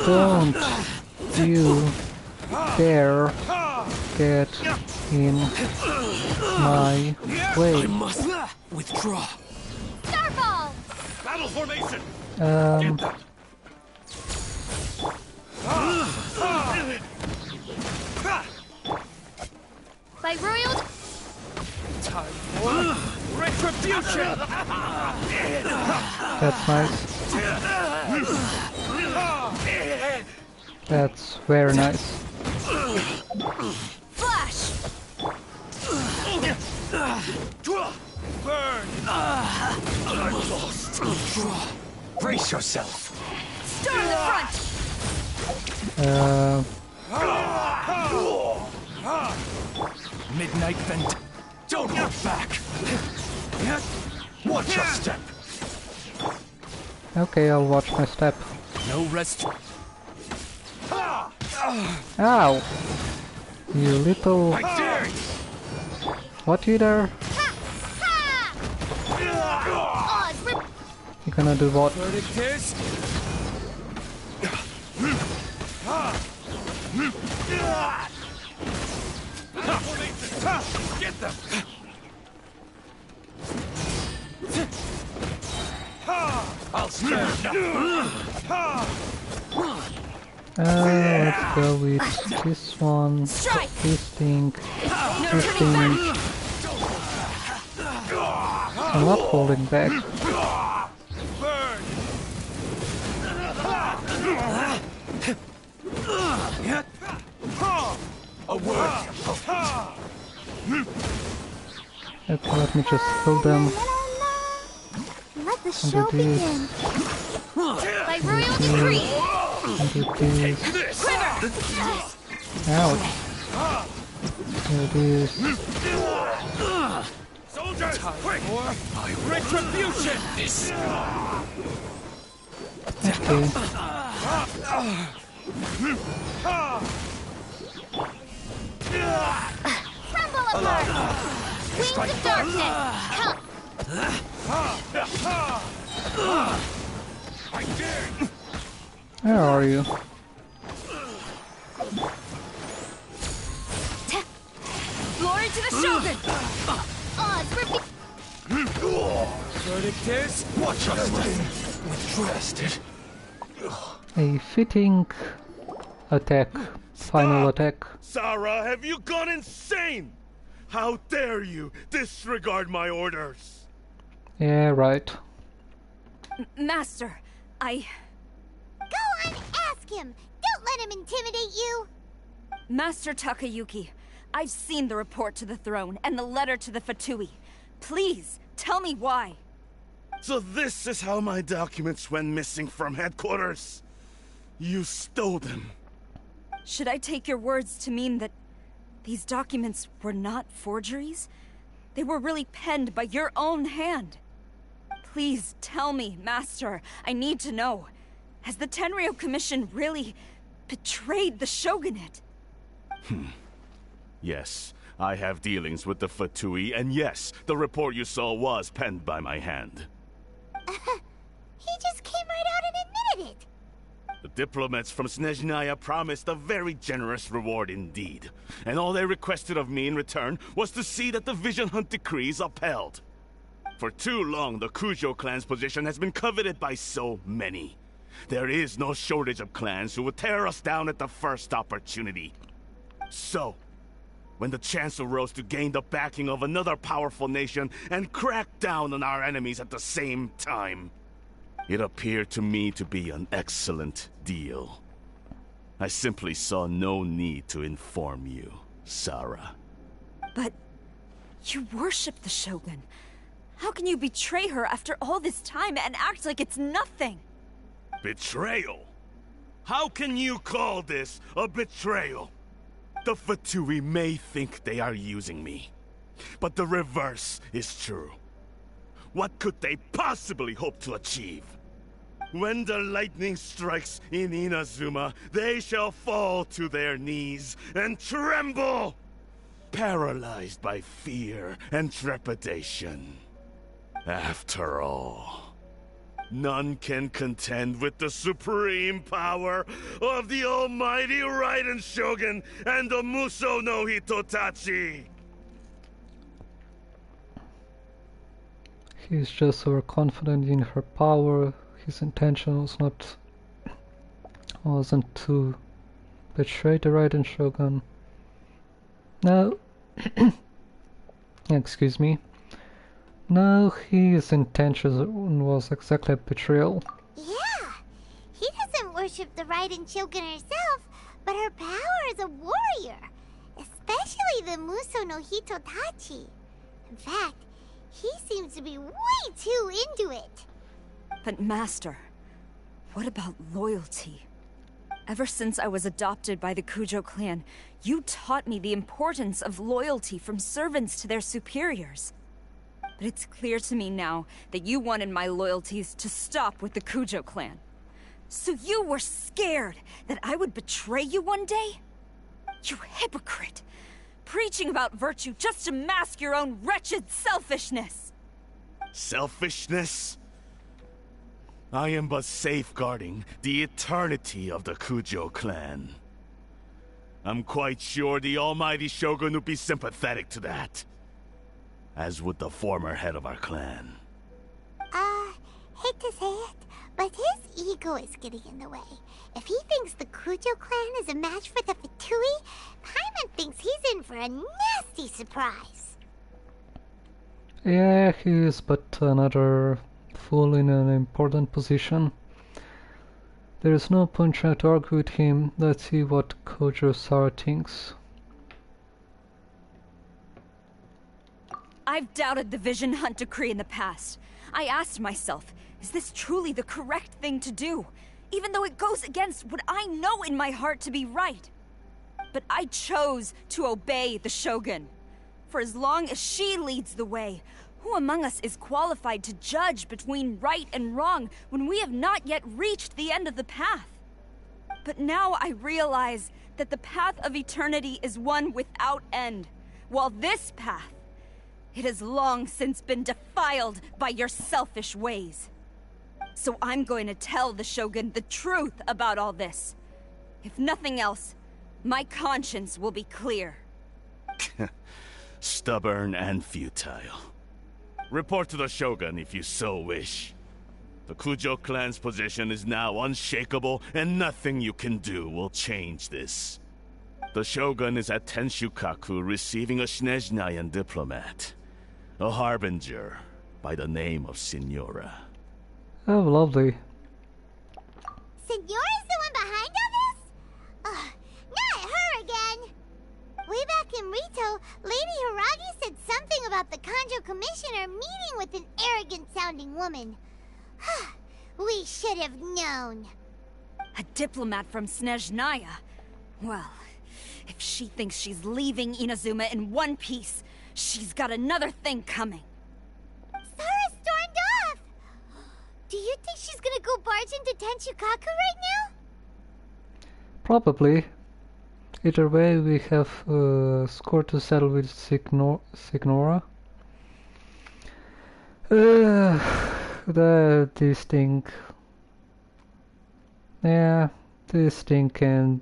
don't you dare get in my way. I must withdraw. Starball! Battle formation. By Royal... Time for retribution. That's nice. That's very nice. Flash! Burn. I'm lost. Draw. Brace yourself. Storm the front! Midnight Vent. Don't look back. Watch your step. Okay, I'll watch my step. No rest. Ow! You little... I dare you. What you there? You gonna do what? Verdict is... Get them! I'll spare Let's go with this one, this thing, this thing. I'm not holding back. A word. Okay, let me just kill them. Let the And show do this. begin. By Royal Decree! And do this. Ouch. Do this. Soldiers, quick! Retribution! This. Okay. Rumble apart! Wings of darkness! Come! I dare you! Where are you? Glory to the Shogun! Verdict is... Watch your step! Trusted. A fitting attack. Final attack. Sarah, have you gone insane? How dare you disregard my orders? Yeah, right. Master, I... Go on, ask him! Don't let him intimidate you! Master Takayuki, I've seen the report to the throne and the letter to the Fatui. Please, tell me why. So this is how my documents went missing from headquarters? You stole them. Should I take your words to mean that these documents were not forgeries? They were really penned by your own hand. Please tell me, Master. I need to know. Has the Tenryou Commission really betrayed the Shogunate? Yes, I have dealings with the Fatui, and yes, the report you saw was penned by my hand. He just came right out and admitted it! The diplomats from Snezhnaya promised a very generous reward indeed, and all they requested of me in return was to see that the Vision Hunt decree is upheld. For too long, the Kujo clan's position has been coveted by so many. There is no shortage of clans who would tear us down at the first opportunity. So, when the chance arose to gain the backing of another powerful nation and crack down on our enemies at the same time, it appeared to me to be an excellent deal. I simply saw no need to inform you, Sarah. But you worship the Shogun. How can you betray her after all this time and act like it's nothing? Betrayal? How can you call this a betrayal? The Fatui may think they are using me, but the reverse is true. What could they possibly hope to achieve? When the lightning strikes in Inazuma, they shall fall to their knees and tremble, paralyzed by fear and trepidation. After all, none can contend with the supreme power of the almighty Raiden Shogun and the Muso no Hitotachi! He's just overconfident in her power. His intention wasn't to betray the Raiden Shogun. No, excuse me. No, his intention was exactly betrayal. Yeah, he doesn't worship the Raiden Shogun herself, but her power as a warrior, especially the Muso no Hitotachi. In fact, he seems to be way too into it. But Master, what about loyalty? Ever since I was adopted by the Kujo clan, you taught me the importance of loyalty from servants to their superiors. But it's clear to me now that you wanted my loyalties to stop with the Kujo clan. So you were scared that I would betray you one day? You hypocrite! Preaching about virtue just to mask your own wretched selfishness! Selfishness? I am but safeguarding the eternity of the Kujo clan. I'm quite sure the almighty Shogun would be sympathetic to that. As would the former head of our clan. Hate to say it, but his ego is getting in the way. If he thinks the Kujo clan is a match for the Fatui, Paimon thinks he's in for a nasty surprise. Yeah, he is but another fool in an important position. There is no point trying to argue with him. Let's see what Kojo-Sara thinks. I've doubted the Vision Hunt decree in the past. I asked myself, is this truly the correct thing to do? Even though it goes against what I know in my heart to be right. But I chose to obey the Shogun. For as long as she leads the way, who among us is qualified to judge between right and wrong when we have not yet reached the end of the path? But now I realize that the path of eternity is one without end, while this path, it has long since been defiled by your selfish ways. So I'm going to tell the Shogun the truth about all this. If nothing else, my conscience will be clear. Stubborn and futile. Report to the Shogun if you so wish. The Kujo clan's position is now unshakable, and nothing you can do will change this. The Shogun is at Tenshukaku receiving a Snezhnayan diplomat. A harbinger by the name of Signora. Oh, lovely. Signora's the one behind all this? Ugh, not her again! Way back in Rito, Lady Hiragi said something about the Kanjo Commissioner meeting with an arrogant-sounding woman. We should have known. A diplomat from Snezhnaya? Well, if she thinks she's leaving Inazuma in one piece, she's got another thing coming. Sara stormed off! Do you think she's gonna go barge into Tenshukaku right now? Probably. Either way, we have a score to settle with Signora. This thing... Yeah, this thing can...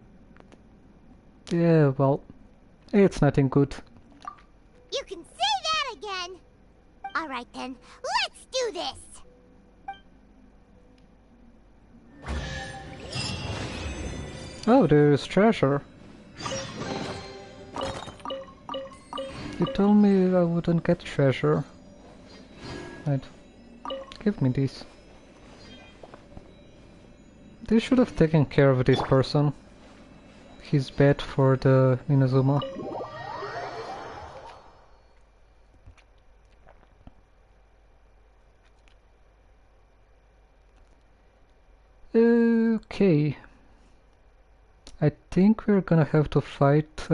Yeah, well, it's nothing good. You can say that again! Alright then, let's do this! Oh, there's treasure. You told me I wouldn't get treasure. Right. Give me this. They should have taken care of this person. He's bad for the Inazuma. Okay. I think we're gonna have to fight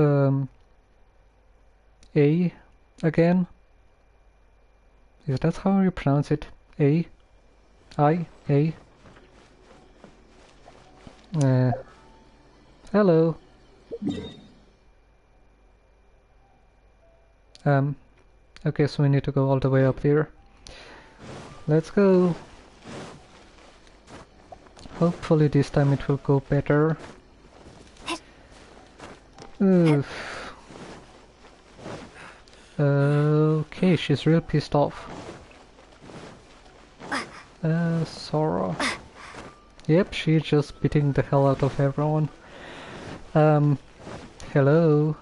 A again. Is that how you pronounce it? A? A? Hello. Okay, so we need to go all the way up there. Let's go. Hopefully this time it will go better. Oof. Okay, she's real pissed off. Sora. Yep, she's just beating the hell out of everyone. Hello.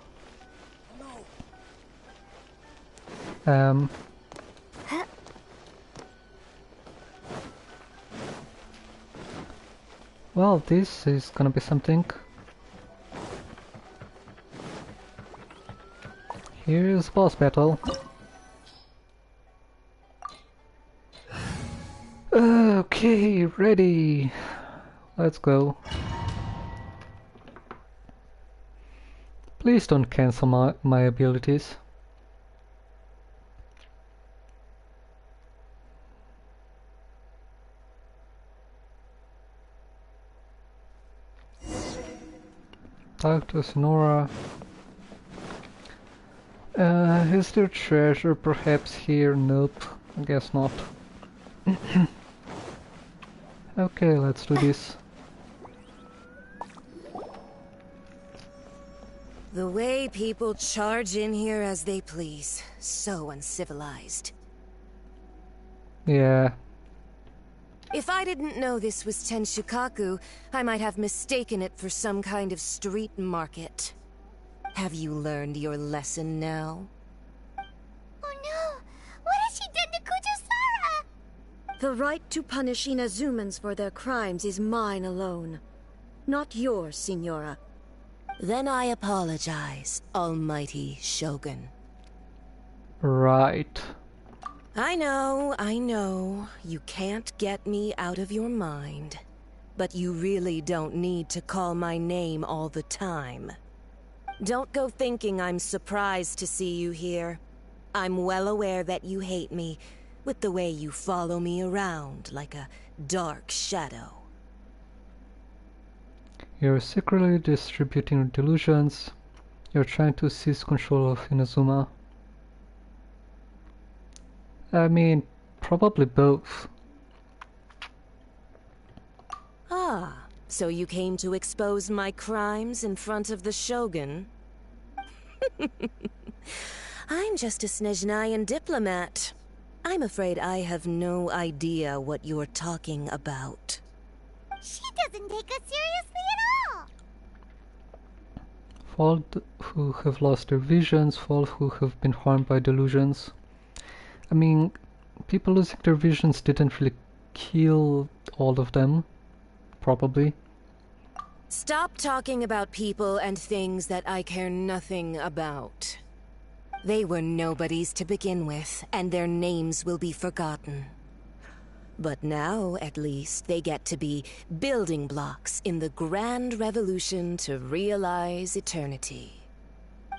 Well, this is gonna be something. Here's boss battle. Okay, ready. Let's go. Please don't cancel my abilities. Talk to Sonora. Is there treasure perhaps here? Nope, I guess not. Okay, let's do this. The way people charge in here as they please. So uncivilized. Yeah. If I didn't know this was Tenshukaku, I might have mistaken it for some kind of street market. Have you learned your lesson now? Oh no! What has she done to Kujusara? The right to punish Inazumans for their crimes is mine alone. Not yours, Signora. Then I apologize, Almighty Shogun. Right. I know. You can't get me out of your mind. But you really don't need to call my name all the time. Don't go thinking I'm surprised to see you here. I'm well aware that you hate me, with the way you follow me around like a dark shadow. You're secretly distributing delusions. You're trying to seize control of Inazuma. I mean, probably both. Ah, so you came to expose my crimes in front of the Shogun? I'm just a Snezhnayan diplomat. I'm afraid I have no idea what you're talking about. She doesn't take us seriously at all! For all who have lost their visions, for all who have been harmed by delusions. I mean, people losing their visions didn't really kill all of them, probably. Stop talking about people and things that I care nothing about. They were nobodies to begin with, and their names will be forgotten. But now, at least, they get to be building blocks in the grand revolution to realize eternity.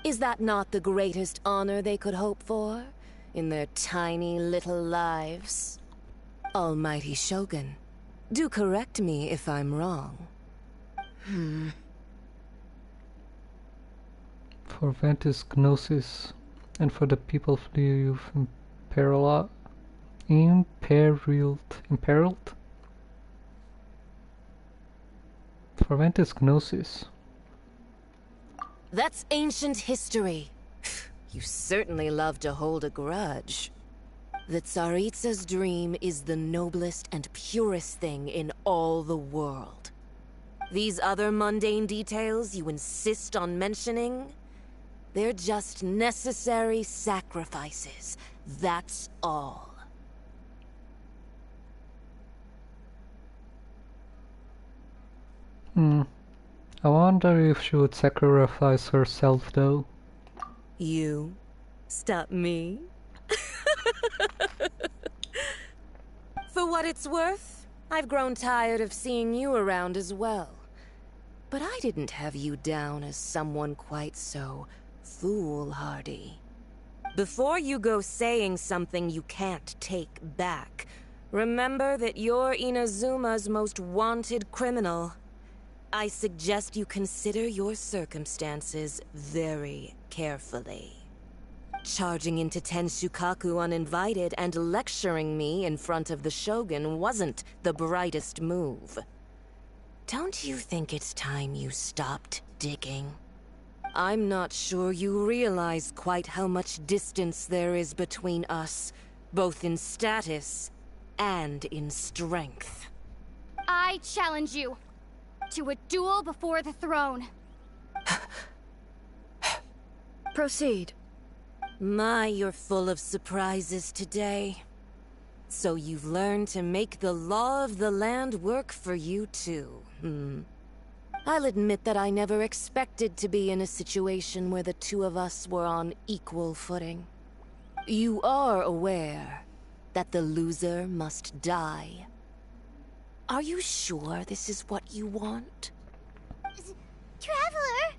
Is that not the greatest honor they could hope for? In their tiny little lives? Almighty Shogun, do correct me if I'm wrong. For Ventus Gnosis, and for the people flew imperiled? For Ventus Gnosis. That's ancient history. You certainly love to hold a grudge. The Tsaritsa's dream is the noblest and purest thing in all the world. These other mundane details you insist on mentioning, they're just necessary sacrifices. That's all. I wonder if she would sacrifice herself, though. You? Stop me? For what it's worth, I've grown tired of seeing you around as well. But I didn't have you down as someone quite so foolhardy. Before you go saying something you can't take back, remember that you're Inazuma's most wanted criminal. I suggest you consider your circumstances very carefully. Charging into Tenshukaku uninvited and lecturing me in front of the Shogun wasn't the brightest move. Don't you think it's time you stopped digging? I'm not sure you realize quite how much distance there is between us, both in status and in strength. I challenge you to a duel before the throne. Proceed. My, you're full of surprises today. So you've learned to make the law of the land work for you too, I'll admit that I never expected to be in a situation where the two of us were on equal footing. You are aware that the loser must die. Are you sure this is what you want? Traveler!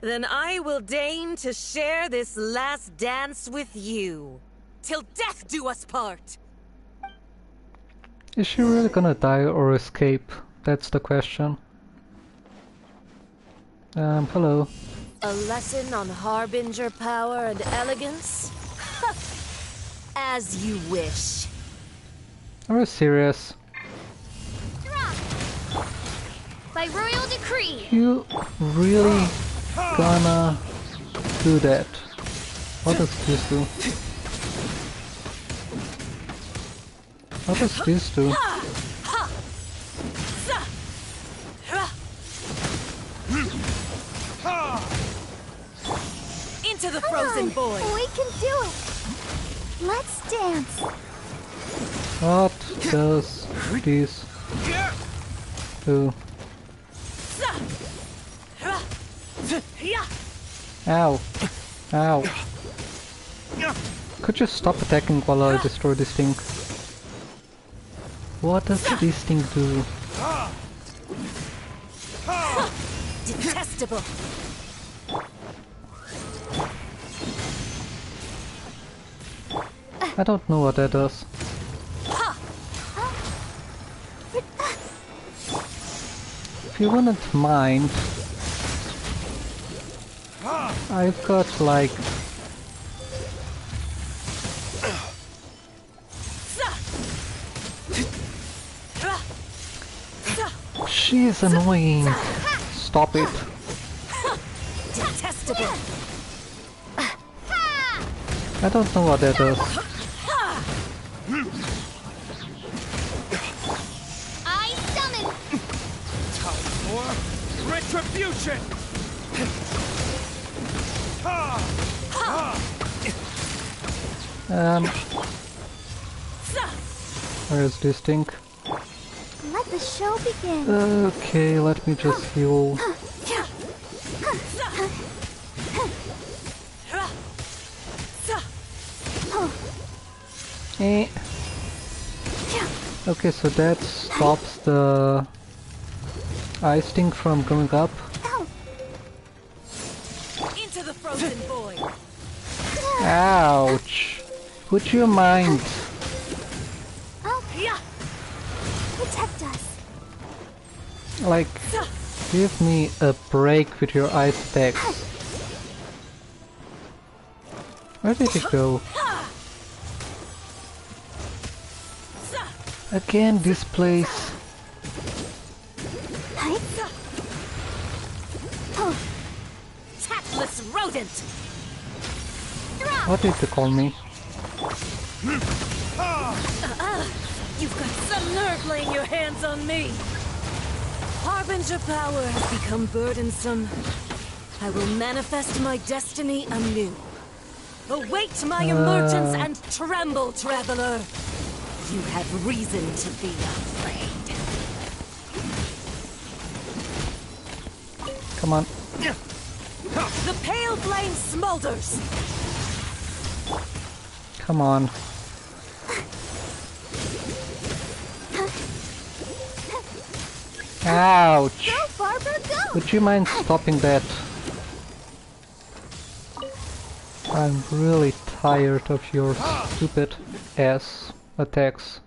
Then I will deign to share this last dance with you. Till death do us part! Is she really gonna die or escape? That's the question. Hello. A lesson on Harbinger power and elegance? As you wish. Are you serious? By royal decree. You really gonna do that? What does this do? What does this do? Into the frozen void. We can do it. Let's dance. What does this do? Ow. Ow. Could you stop attacking while I destroy this thing? What does this thing do? Detestable. I don't know what that does. If you wouldn't mind, I've got like she's annoying. Stop it. Detestable. I don't know what that does. I summon. Time for retribution. Where's this thing? Let the show begin. Okay, let me just heal. Eh. Okay, so that stops the ice thing from going up. Into the frozen void. Ouch! Would you mind? Protect us. Like, give me a break with your ice attacks. Where did it go? Again, this place. Tactless rodent. What did you call me? You've got some nerve laying your hands on me. Harbinger power has become burdensome. I will manifest my destiny anew. Await my emergence and tremble, traveler. You have reason to be afraid. Come on. The pale flame smolders. Come on. Ouch! Go, Barbara, go! Would you mind stopping that? I'm really tired of your stupid ass attacks.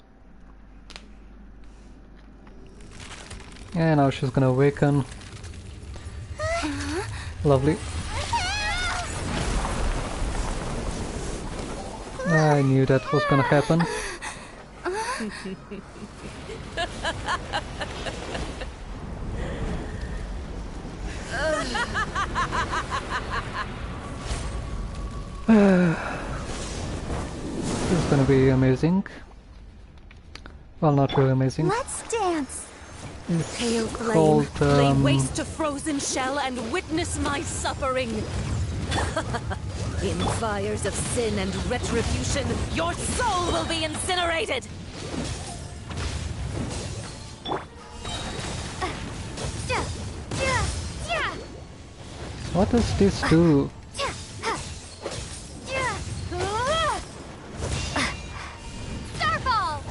And now she's gonna awaken. Lovely. I knew that was gonna happen. This is gonna be amazing. Well, not really amazing. Let's dance. It's Pale flame, called, lay waste to frozen shell and witness my suffering. In fires of sin and retribution, your soul will be incinerated. What does this do? Starfall!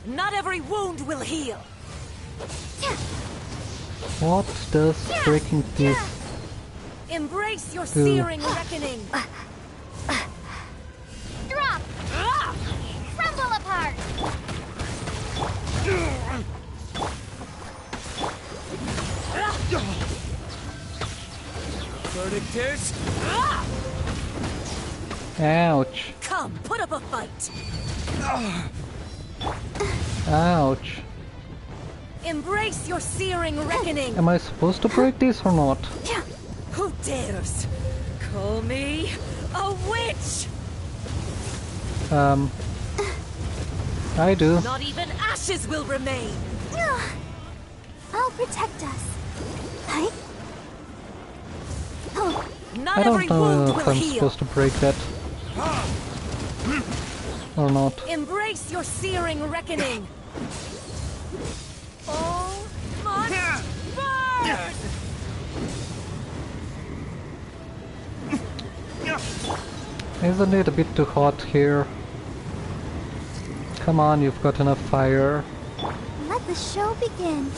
Not every wound will heal. What does breaking this Embrace your do? searing reckoning. Drop! Crumble apart! Verdictors? Ouch. Come, put up a fight. Ouch. Embrace your searing reckoning. Am I supposed to break this or not? Who dares call me a witch? I do. Not even ashes will remain. I'll protect us. Right? Not I don't every know wound if will I'm heal. supposed to break that or not. Embrace your searing reckoning. Oh, must burn! Isn't it a bit too hot here? Come on, you've got enough fire. Let the show begin.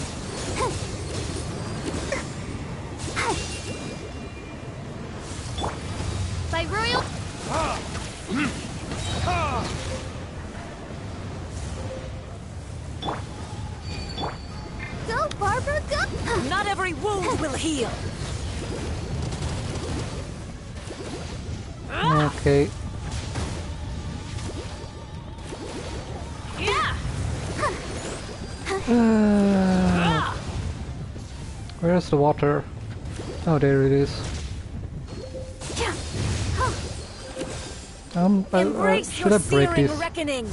By royal... Go, Barbara, go! Not every wound will heal. Okay. Where's the water? Oh, there it is. Should I break this? Reckoning.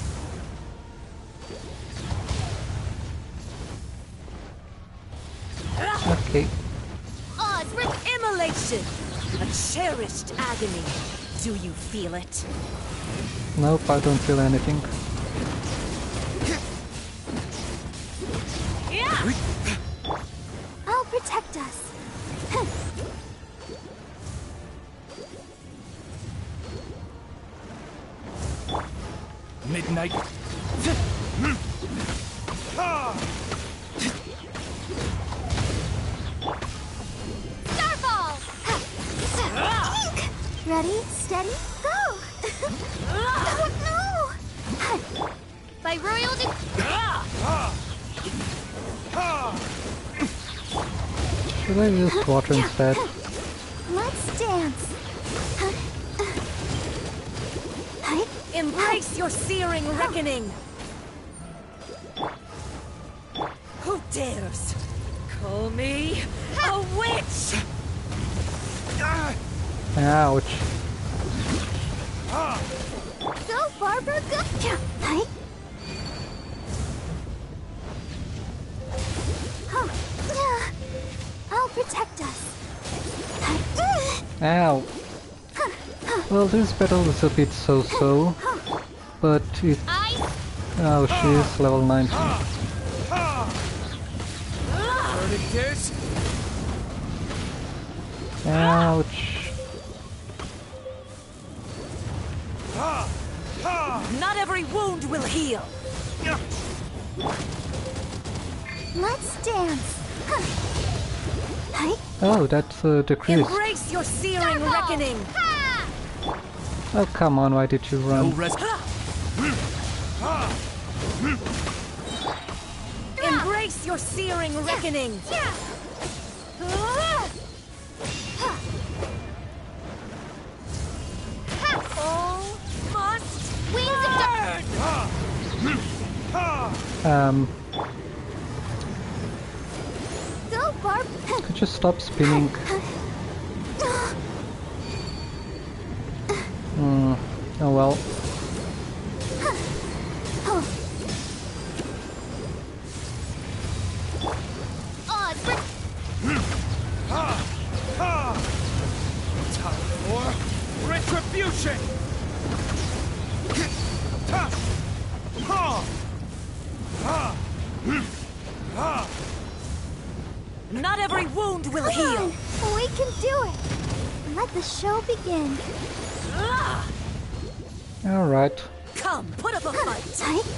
Okay. Immolation. A cherished agony. Do you feel it? Nope, I don't feel anything. I'll protect us. Midnight. Starfall! Ready, steady, go! Oh, no! By royal Should I use water instead? Let's dance. Embrace your searing reckoning. Who dares call me a witch? Ouch. Go, Barbara, go! I'll protect us. Ow. Well, this battle is a bit so-so, but it... Oh, she's level 19. Verdictors? Ouch. Not every wound will heal. Let's dance. Oh, that's decreased. Embrace your searing reckoning. Oh, come on, why did you run? Embrace your searing reckoning! Go, Barb! Could you stop spinning? Oh well. Time for retribution! Not every wound will Come heal! on. We can do it! Let the show begin. Alright. Come, put up a fight!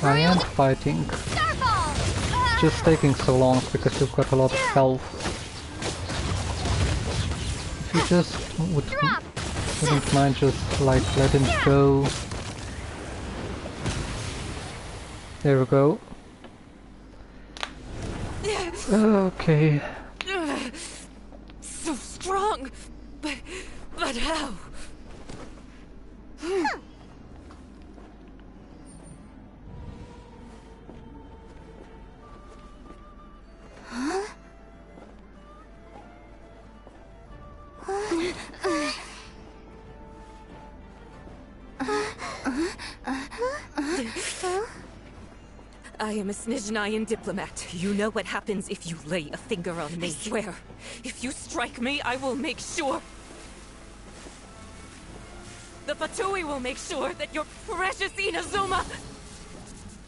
I am fighting. It's just taking so long because you've got a lot of health. If you just wouldn't mind just like letting go. There we go. Okay. So strong, but how? I am a Snezhnayan diplomat. You know what happens if you lay a finger on me. I swear, if you strike me, I will make sure. The Fatui will make sure that your precious Inazuma...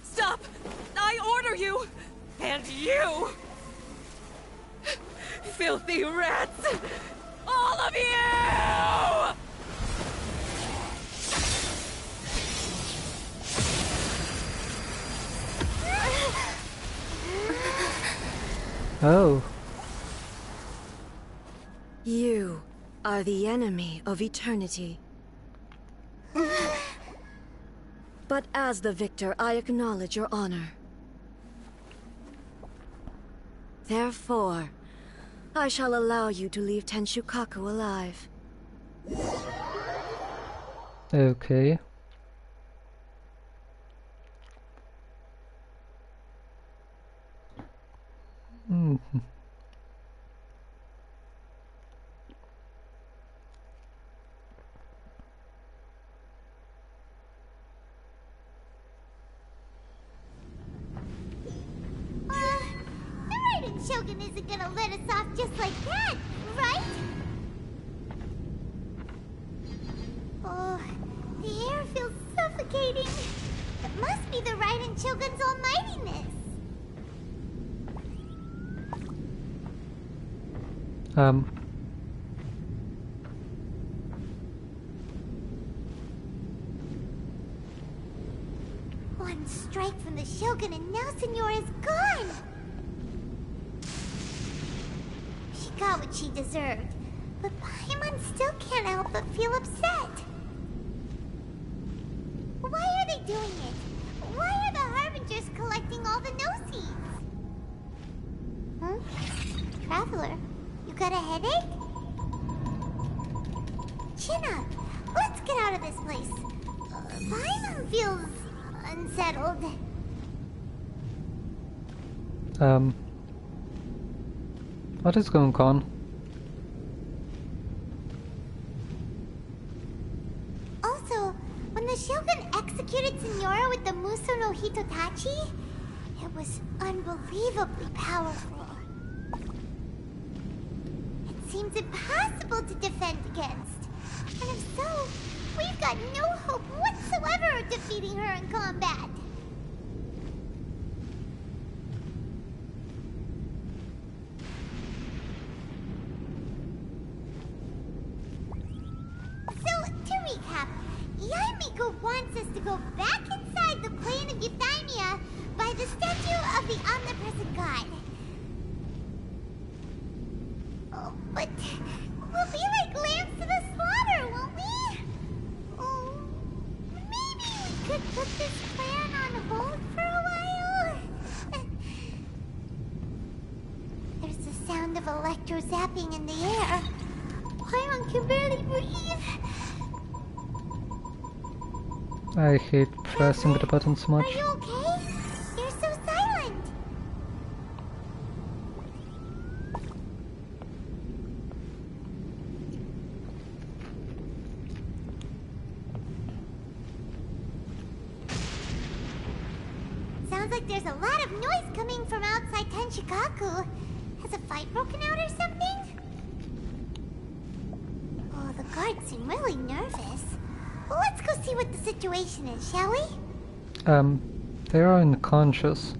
Stop! I order you! And you! Filthy rats! All of you! Oh. You are the enemy of eternity. But as the victor, I acknowledge your honor. Therefore, I shall allow you to leave Tenshukaku alive. Okay. Shogun isn't gonna let us off just like that, right? Oh, the air feels suffocating. It must be the Raiden Shogun's almightiness. One strike from the Shogun and now Senora is gone. She got what she deserved, but Paimon still can't help but feel upset. Why are they doing it? Why are the Harbingers collecting all the no-seeds? Huh? Traveler, you got a headache? Chin up. Let's get out of this place. Paimon feels unsettled. What is going on? Also, when the Shogun executed Senora with the Muso no Hitotachi, it was unbelievably powerful. It seems impossible to defend against. And if so, we've got no hope whatsoever of defeating her in combat. So, to recap, Yaemiko wants us to go back inside the plane of Euthymia by the statue of the Omnipresent God. But we'll be like lambs to the slaughter, won't we? Oh, maybe we could put this plan on hold for a while? There's the sound of electro zapping in the air. Paimon can barely breathe. I hate pressing the button so much. Are you okay? You're so silent. Sounds like there's a lot of noise coming from outside Tenshikaku. Has a fight broken out or something? Oh, the guards seem really nervous. Well, let's go see what the situation is, shall we? They are unconscious.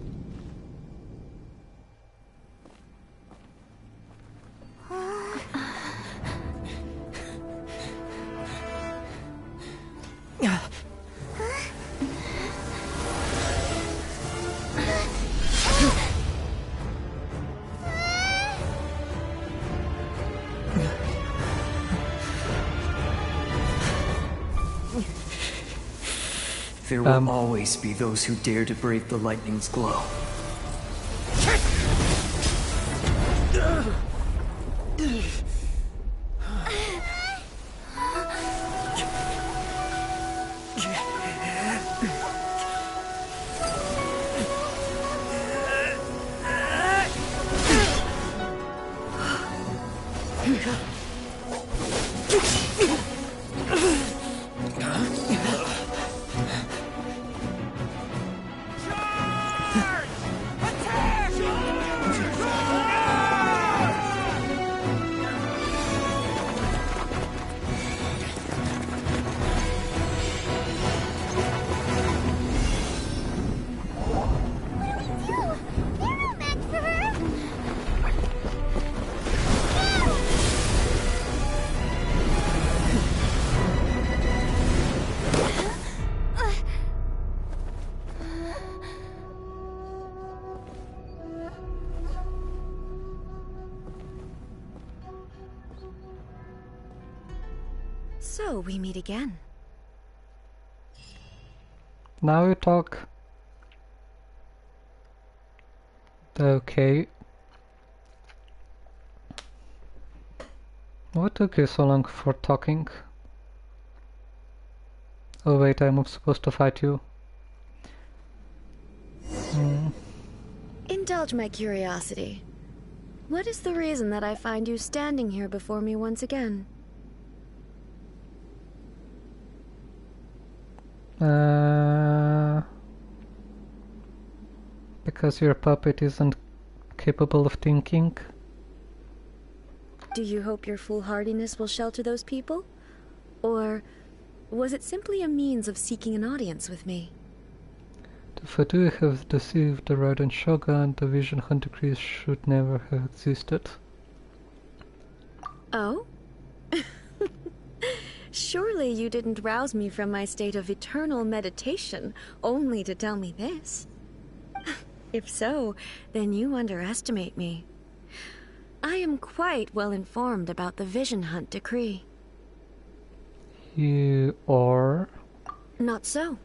There will always be those who dare to brave the lightning's glow. So, we meet again. Now you talk. Okay. What took you so long for talking? Oh wait, I'm supposed to fight you. Indulge my curiosity. What is the reason that I find you standing here before me once again? Because your puppet isn't capable of thinking. Do you hope your foolhardiness will shelter those people? Or was it simply a means of seeking an audience with me? The Fatui have deceived the Raiden Shogun. The Vision Hunt decrees should never have existed. Oh? Surely you didn't rouse me from my state of eternal meditation only to tell me this. If so, then you underestimate me. I am quite well informed about the Vision Hunt decree. You are? Not so.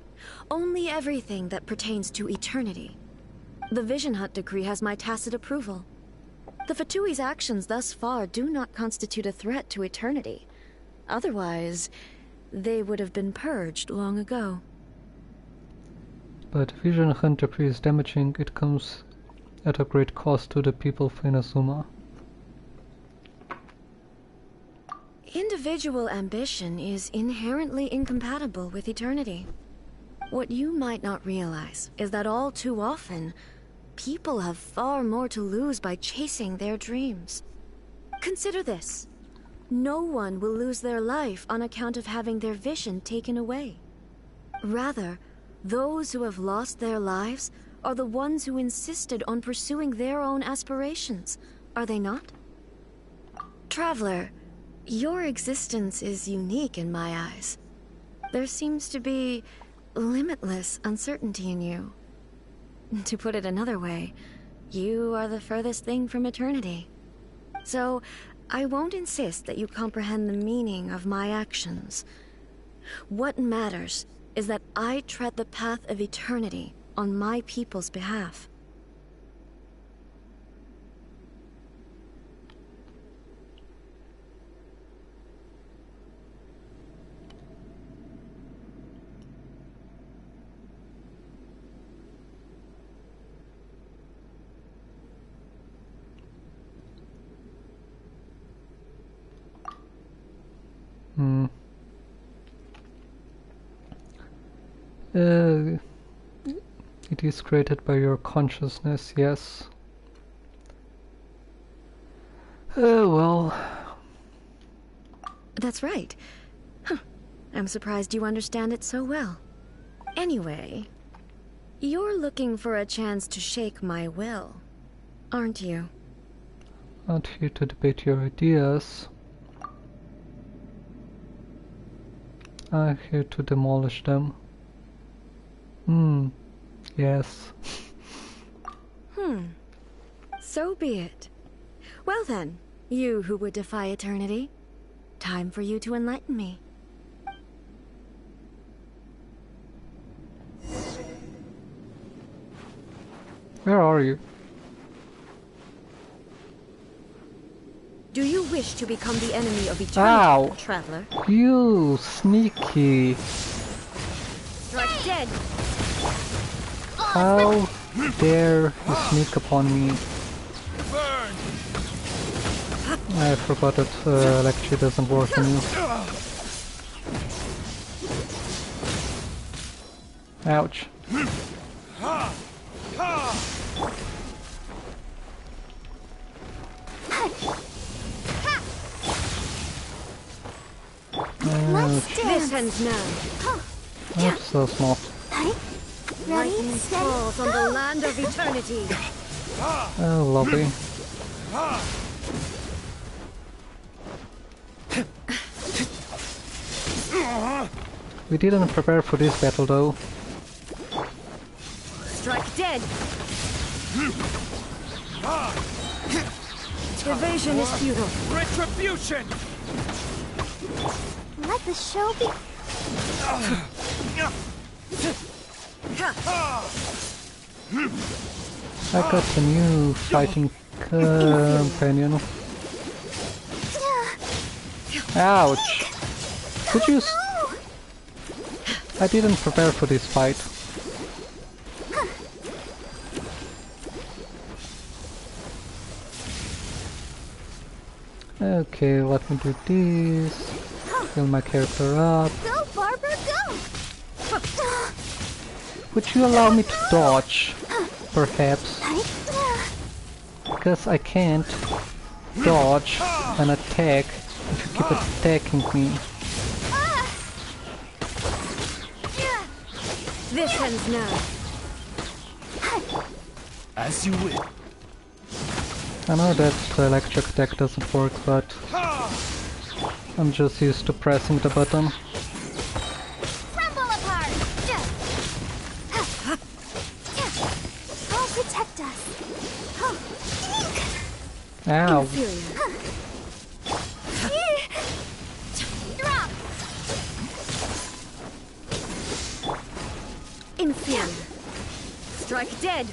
Only everything that pertains to eternity. The Vision Hunt decree has my tacit approval. The Fatui's actions thus far do not constitute a threat to eternity. Otherwise, they would have been purged long ago. But Vision Hunt decree is damaging. It comes at a great cost to the people of Inazuma. Individual ambition is inherently incompatible with eternity. What you might not realize is that all too often, people have far more to lose by chasing their dreams. Consider this. No one will lose their life on account of having their vision taken away. Rather, those who have lost their lives are the ones who insisted on pursuing their own aspirations, are they not? Traveler, your existence is unique in my eyes. There seems to be limitless uncertainty in you. To put it another way, you are the furthest thing from eternity. So, I won't insist that you comprehend the meaning of my actions. What matters is that I tread the path of eternity on my people's behalf. It is created by your consciousness, yes. Well... That's right. Huh. I'm surprised you understand it so well. Anyway, you're looking for a chance to shake my will, aren't you? Not here to debate your ideas. I'm here to demolish them. Yes. So be it. Well then, you who would defy eternity, time for you to enlighten me. Where are you? Do you wish to become the enemy of eternity, traveler? You sneaky! Strike dead! How dare you sneak upon me? I forgot that electricity doesn't work on you. Ouch. This ends now. That's so small. Lightning falls on the land of eternity. Oh, lovely. We didn't prepare for this battle though. Strike dead. Evasion is futile. Retribution! Let the show be... I got a new fighting companion. Ouch! Could you I didn't prepare for this fight. Okay, let me do this. Fill my character up. Go, Barbara, go! Would you allow me to dodge? Perhaps. Because I can't dodge an attack if you keep attacking me. This ends now. As you will. I know that electric attack doesn't work, but I'm just used to pressing the button. Crumble apart! I'll protect us. Ow! Drop! Inferior. Strike dead.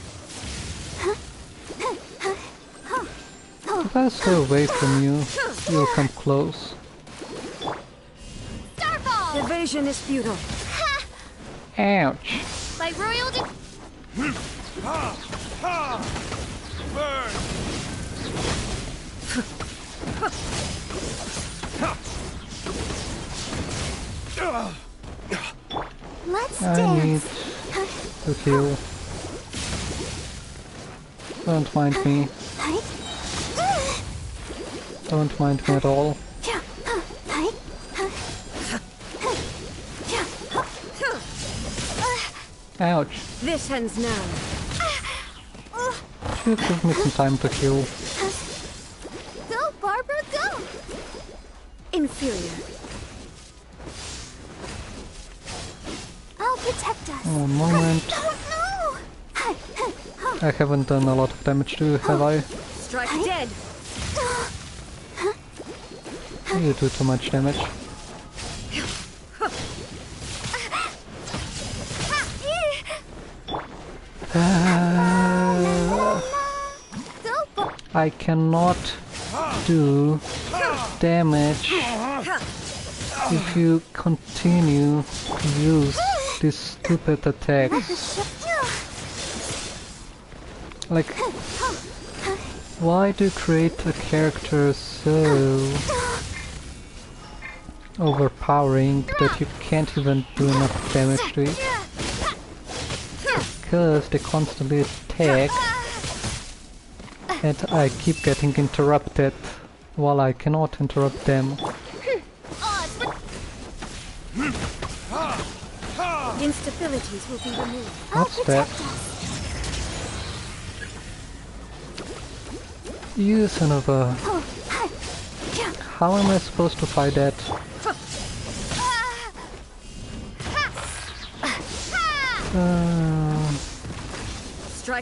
If I stay away from you, you'll come close. Starfall! Evasion is futile. Ouch! By royal Burn! Let's I need to heal. Don't mind me. Don't mind me at all. Ouch. This ends now. Should give me some time to heal. Go, Barbara, go! Inferior. I'll protect us. One moment. I haven't done a lot of damage to you, have I? Strike dead. You do too much damage. I cannot do damage if you continue to use these stupid attacks. Like, why do you create a character so overpowering that you can't even do enough damage to it? Because they constantly attack and I keep getting interrupted while I cannot interrupt them. Instabilities will be removed. What's that? You son of a... How am I supposed to fight that?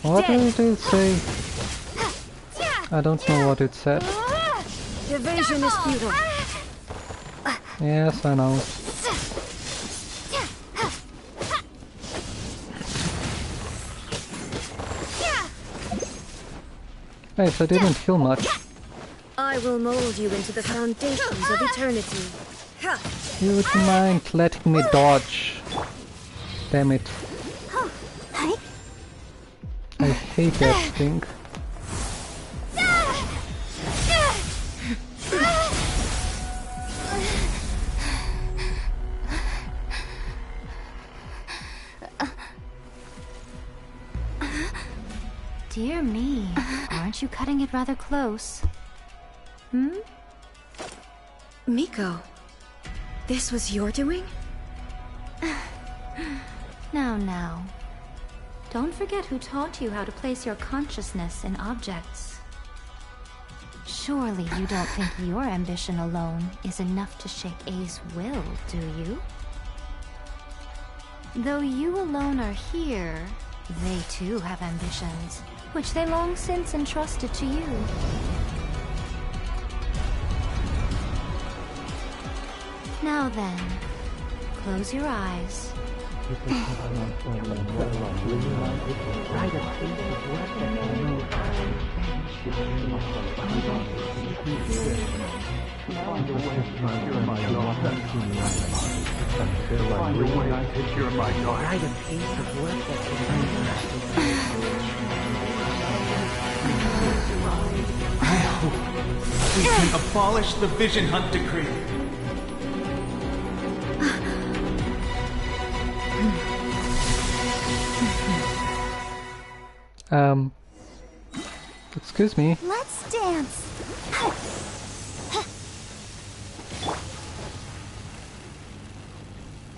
What did it say? I don't know what it said. Evasion is futile. Yes, I know. Wait, I didn't heal much. I will mold you into the foundations of eternity. You wouldn't mind letting me dodge. Damn it. I hate that thing. Dear me, aren't you cutting it rather close? Hmm? Miko, this was your doing? Now. Don't forget who taught you how to place your consciousness in objects. Surely you don't think your ambition alone is enough to shake A's will, do you? Though you alone are here, they too have ambitions, which they long since entrusted to you. Now then, close your eyes. We can abolish the Vision Hunt Decree. Excuse me. Let's dance.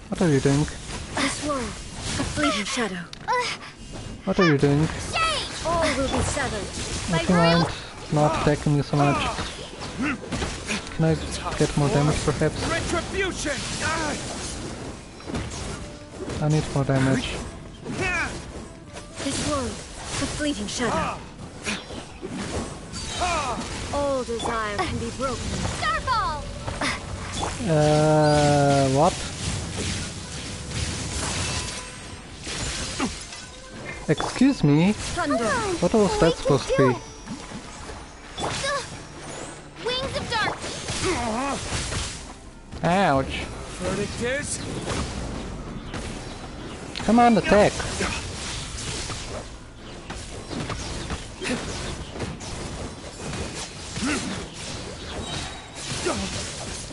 What are you doing? This world, a fleeting shadow. What are you doing? All will be severed. Would you mind not attacking me so much? Can I get more damage perhaps? Retribution! I need more damage. This world, a fleeting shadow. All desire can be broken. Starfall! What? Excuse me? Thunder. What was that supposed to be? Wings of dark. Ouch. Verdict is... Come on, attack.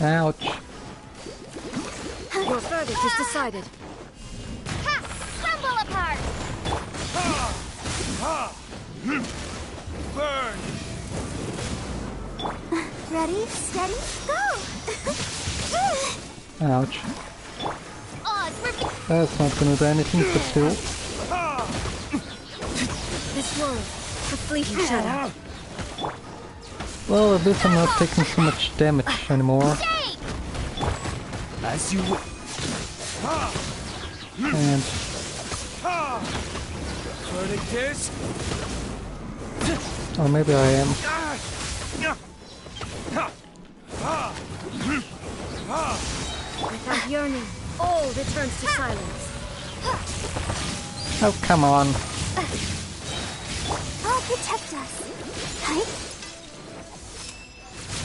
Ouch. Your verdict is decided. Crumble apart. Burn! Ready, steady, go! Ouch. Odds were That's not gonna do anything, but still. This world, a fleeting shadow. Well, at least I'm not taking so much damage anymore. As you will. And Verdict is... or maybe I am. Without yearning, all returns to silence. Oh, come on. I'll protect us. Right?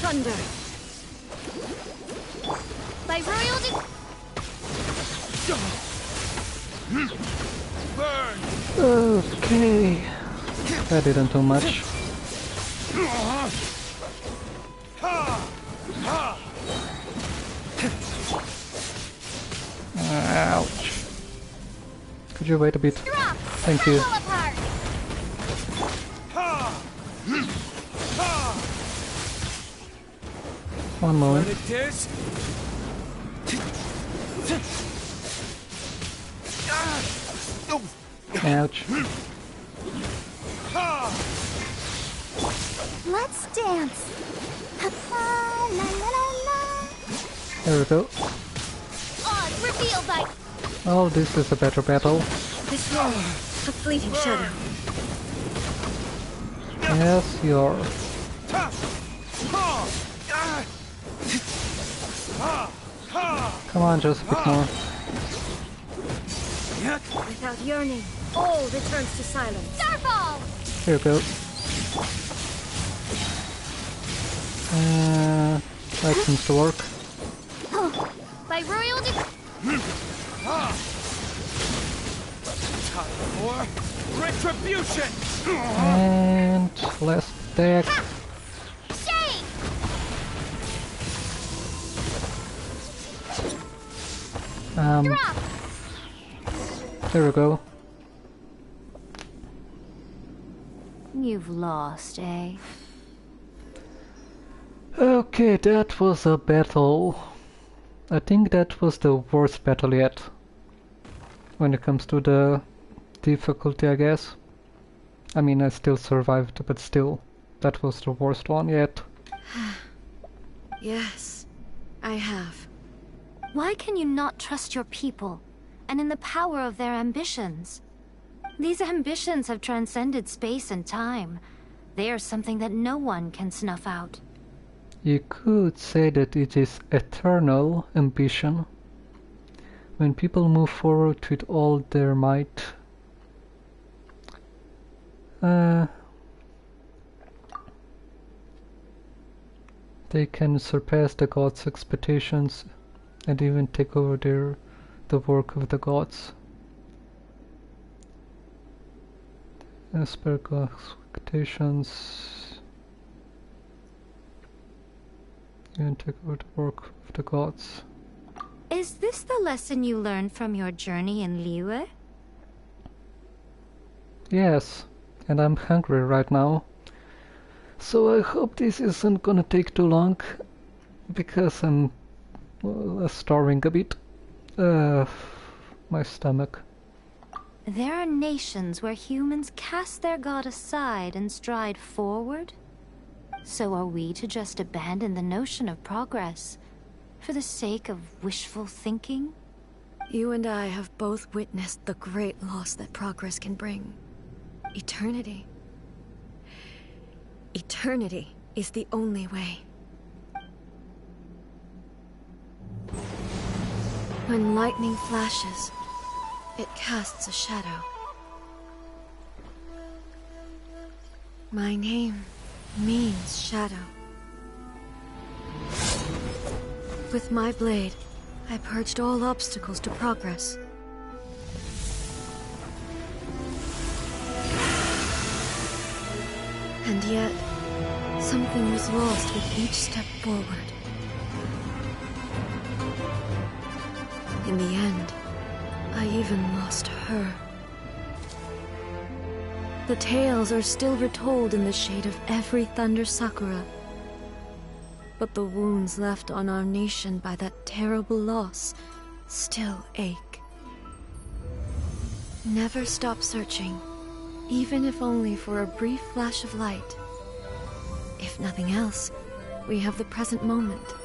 Thunder. By royal Burn! Okay. That didn't do much. Ouch. Could you wait a bit? Thank you. One moment. Ouch. Let's dance. La, la, la, la. There we go. odds revealed by Oh, this is a better battle. This wall, a fleeting shadow. Yes, you're. Come on, just a bit more. Without yearning, all returns to silence. Starfall! Here we go. That seems to work. By royal Time for retribution! And last deck. Shake! There we go. You've lost, eh? Okay, that was a battle. I think that was the worst battle yet. When it comes to the difficulty, I guess. I mean, I still survived, but still, that was the worst one yet. Yes, I have. Why can you not trust your people, and in the power of their ambitions? These ambitions have transcended space and time. They are something that no one can snuff out. You could say that it is eternal ambition. When people move forward with all their might, they can surpass the gods' expectations and even take over the work of the gods. As per God's expectations, even take over the work of the gods. Is this the lesson you learned from your journey in Liyue? Yes, and I'm hungry right now. So I hope this isn't gonna take too long, because I'm starving a bit. My stomach. There are nations where humans cast their god aside and stride forward. So are we to just abandon the notion of progress for the sake of wishful thinking? You and I have both witnessed the great loss that progress can bring. Eternity. Eternity is the only way. When lightning flashes, it casts a shadow. My name means shadow. With my blade, I purged all obstacles to progress. And yet, something was lost with each step forward. In the end, I even lost her. The tales are still retold in the shade of every Thunder Sakura. But the wounds left on our nation by that terrible loss still ache. Never stop searching, even if only for a brief flash of light. If nothing else, we have the present moment.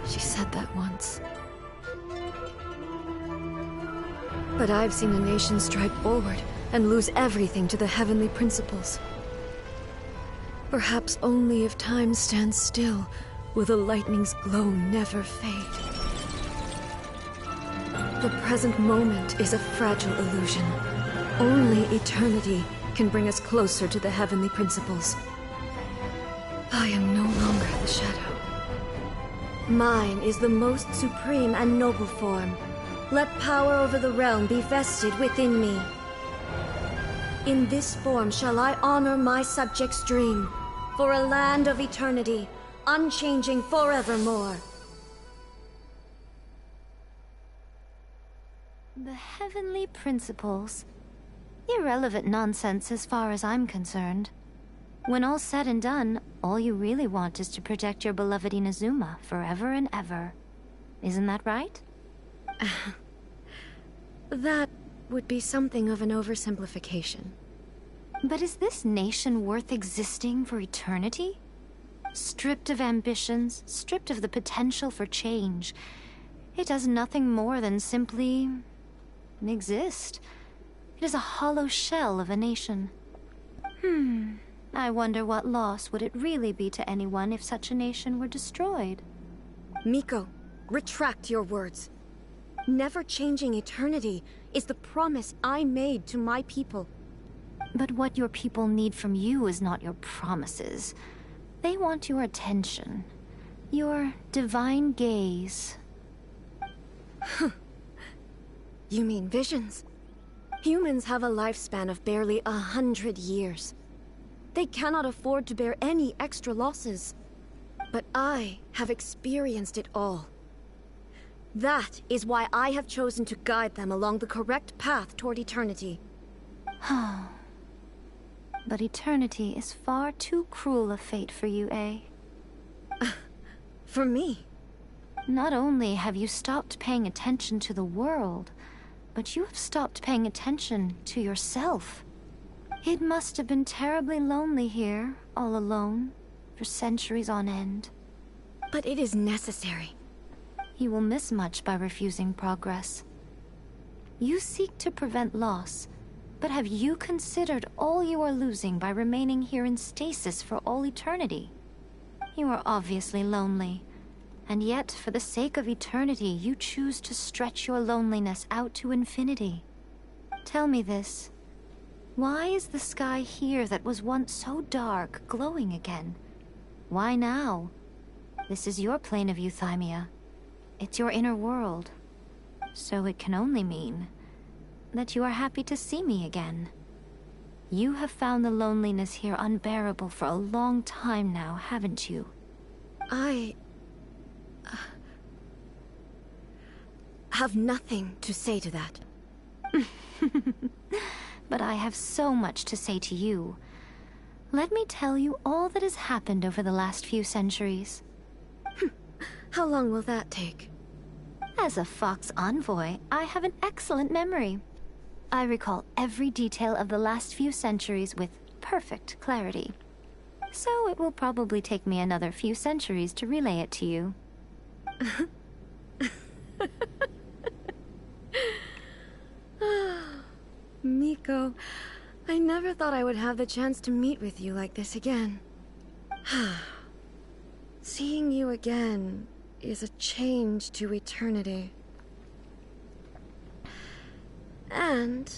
She said that once. But I've seen a nation stride forward and lose everything to the heavenly principles. Perhaps only if time stands still will the lightning's glow never fade. The present moment is a fragile illusion. Only eternity can bring us closer to the heavenly principles. I am no longer the shadow. Mine is the most supreme and noble form. Let power over the realm be vested within me. In this form shall I honor my subjects' dream, for a land of eternity, unchanging forevermore. The heavenly principles. Irrelevant nonsense as far as I'm concerned. When all's said and done, all you really want is to protect your beloved Inazuma forever and ever. Isn't that right? That would be something of an oversimplification. But is this nation worth existing for eternity? Stripped of ambitions, stripped of the potential for change, it does nothing more than simply exist. It is a hollow shell of a nation. I wonder what loss would it really be to anyone if such a nation were destroyed? Miko, retract your words. Never changing eternity is the promise I made to my people. But what your people need from you is not your promises. They want your attention. Your divine gaze. You mean visions? Humans have a lifespan of barely 100 years. They cannot afford to bear any extra losses. But I have experienced it all. That is why I have chosen to guide them along the correct path toward eternity. But eternity is far too cruel a fate for you, eh? For me? Not only have you stopped paying attention to the world, but you have stopped paying attention to yourself. It must have been terribly lonely here, all alone, for centuries on end. But it is necessary. You will miss much by refusing progress. You seek to prevent loss, but have you considered all you are losing by remaining here in stasis for all eternity? You are obviously lonely, and yet for the sake of eternity you choose to stretch your loneliness out to infinity. Tell me this. Why is the sky here that was once so dark glowing again? Why now? This is your plane of euthymia. It's your inner world. So it can only mean that you are happy to see me again. You have found the loneliness here unbearable for a long time now, haven't you? I have nothing to say to that. But I have so much to say to you. Let me tell you all that has happened over the last few centuries. How long will that take? As a Fox envoy, I have an excellent memory. I recall every detail of the last few centuries with perfect clarity. So it will probably take me another few centuries to relay it to you. Miko, I never thought I would have the chance to meet with you like this again. Seeing you again is a change to eternity. And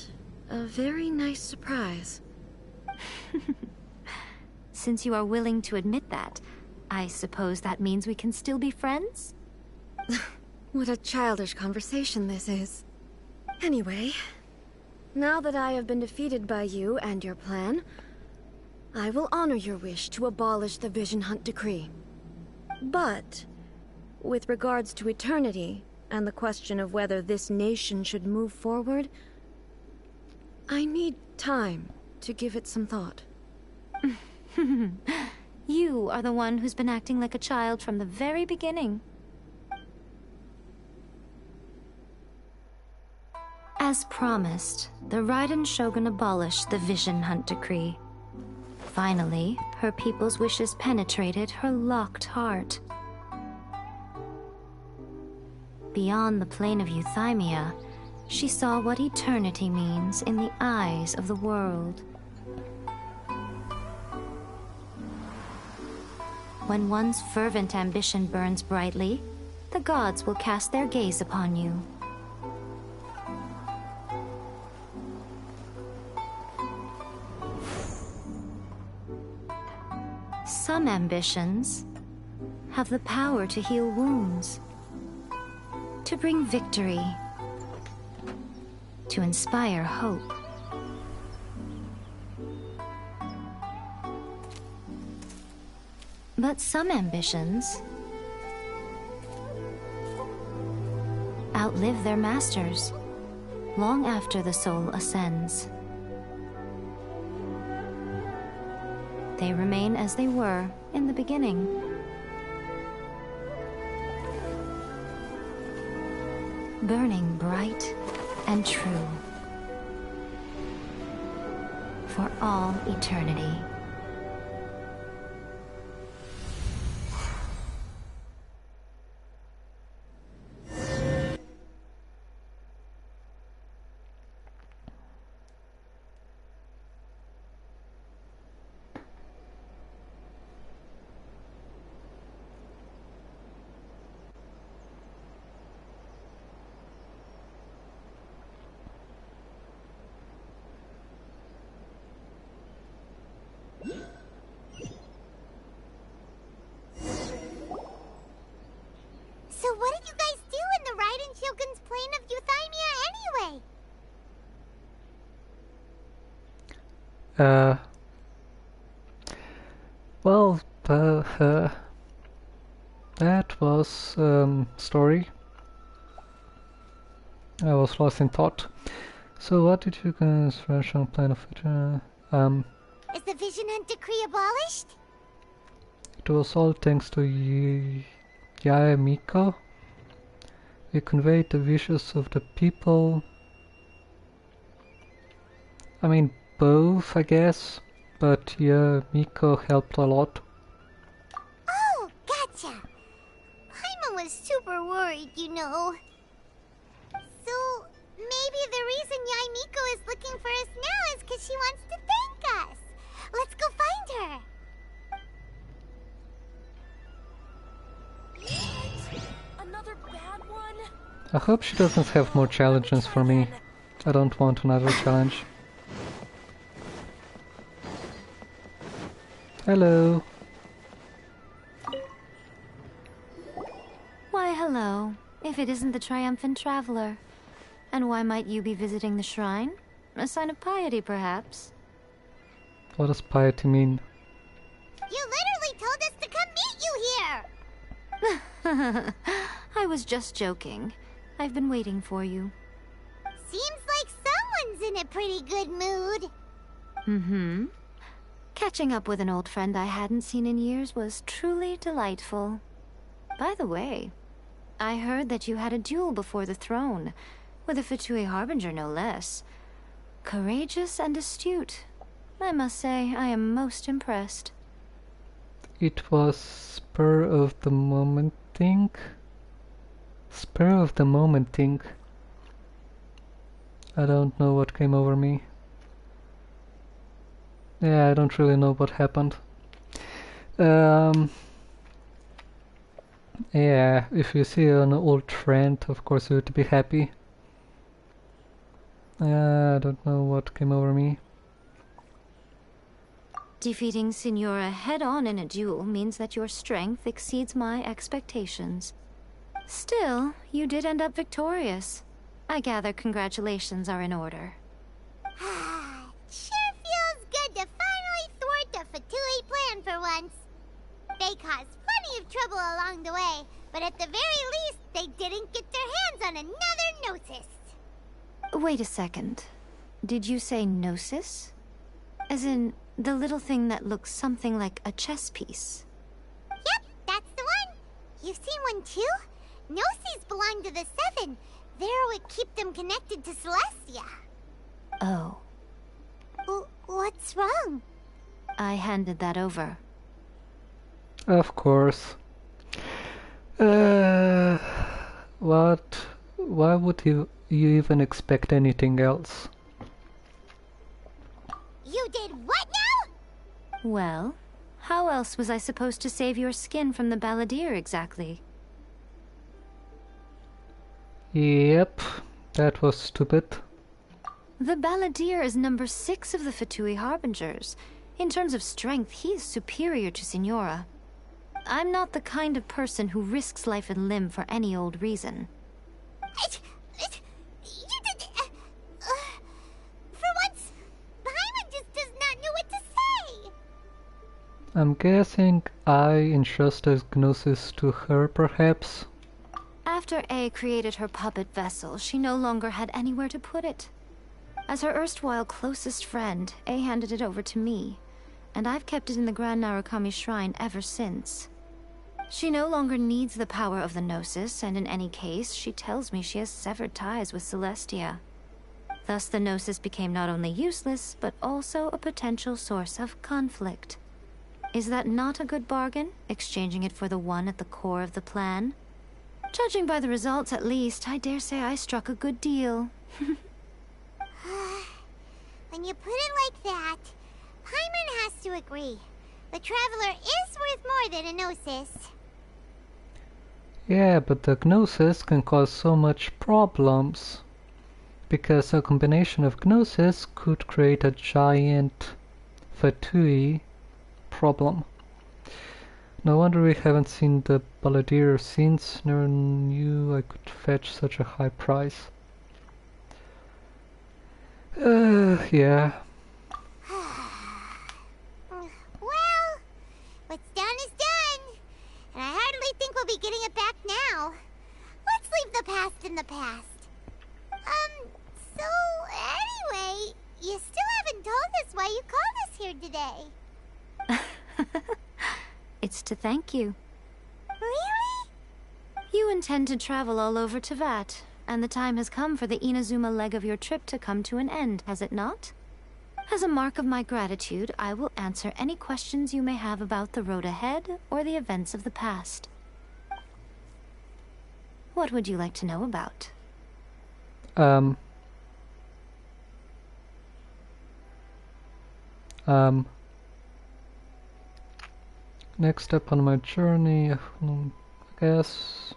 a very nice surprise. Since you are willing to admit that, I suppose that means we can still be friends? What a childish conversation this is. Anyway, now that I have been defeated by you and your plan, I will honor your wish to abolish the Vision Hunt Decree. But, with regards to eternity, and the question of whether this nation should move forward, I need time to give it some thought. You are the one who's been acting like a child from the very beginning. As promised, the Raiden Shogun abolished the Vision Hunt Decree. Finally, her people's wishes penetrated her locked heart. Beyond the plane of euthymia, she saw what eternity means in the eyes of the world. When one's fervent ambition burns brightly, the gods will cast their gaze upon you. Some ambitions have the power to heal wounds, to bring victory, to inspire hope. But some ambitions outlive their masters long after the soul ascends. They remain as they were in the beginning. Burning bright and true for all eternity. So what did you guys do in the Raiden Shogun's plane of Euthymia anyway? Well, that was story. I was lost in thought. So what did you guys rush on plan of it? Is the Vision Hunt decree abolished? It was all thanks to Yae Miko. We conveyed the wishes of the people. I mean, both, I guess. But yeah, Miko helped a lot. Oh, gotcha. Paimon was super worried, you know. So, maybe the reason Yae Miko is looking for us now is because she wants to thank us. Let's go find her. Another bad one? I hope she doesn't have more challenges for me. I don't want another challenge. Hello. Why, hello. If it isn't the triumphant traveler. And why might you be visiting the shrine? A sign of piety, perhaps? What does piety mean? You literally told us to come meet you here! I was just joking. I've been waiting for you. Seems like someone's in a pretty good mood. Mm-hmm. Catching up with an old friend I hadn't seen in years was truly delightful. By the way, I heard that you had a duel before the throne, with a Fatui Harbinger no less. Courageous and astute. I must say, I am most impressed. It was spur of the moment thing. Spur of the moment thing. I don't know what came over me. Yeah, I don't really know what happened. Yeah, if you see an old friend, of course you would be happy. I don't know what came over me. Defeating Signora head-on in a duel means that your strength exceeds my expectations. Still, you did end up victorious. I gather congratulations are in order. Sure feels good to finally thwart the Fatui plan for once. They caused plenty of trouble along the way, but at the very least, they didn't get their hands on another Gnosis. Wait a second. Did you say Gnosis? As in, the little thing that looks something like a chess piece? Yep, that's the one. You've seen one too? Gnosis belong to the Seven. They're what keep them connected to Celestia. Oh. What's wrong? I handed that over. Of course. What? Why would you even expect anything else? You did what now? Well, How else was I supposed to save your skin from the balladeer exactly? Yep, that was stupid. The balladeer is number 6 of the Fatui Harbingers. In terms of strength, he is superior to Signora. I'm not the kind of person who risks life and limb for any old reason. For once, Paimon just does not know what to say. I'm guessing I entrusted Gnosis to her, perhaps? After A created her puppet vessel, she no longer had anywhere to put it. As her erstwhile closest friend, A handed it over to me, and I've kept it in the Grand Narukami Shrine ever since. She no longer needs the power of the Gnosis, and in any case, she tells me she has severed ties with Celestia. Thus the Gnosis became not only useless, but also a potential source of conflict. Is that not a good bargain, exchanging it for the one at the core of the plan? Judging by the results, at least, I dare say I struck a good deal. When you put it like that, Paimon has to agree. The Traveler is worth more than a Gnosis. Yeah, but the Gnosis can cause so much problems. Because a combination of Gnosis could create a giant Fatui problem. No wonder we haven't seen the balladeer since. Never knew I could fetch such a high price. Yeah. Well, what's done is done. And I hardly think we'll be getting it back now. Let's leave the past in the past. So anyway, you still haven't told us why you called us here today. It's to thank you. Really? You intend to travel all over Teyvat, and the time has come for the Inazuma leg of your trip to come to an end, has it not? As a mark of my gratitude, I will answer any questions you may have about the road ahead or the events of the past. What would you like to know about? Next step on my journey, I guess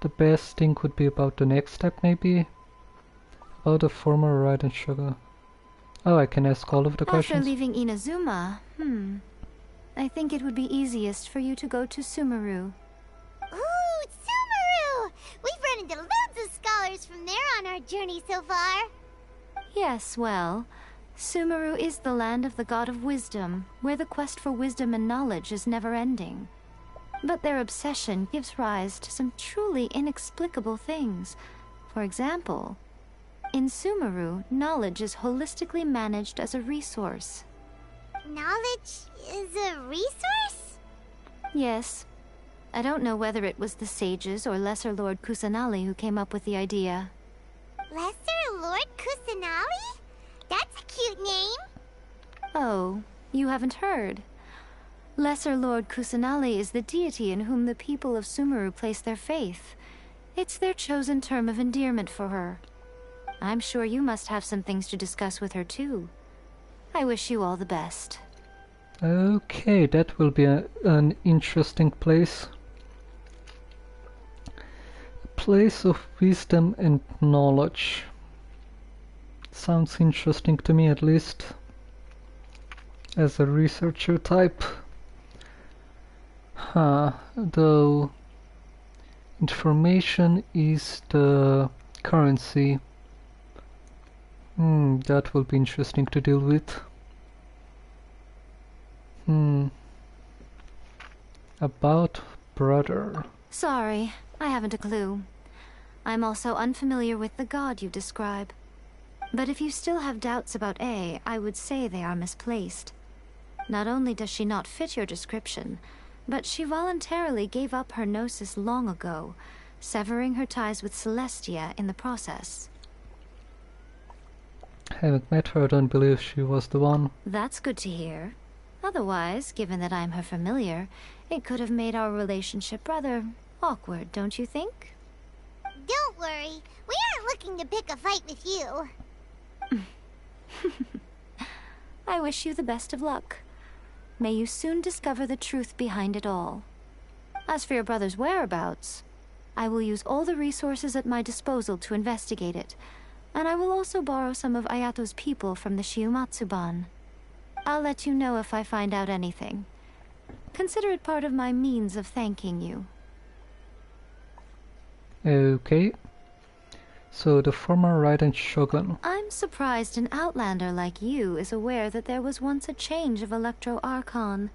the best thing would be about the next step, maybe? About the former ride and sugar. Oh, I can ask all of the questions? After leaving Inazuma, I think it would be easiest for you to go to Sumeru. Ooh, Sumeru! We've run into loads of scholars from there on our journey so far. Yes, well, Sumeru is the land of the god of wisdom, where the quest for wisdom and knowledge is never-ending. But their obsession gives rise to some truly inexplicable things. For example, in Sumeru, knowledge is holistically managed as a resource. Knowledge is a resource? Yes. I don't know whether it was the sages or Lesser Lord Kusanali who came up with the idea. Lesser Lord Kusanali? That's a cute name. Oh, you haven't heard. Lesser Lord Kusanali is the deity in whom the people of Sumeru place their faith. It's their chosen term of endearment for her. I'm sure you must have some things to discuss with her too. I wish you all the best. Okay, that will be an interesting place. A place of wisdom and knowledge. Sounds interesting to me, at least. As a researcher type. Though information is the currency. That will be interesting to deal with. About brother. Sorry, I haven't a clue. I'm also unfamiliar with the god you describe. But if you still have doubts about A, I would say they are misplaced. Not only does she not fit your description, but she voluntarily gave up her gnosis long ago, severing her ties with Celestia in the process. Haven't met her, I don't believe she was the one. That's good to hear. Otherwise, given that I'm her familiar, it could have made our relationship rather awkward, don't you think? Don't worry, we aren't looking to pick a fight with you. I wish you the best of luck. May you soon discover the truth behind it all. As for your brother's whereabouts, I will use all the resources at my disposal to investigate it, and I will also borrow some of Ayato's people from the Shiumatsuban. I'll let you know if I find out anything. Consider it part of my means of thanking you. Okay. So the former Raiden Shogun. I'm surprised an outlander like you is aware that there was once a change of Electro Archon.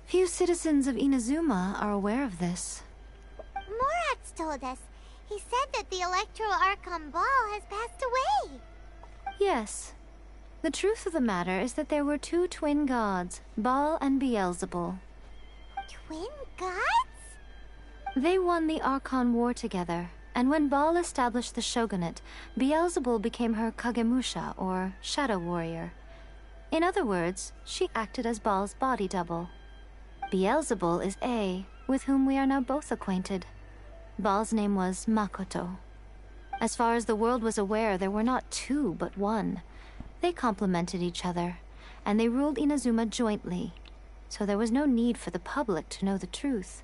Few citizens of Inazuma are aware of this. Morat's told us. He said that the Electro Archon Ball has passed away. Yes. The truth of the matter is that there were two twin gods, Baal and Beelzebul. Twin gods? They won the Archon War together, and when Baal established the shogunate, Beelzebul became her Kagemusha, or shadow warrior. In other words, she acted as Baal's body double. Beelzebul is A, with whom we are now both acquainted. Baal's name was Makoto. As far as the world was aware, there were not two, but one. They complemented each other, and they ruled Inazuma jointly, so there was no need for the public to know the truth.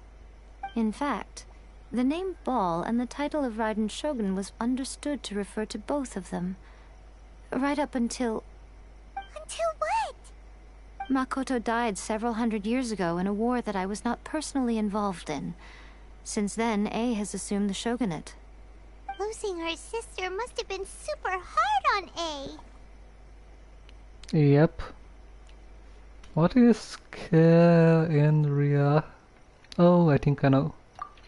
In fact, the name Baal and the title of Raiden Shogun was understood to refer to both of them. Right up until... Until what? Makoto died several hundred years ago in a war that I was not personally involved in. Since then, A has assumed the shogunate. Losing her sister must have been super hard on A. Yep. What is Kenria? Oh, I think I know.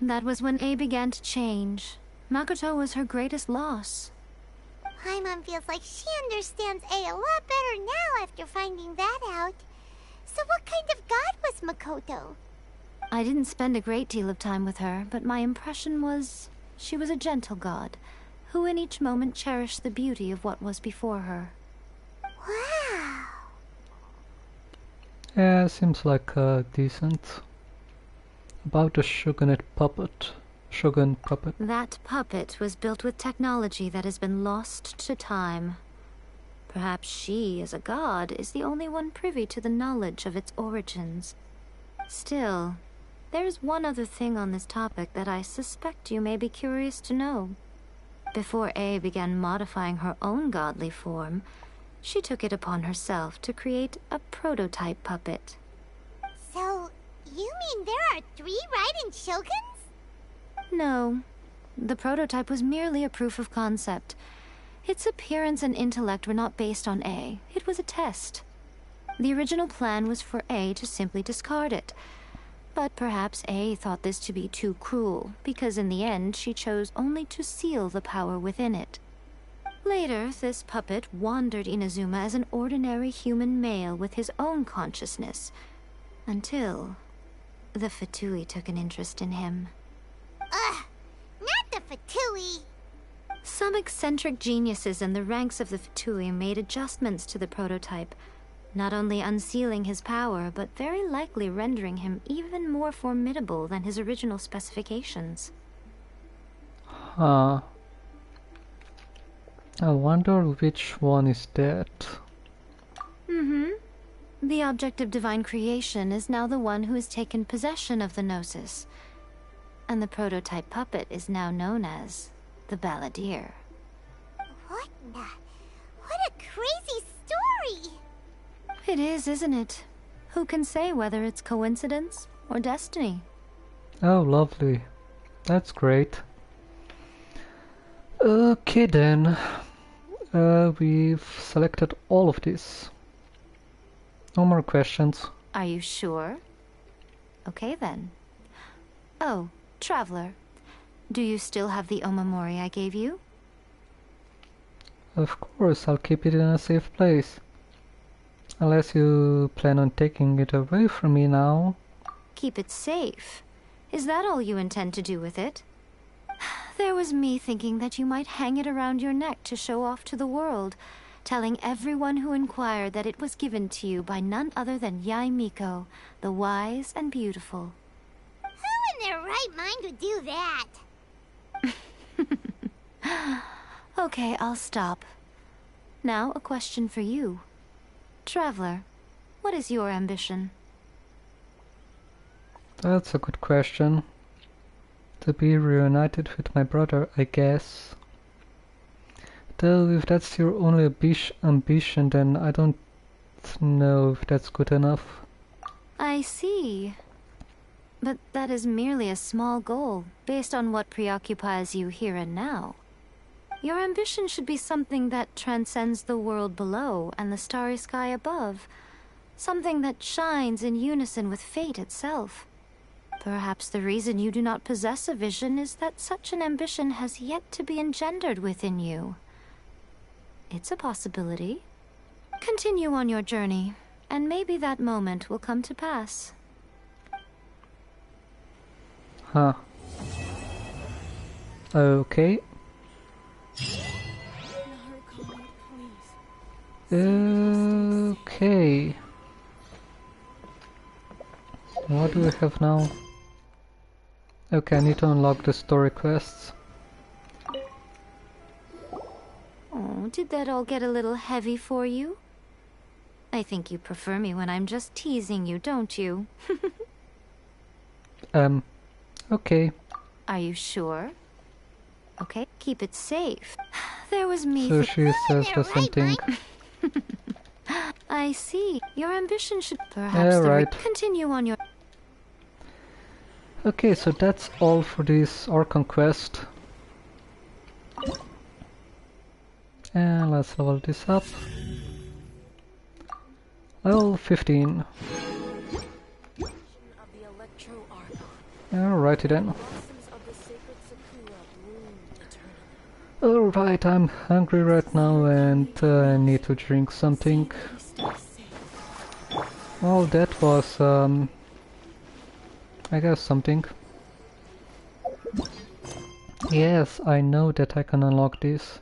That was when A began to change. Makoto was her greatest loss. Paimon feels like she understands A lot better now after finding that out. So what kind of god was Makoto? I didn't spend a great deal of time with her, but my impression was she was a gentle god, who in each moment cherished the beauty of what was before her. Wow. Yeah, seems like decent. About the Shogun puppet. That puppet was built with technology that has been lost to time. Perhaps she, as a god, is the only one privy to the knowledge of its origins. Still, there's one other thing on this topic that I suspect you may be curious to know. Before A began modifying her own godly form, she took it upon herself to create a prototype puppet. So, you mean there are 3 Raiden Shoguns? No. The prototype was merely a proof of concept. Its appearance and intellect were not based on A. It was a test. The original plan was for A to simply discard it. But perhaps A thought this to be too cruel, because in the end she chose only to seal the power within it. Later, this puppet wandered Inazuma as an ordinary human male with his own consciousness, until the Fatui took an interest in him. Ugh! Not the Fatui! Some eccentric geniuses in the ranks of the Fatui made adjustments to the prototype, not only unsealing his power, but very likely rendering him even more formidable than his original specifications. Huh. I wonder which one is that. The object of divine creation is now the one who has taken possession of the Gnosis, and the prototype puppet is now known as the Balladeer. What a crazy story! It is, isn't it? Who can say whether it's coincidence or destiny? Oh, lovely. That's great. Okay then. We've selected all of this. No more questions. Are you sure? Okay then. Oh, Traveler. Do you still have the Omamori I gave you? Of course, I'll keep it in a safe place. Unless you plan on taking it away from me now. Keep it safe? Is that all you intend to do with it? There was me thinking that you might hang it around your neck to show off to the world, telling everyone who inquired that it was given to you by none other than Yae Miko, the wise and beautiful. Who in their right mind would do that? Okay, I'll stop. Now a question for you. Traveler, what is your ambition? That's a good question. To be reunited with my brother, I guess. Though if that's your only ambition, then I don't know if that's good enough. I see. But that is merely a small goal, based on what preoccupies you here and now. Your ambition should be something that transcends the world below and the starry sky above. Something that shines in unison with fate itself. Perhaps the reason you do not possess a vision is that such an ambition has yet to be engendered within you. It's a possibility. Continue on your journey, and maybe that moment will come to pass. Huh. Okay. Okay. What do we have now? Okay, I need to unlock the story quests. Oh, did that all get a little heavy for you? I think you prefer me when I'm just teasing you, don't you? Okay. Are you sure? Okay, keep it safe. There was me. So she says the same thing. I see. Your ambition should perhaps continue on your... Okay, so that's all for this Archon quest. And let's level this up. Level 15. Alrighty then. Alright, I'm hungry right now and I need to drink something. Well, that was, I guess something. Yes, I know that I can unlock this.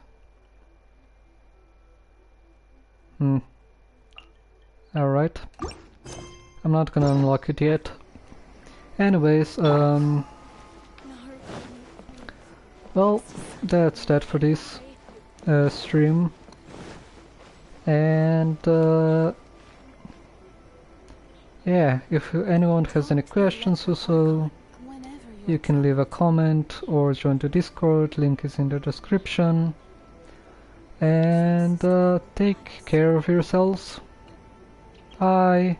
Alright. I'm not gonna unlock it yet. Anyways, well, that's that for this stream. And yeah, if anyone has any questions or so, you can leave a comment or join the Discord, link is in the description. And take care of yourselves. Bye.